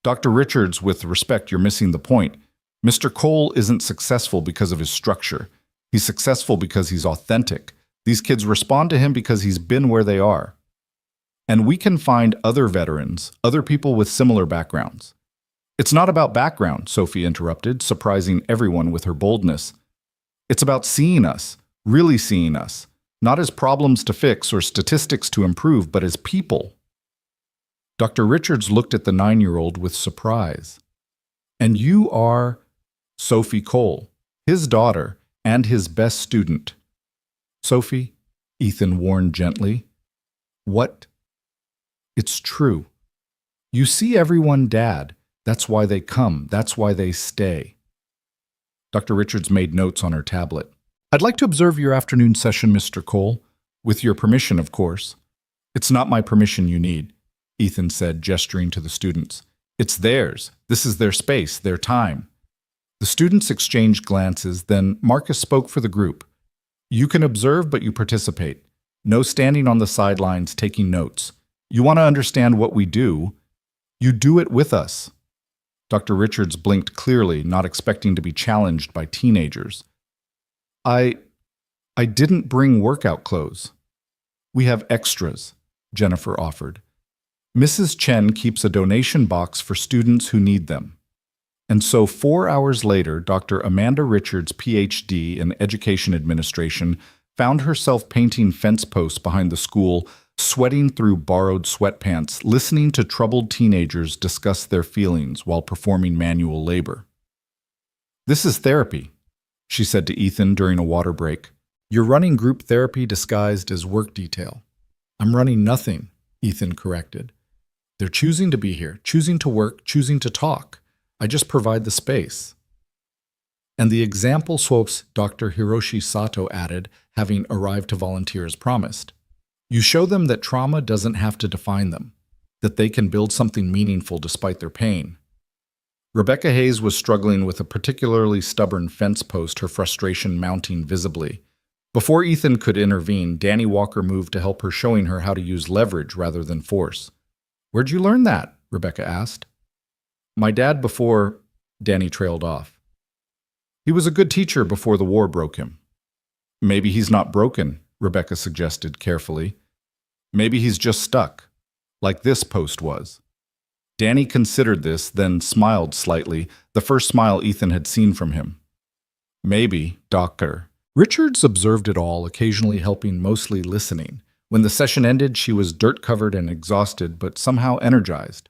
"Dr. Richards, with respect, you're missing the point. Mr. Cole isn't successful because of his structure. He's successful because he's authentic. These kids respond to him because he's been where they are." And we can find other veterans, other people with similar backgrounds. It's not about background, Sophie interrupted, surprising everyone with her boldness. It's about seeing us, really seeing us, not as problems to fix or statistics to improve, but as people. Dr. Richards looked at the 9-year-old with surprise. And you are Sophie Cole, his daughter and his best student. Sophie, Ethan warned gently. What? It's true. You see everyone, Dad. That's why they come. That's why they stay. Dr. Richards made notes on her tablet. I'd like to observe your afternoon session, Mr. Cole. With your permission, of course. It's not my permission you need, Ethan said, gesturing to the students. It's theirs. This is their space, their time. The students exchanged glances, then Marcus spoke for the group. You can observe, but you participate. No standing on the sidelines taking notes. You want to understand what we do. You do it with us. Dr. Richards blinked clearly, not expecting to be challenged by teenagers. I didn't bring workout clothes. We have extras, Jennifer offered. Mrs. Chen keeps a donation box for students who need them. And so 4 hours later, Dr. Amanda Richards, Ph.D. in Education Administration, found herself painting fence posts behind the school, sweating through borrowed sweatpants, listening to troubled teenagers discuss their feelings while performing manual labor. This is therapy, she said to Ethan during a water break. You're running group therapy disguised as work detail. I'm running nothing, Ethan corrected. They're choosing to be here, choosing to work, choosing to talk. I just provide the space. And the example swaps Dr. Hiroshi Sato added, having arrived to volunteer as promised. You show them that trauma doesn't have to define them, that they can build something meaningful despite their pain. Rebecca Hayes was struggling with a particularly stubborn fence post, her frustration mounting visibly. Before Ethan could intervene, Danny Walker moved to help her, showing her how to use leverage rather than force. Where'd you learn that? Rebecca asked. My dad before, Danny trailed off. He was a good teacher before the war broke him. Maybe he's not broken, Rebecca suggested carefully. Maybe he's just stuck, like this post was. Danny considered this, then smiled slightly, the first smile Ethan had seen from him. Maybe, Dr. Richards observed it all, occasionally helping, mostly listening. When the session ended, she was dirt-covered and exhausted, but somehow energized.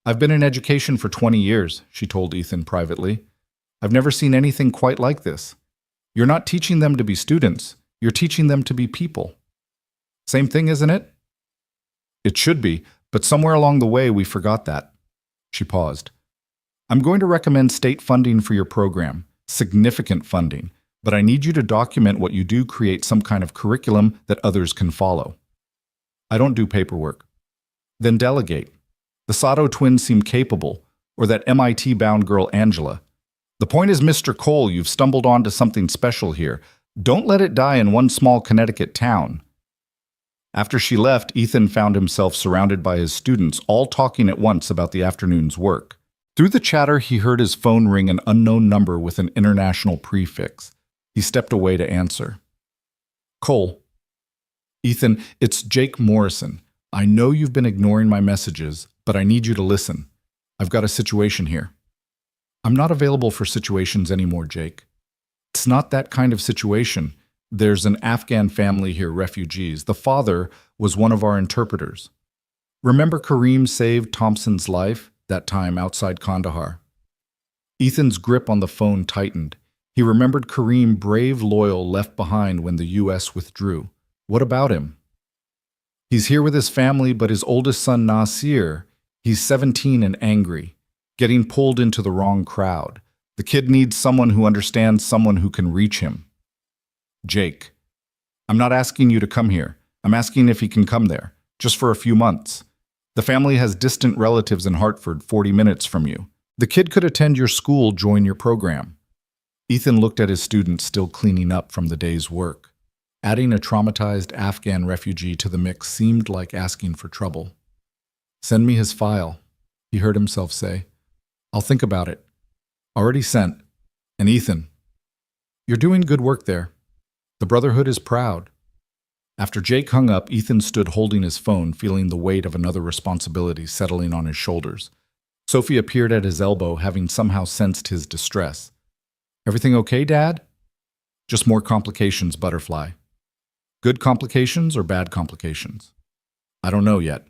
I've been in education for 20 years, she told Ethan privately. I've never seen anything quite like this. You're not teaching them to be students. You're teaching them to be people. Same thing, isn't it? It should be, but somewhere along the way we forgot that. She paused. I'm going to recommend state funding for your program, significant funding, but I need you to document what you do, create some kind of curriculum that others can follow. I don't do paperwork. Then delegate. The Sato twins seem capable, or that MIT-bound girl Angela. The point is, Mr. Cole, you've stumbled onto something special here. Don't let it die in one small Connecticut town. After she left, Ethan found himself surrounded by his students, all talking at once about the afternoon's work. Through the chatter, he heard his phone ring an unknown number with an international prefix. He stepped away to answer. Cole. Ethan, it's Jake Morrison. I know you've been ignoring my messages, but I need you to listen. I've got a situation here. I'm not available for situations anymore, Jake. It's not that kind of situation. There's an Afghan family here, refugees. The father was one of our interpreters. Remember Kareem saved Thompson's life that time outside Kandahar? Ethan's grip on the phone tightened. He remembered Kareem, brave, loyal, left behind when the U.S. withdrew. What about him? He's here with his family, but his oldest son, Nasir, he's 17 and angry, getting pulled into the wrong crowd. The kid needs someone who understands, someone who can reach him. Jake, I'm not asking you to come here. I'm asking if he can come there, just for a few months. The family has distant relatives in Hartford, 40 minutes from you. The kid could attend your school, join your program. Ethan looked at his students still cleaning up from the day's work. Adding a traumatized Afghan refugee to the mix seemed like asking for trouble. Send me his file, he heard himself say. I'll think about it. Already sent. And Ethan, you're doing good work there. The Brotherhood is proud.
After Jake hung up, Ethan stood holding his phone, feeling the weight of another responsibility settling on his shoulders. Sophie appeared at his elbow, having somehow sensed his distress. "Everything okay, Dad?" "Just more complications, Butterfly." "Good complications or bad complications?" "I don't know yet."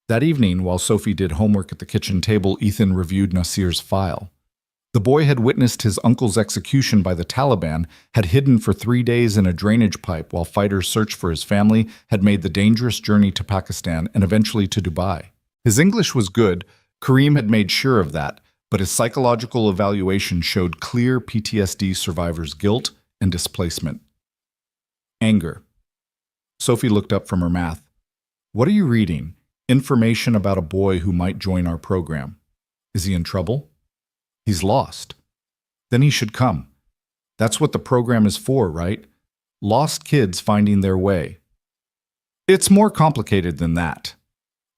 That evening, while Sophie did homework at the kitchen table, Ethan reviewed Nasir's file. The boy had witnessed his uncle's execution by the Taliban, had hidden for 3 days in a drainage pipe while fighters searched for his family, had made the dangerous journey to Pakistan and eventually to Dubai. His English was good, Kareem had made sure of that, but his psychological evaluation showed clear PTSD survivors' guilt and displacement. Anger. Sophie looked up from her math. "What are you reading?" "Information about a boy who might join our program." "Is he in trouble?" "He's lost." "Then he should come. That's what the program is for, right? Lost kids finding their way." "It's more complicated than that."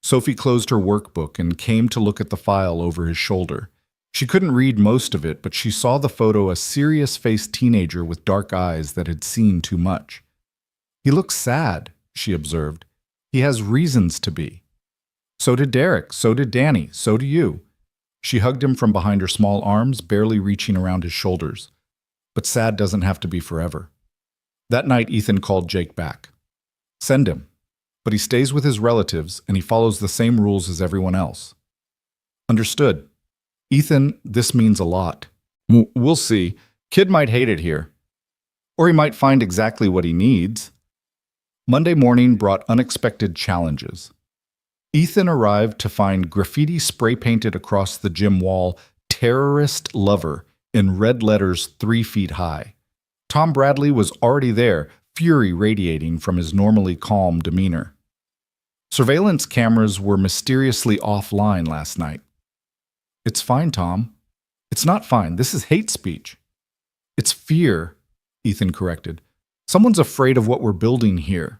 Sophie closed her workbook and came to look at the file over his shoulder. She couldn't read most of it, but she saw the photo a serious-faced teenager with dark eyes that had seen too much. "He looks sad," she observed. "He has reasons to be." "So did Derek, so did Danny, so do you." She hugged him from behind her small arms, barely reaching around his shoulders. But sad doesn't have to be forever. That night, Ethan called Jake back. "Send him. But he stays with his relatives, and he follows the same rules as everyone else." "Understood. Ethan, this means a lot." "We'll see. Kid might hate it here. Or he might find exactly what he needs." Monday morning brought unexpected challenges. Ethan arrived to find graffiti spray-painted across the gym wall, "Terrorist Lover," in red letters 3 feet high. Tom Bradley was already there, fury radiating from his normally calm demeanor. Surveillance cameras were mysteriously offline last night. "It's fine, Tom." "It's not fine. This is hate speech." "It's fear," Ethan corrected. "Someone's afraid of what we're building here."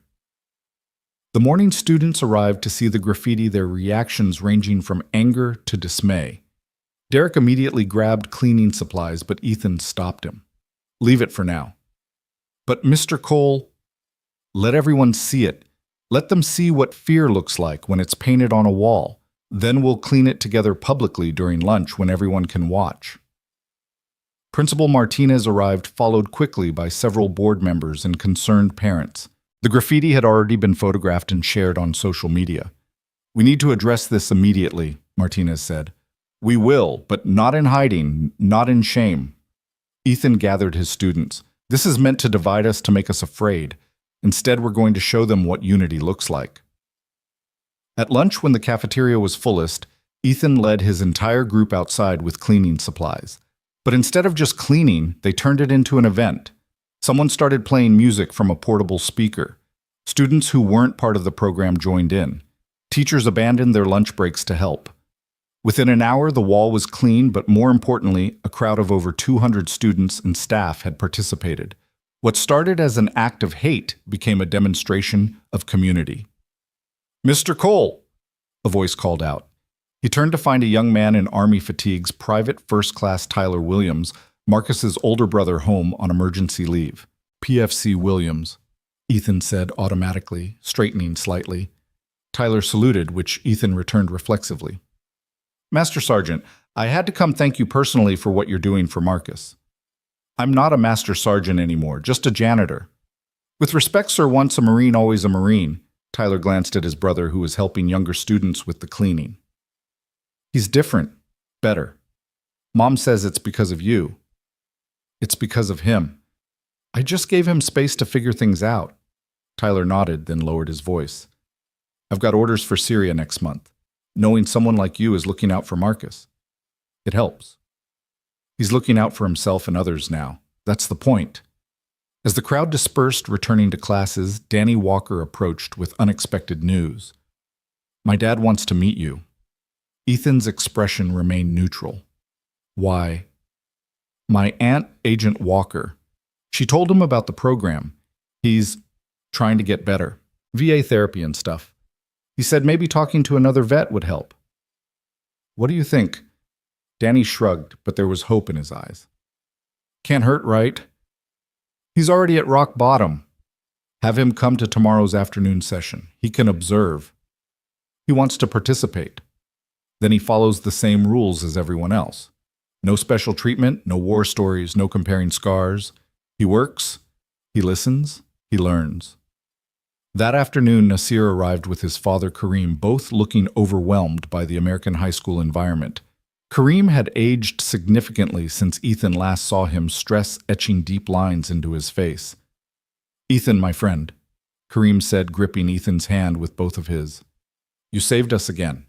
The morning students arrived to see the graffiti, their reactions ranging from anger to dismay. Derek immediately grabbed cleaning supplies, but Ethan stopped him. "Leave it for now." "But Mr. Cole," "Let everyone see it. Let them see what fear looks like when it's painted on a wall. Then we'll clean it together publicly during lunch when everyone can watch." Principal Martinez arrived, followed quickly by several board members and concerned parents. The graffiti had already been photographed and shared on social media. "We need to address this immediately," Martinez said. "We will, but not in hiding, not in shame." Ethan gathered his students. "This is meant to divide us, to make us afraid. Instead, we're going to show them what unity looks like." At lunch, when the cafeteria was fullest, Ethan led his entire group outside with cleaning supplies. But instead of just cleaning, they turned it into an event. Someone started playing music from a portable speaker. Students who weren't part of the program joined in. Teachers abandoned their lunch breaks to help. Within an hour, the wall was clean, but more importantly, a crowd of over 200 students and staff had participated. What started as an act of hate became a demonstration of community. "Mr. Cole," a voice called out. He turned to find a young man in Army fatigues, Private First Class Tyler Williams, Marcus's older brother, home on emergency leave. "PFC Williams," Ethan said automatically, straightening slightly. Tyler saluted, which Ethan returned reflexively. "Master Sergeant, I had to come thank you personally for what you're doing for Marcus." "I'm not a Master Sergeant anymore, just a janitor." "With respect, sir, once a Marine, always a Marine." Tyler glanced at his brother, who was helping younger students with the cleaning. "He's different. Better. Mom says it's because of you." "It's because of him. I just gave him space to figure things out." Tyler nodded, then lowered his voice. "I've got orders for Syria next month. Knowing someone like you is looking out for Marcus. It helps. He's looking out for himself and others now. That's the point." As the crowd dispersed, returning to classes, Danny Walker approached with unexpected news. "My dad wants to meet you." Ethan's expression remained neutral. "Why?" "My aunt, Agent Walker. She told him about the program. He's trying to get better. VA therapy and stuff. He said maybe talking to another vet would help." "What do you think?" Danny shrugged, but there was hope in his eyes. "Can't hurt, right?" "He's already at rock bottom.
Have him come to tomorrow's afternoon session. He can observe. He wants to participate. Then he follows the same rules as everyone else. No special treatment, no war stories, no comparing scars. He works, he listens, he learns. That afternoon, Nasir arrived with his father Kareem, both looking overwhelmed by the American high school environment. Kareem had aged significantly since Ethan last saw him, stress etching deep lines into his face. "Ethan, my friend," Kareem said, gripping Ethan's hand with both of his. "You saved us again."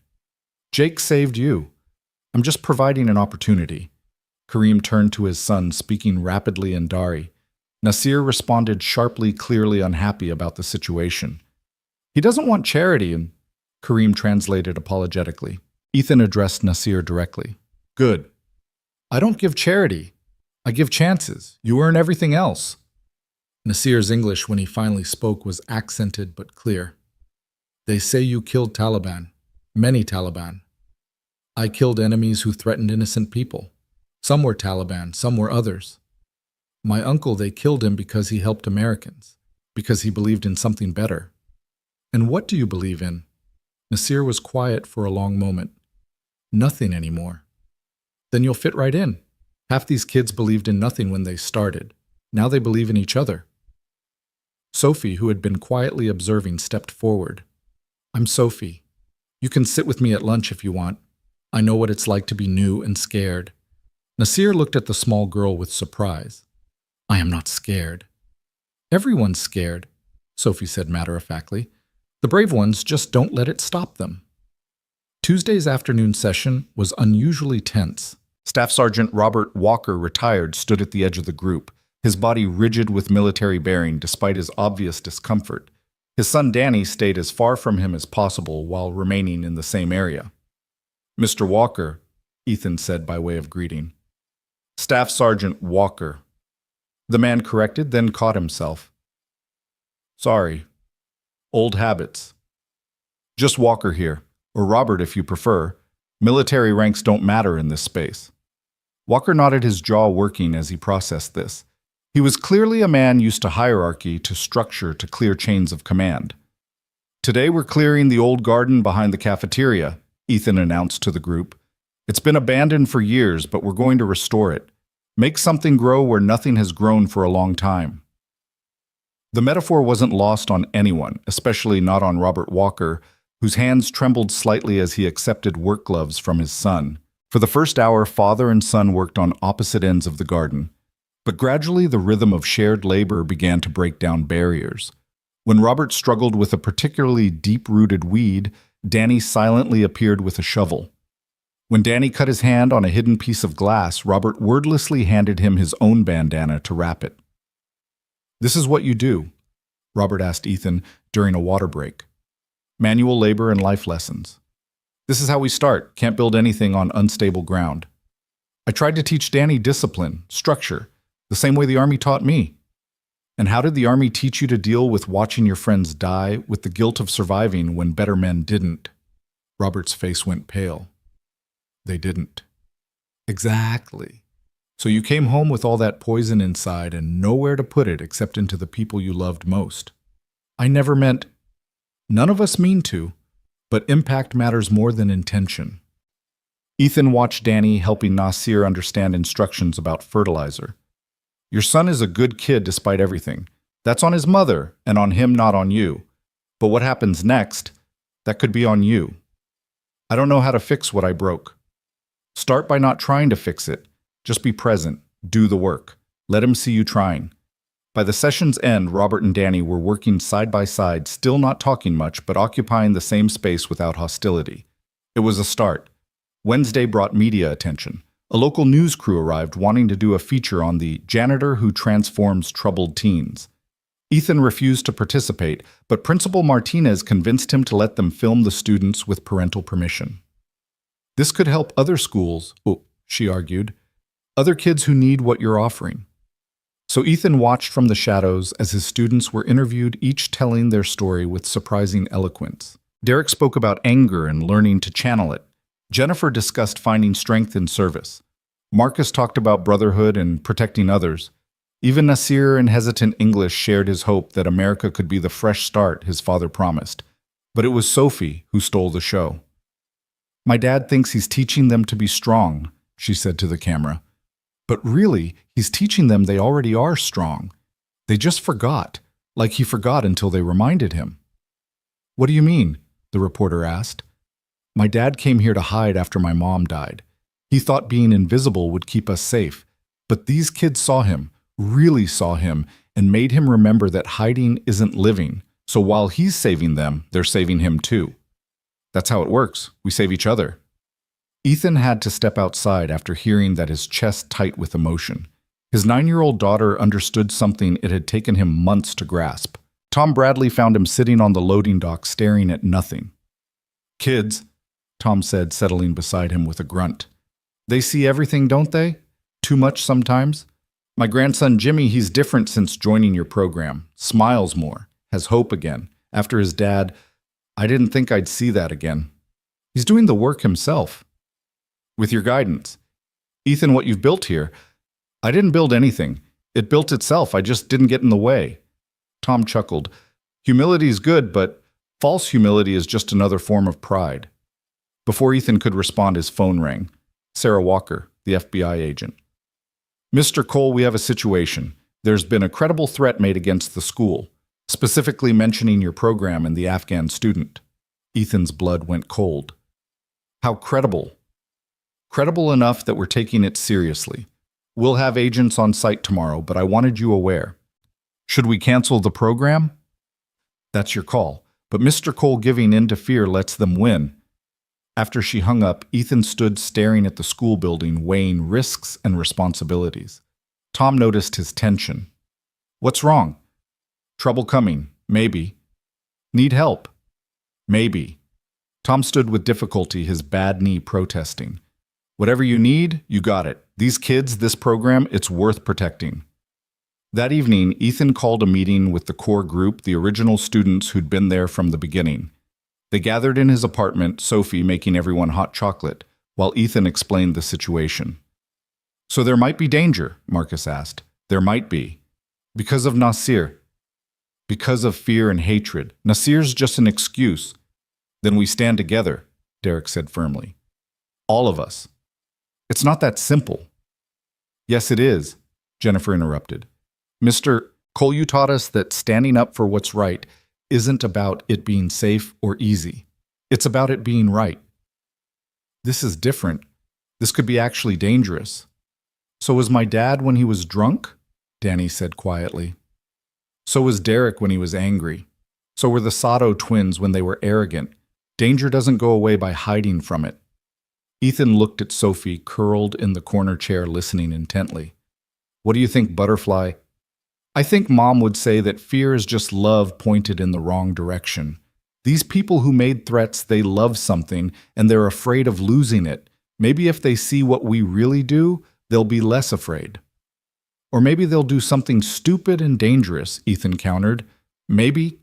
"Jake saved you. I'm just providing an opportunity." Kareem turned to his son, speaking rapidly in Dari. Nasir responded sharply, clearly unhappy about the situation. "He doesn't want charity," and Kareem translated apologetically. Ethan addressed Nasir directly. "Good. I don't give charity. I give chances. You earn everything else." Nasir's English, when he finally spoke, was accented but clear. "They say you killed Taliban. Many Taliban. I killed enemies who threatened innocent people. Some were Taliban, some were others. My uncle, they killed him because he helped Americans, because he believed in something better." "And what do you believe in?" Nasir was quiet for a long moment. "Nothing anymore." "Then you'll fit right in. Half these kids believed in nothing when they started. Now they believe in each other." Sophie, who had been quietly observing, stepped forward. "I'm Sophie. You can sit with me at lunch if you want. I know what it's like to be new and scared." Nasir looked at the small girl with surprise. "I am not scared." "Everyone's scared," Sophie said matter-of-factly. "The brave ones just don't let it stop them." Tuesday's afternoon session was unusually tense. Staff Sergeant Robert Walker, retired, stood at the edge of the group, his body rigid with military bearing despite his obvious discomfort. His son Danny stayed as far from him as possible while remaining in the same area. "Mr. Walker," Ethan said by way of greeting. "Staff Sergeant Walker." The man corrected, then caught himself. "Sorry. Old habits. Just Walker here, or Robert if you prefer. Military ranks don't matter in this space." Walker nodded, his jaw working as he processed this. He was clearly a man used to hierarchy, to structure, to clear chains of command. "Today we're clearing the old garden behind the cafeteria," Ethan announced to the group. "It's been abandoned for years, but we're going to restore it. Make something grow where nothing has grown for a long time." The metaphor wasn't lost on anyone, especially not on Robert Walker, whose hands trembled slightly as he accepted work gloves from his son. For the first hour, father and son worked on opposite ends of the garden. But gradually the rhythm of shared labor began to break down barriers. When Robert struggled with a particularly deep-rooted weed, Danny silently appeared with a shovel. When Danny cut his hand on a hidden piece of glass, Robert wordlessly handed him his own bandana to wrap it. "This is what you do," Robert asked Ethan during a water break. "Manual labor and life lessons. This is how we start. Can't build anything on unstable ground. I tried to teach Danny discipline, structure, the same way the Army taught me." "And how did the Army teach you to deal with watching your friends die, with the guilt of surviving when better men didn't?" Robert's face went pale. "They didn't." "Exactly. So you came home with all that poison inside and nowhere to put it except into the people you loved most." "I never meant—" "None of us mean to, but impact matters more than intention." Ethan watched Danny helping Nasir understand instructions about fertilizer. "Your son is a good kid despite everything. That's on his mother and on him, not on you. But what happens next, that could be on you. I don't know how to fix what I broke. Start by not trying to fix it. Just be present. Do the work. Let him see you trying." By the session's end, Robert and Danny were working side by side, still not talking much, but occupying the same space without hostility. It was a start. Wednesday brought media attention. A local news crew arrived wanting to do a feature on the janitor who transforms troubled teens. Ethan refused to participate, but Principal Martinez convinced him to let them film the students with parental permission. "This could help other schools," she argued. "Other kids who need what you're offering." So Ethan watched from the shadows as his students were interviewed, each telling their story with surprising eloquence. Derek spoke about anger and learning to channel it. Jennifer discussed finding strength in service. Marcus talked about brotherhood and protecting others. Even Nasir in hesitant English shared his hope that America could be the fresh start his father promised. But it was Sophie who stole the show. "My dad thinks he's teaching them to be strong," she said to the camera. "But really, he's teaching them they already are strong. They just forgot, like he forgot until they reminded him." "What do you mean?" the reporter asked. "My dad came here to hide after my mom died. He thought being invisible would keep us safe. But these kids saw him, really saw him, and made him remember that hiding isn't living. So while he's saving them, they're saving him too. That's how it works. We save each other." Ethan had to step outside after hearing that, his chest tight with emotion. His 9-year-old daughter understood something it had taken him months to grasp. Tom Bradley found him sitting on the loading dock staring at nothing. "Kids," Tom said, settling beside him with a grunt. "They see everything, don't they? Too much sometimes. My grandson Jimmy, he's different since joining your program. Smiles more, has hope again. After his dad, I didn't think I'd see that again. He's doing the work himself. With your guidance. Ethan, what you've built here, I didn't build anything. It built itself. I just didn't get in the way." Tom chuckled. "Humility is good, but false humility is just another form of pride." Before Ethan could respond, his phone rang. Sarah Walker, the FBI agent. "Mr. Cole, we have a situation. There's been a credible threat made against the school, specifically mentioning your program and the Afghan student." Ethan's blood went cold. "How credible?" "Credible enough that we're taking it seriously. We'll have agents on site tomorrow, but I wanted you aware. Should we cancel the program?" "That's your call. But Mr. Cole, giving in to fear lets them win." After she hung up, Ethan stood staring at the school building, weighing risks and responsibilities. Tom noticed his tension. "What's wrong?" "Trouble coming. Maybe." "Need help?" "Maybe." Tom stood with difficulty, his bad knee protesting. "Whatever you need, you got it. These kids, this program, it's worth protecting." That evening, Ethan called a meeting with the core group, the original students who'd been there from the beginning. They gathered in his apartment, Sophie making everyone hot chocolate, while Ethan explained the situation. "So there might be danger," Marcus asked. "There might be. Because of Nasir. Because of fear and hatred. Nasir's just an excuse." "Then we stand together," Derek said firmly. "All of us." "It's not that simple." "Yes, it is," Jennifer interrupted. "Mr. Cole, you taught us that standing up for what's right isn't about it being safe or easy. It's about it being right." "This is different. This could be actually dangerous." "So was my dad when he was drunk?" Danny said quietly. "So was Derek when he was angry. So were the Sato twins when they were arrogant. Danger doesn't go away by hiding from it." Ethan looked at Sophie, curled in the corner chair, listening intently. "What do you think, Butterfly?" "I think Mom would say that fear is just love pointed in the wrong direction. These people who made threats, they love something, and they're afraid of losing it. Maybe if they see what we really do, they'll be less afraid." "Or maybe they'll do something stupid and dangerous," Ethan countered. "Maybe."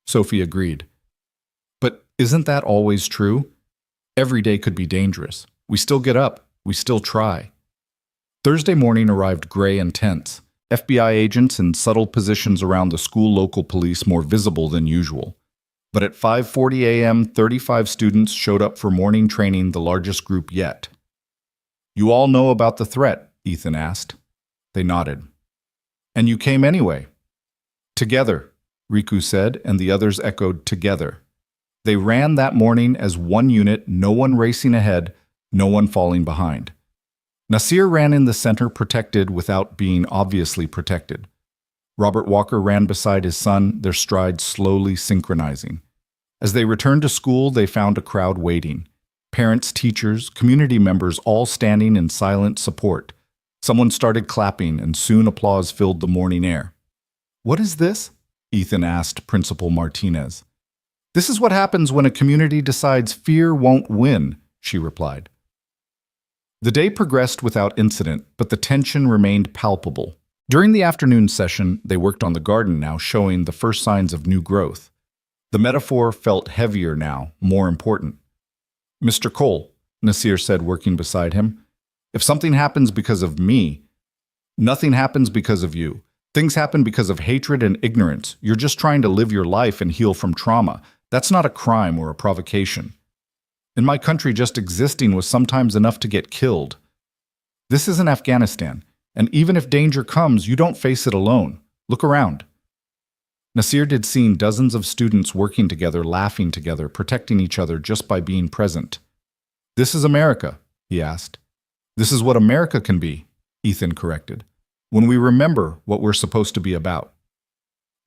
Sophie agreed. "But isn't that always true? Every day could be dangerous. We still get up. We still try." Thursday morning arrived gray and tense. FBI agents in subtle positions around the school, local police more visible than usual. But at 5:40 a.m., 35 students showed up for morning training, the largest group yet. "You all know about the threat?" Ethan asked. They nodded. "And you came anyway?" "Together," Riku said, and the others echoed together. They ran that morning as one unit, no one racing ahead, no one falling behind. Nasir ran in the center, protected without being obviously protected. Robert Walker ran beside his son, their strides slowly synchronizing. As they returned to school, they found a crowd waiting. Parents, teachers, community members all standing in silent support. Someone started clapping, and soon applause filled the morning air. "What is this?" Ethan asked Principal Martinez. "This is what happens when a community decides fear won't win," she replied. The day progressed without incident, but the tension remained palpable. During the afternoon session, they worked on the garden now, showing the first signs of new growth. The metaphor felt heavier now, more important. "Mr. Cole," Nasir said, working beside him, "if something happens because of me, Nothing happens because of you. Things happen because of hatred and ignorance. You're just trying to live your life and heal from trauma. That's not a crime or a provocation. In my country, just existing was sometimes enough to get killed. This isn't Afghanistan, and even if danger comes, you don't face it alone. Look around. Nasir had seen dozens of students working together, laughing together, protecting each other just by being present. This is America, he asked. This is what America can be, Ethan corrected, when we remember what we're supposed to be about.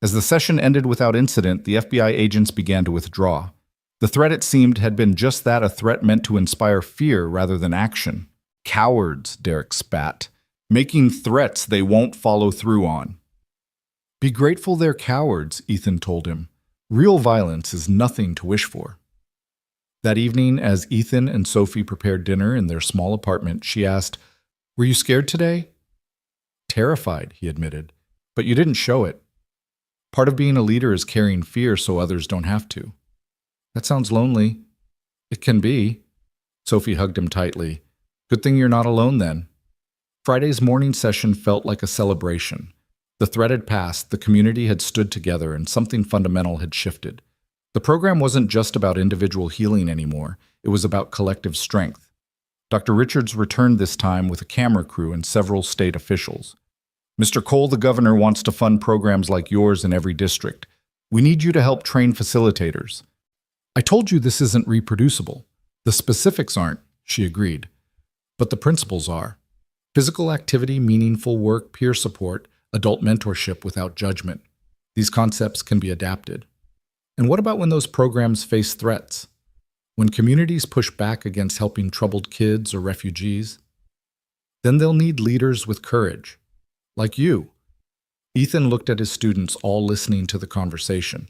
As the session ended without incident, the FBI agents began to withdraw. The threat, it seemed, had been just that, a threat meant to inspire fear rather than action. Cowards, Derek spat, making threats they won't follow through on. Be grateful they're cowards, Ethan told him. Real violence is nothing to wish for. That evening, as Ethan and Sophie prepared dinner in their small apartment, she asked, "Were you scared today?" "Terrified," he admitted, "but you didn't show it. Part of being a leader is carrying fear so others don't have to." "That sounds lonely." "It can be." Sophie hugged him tightly. "Good thing you're not alone then." Friday's morning session felt like a celebration. The threat had passed, the community had stood together, and something fundamental had shifted. The program wasn't just about individual healing anymore, it was about collective strength. Dr. Richards returned this time with a camera crew and several state officials. "Mr. Cole, the governor, wants to fund programs like yours in every district. We need you to help train facilitators." "I told you this isn't reproducible. The specifics aren't," she agreed. "But the principles are. Physical activity, meaningful work, peer support, adult mentorship without judgment. These concepts can be adapted." "And what about when those programs face threats? When communities push back against helping troubled kids or refugees? Then they'll need leaders with courage. Like you." Ethan looked at his students, all listening to the conversation.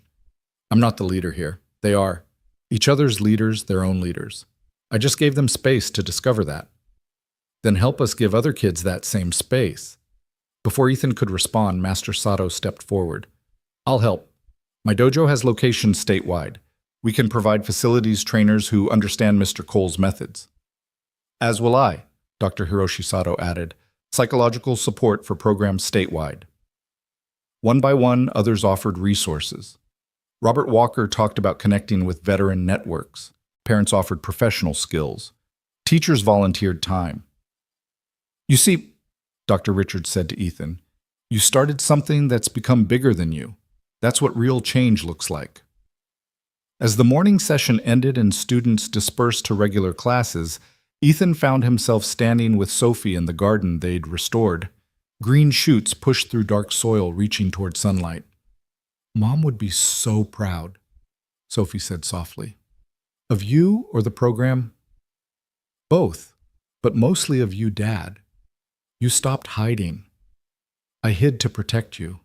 "I'm not the leader here. They are. Each other's leaders, their own leaders. I just gave them space to discover that." "Then help us give other kids that same space." Before Ethan could respond, Master Sato stepped forward. "I'll help. My dojo has locations statewide. We can provide facilities trainers who understand Mr. Cole's methods." "As will I," Dr. Hiroshi Sato added. "Psychological support for programs statewide." One by one, others offered resources. Robert Walker talked about connecting with veteran networks. Parents offered professional skills. Teachers volunteered time. "You see," Dr. Richards said to Ethan, "you started something that's become bigger than you. That's what real change looks like." As the morning session ended and students dispersed to regular classes, Ethan found himself standing with Sophie in the garden they'd restored. Green shoots pushed through dark soil, reaching toward sunlight. "Mom would be so proud," Sophie said softly. "Of you or the program?" "Both, but mostly of you, Dad. You stopped hiding. I hid to protect you.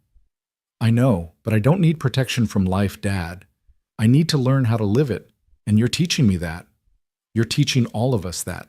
I know, but I don't need protection from life, Dad. I need to learn how to live it, and you're teaching me that. You're teaching all of us that."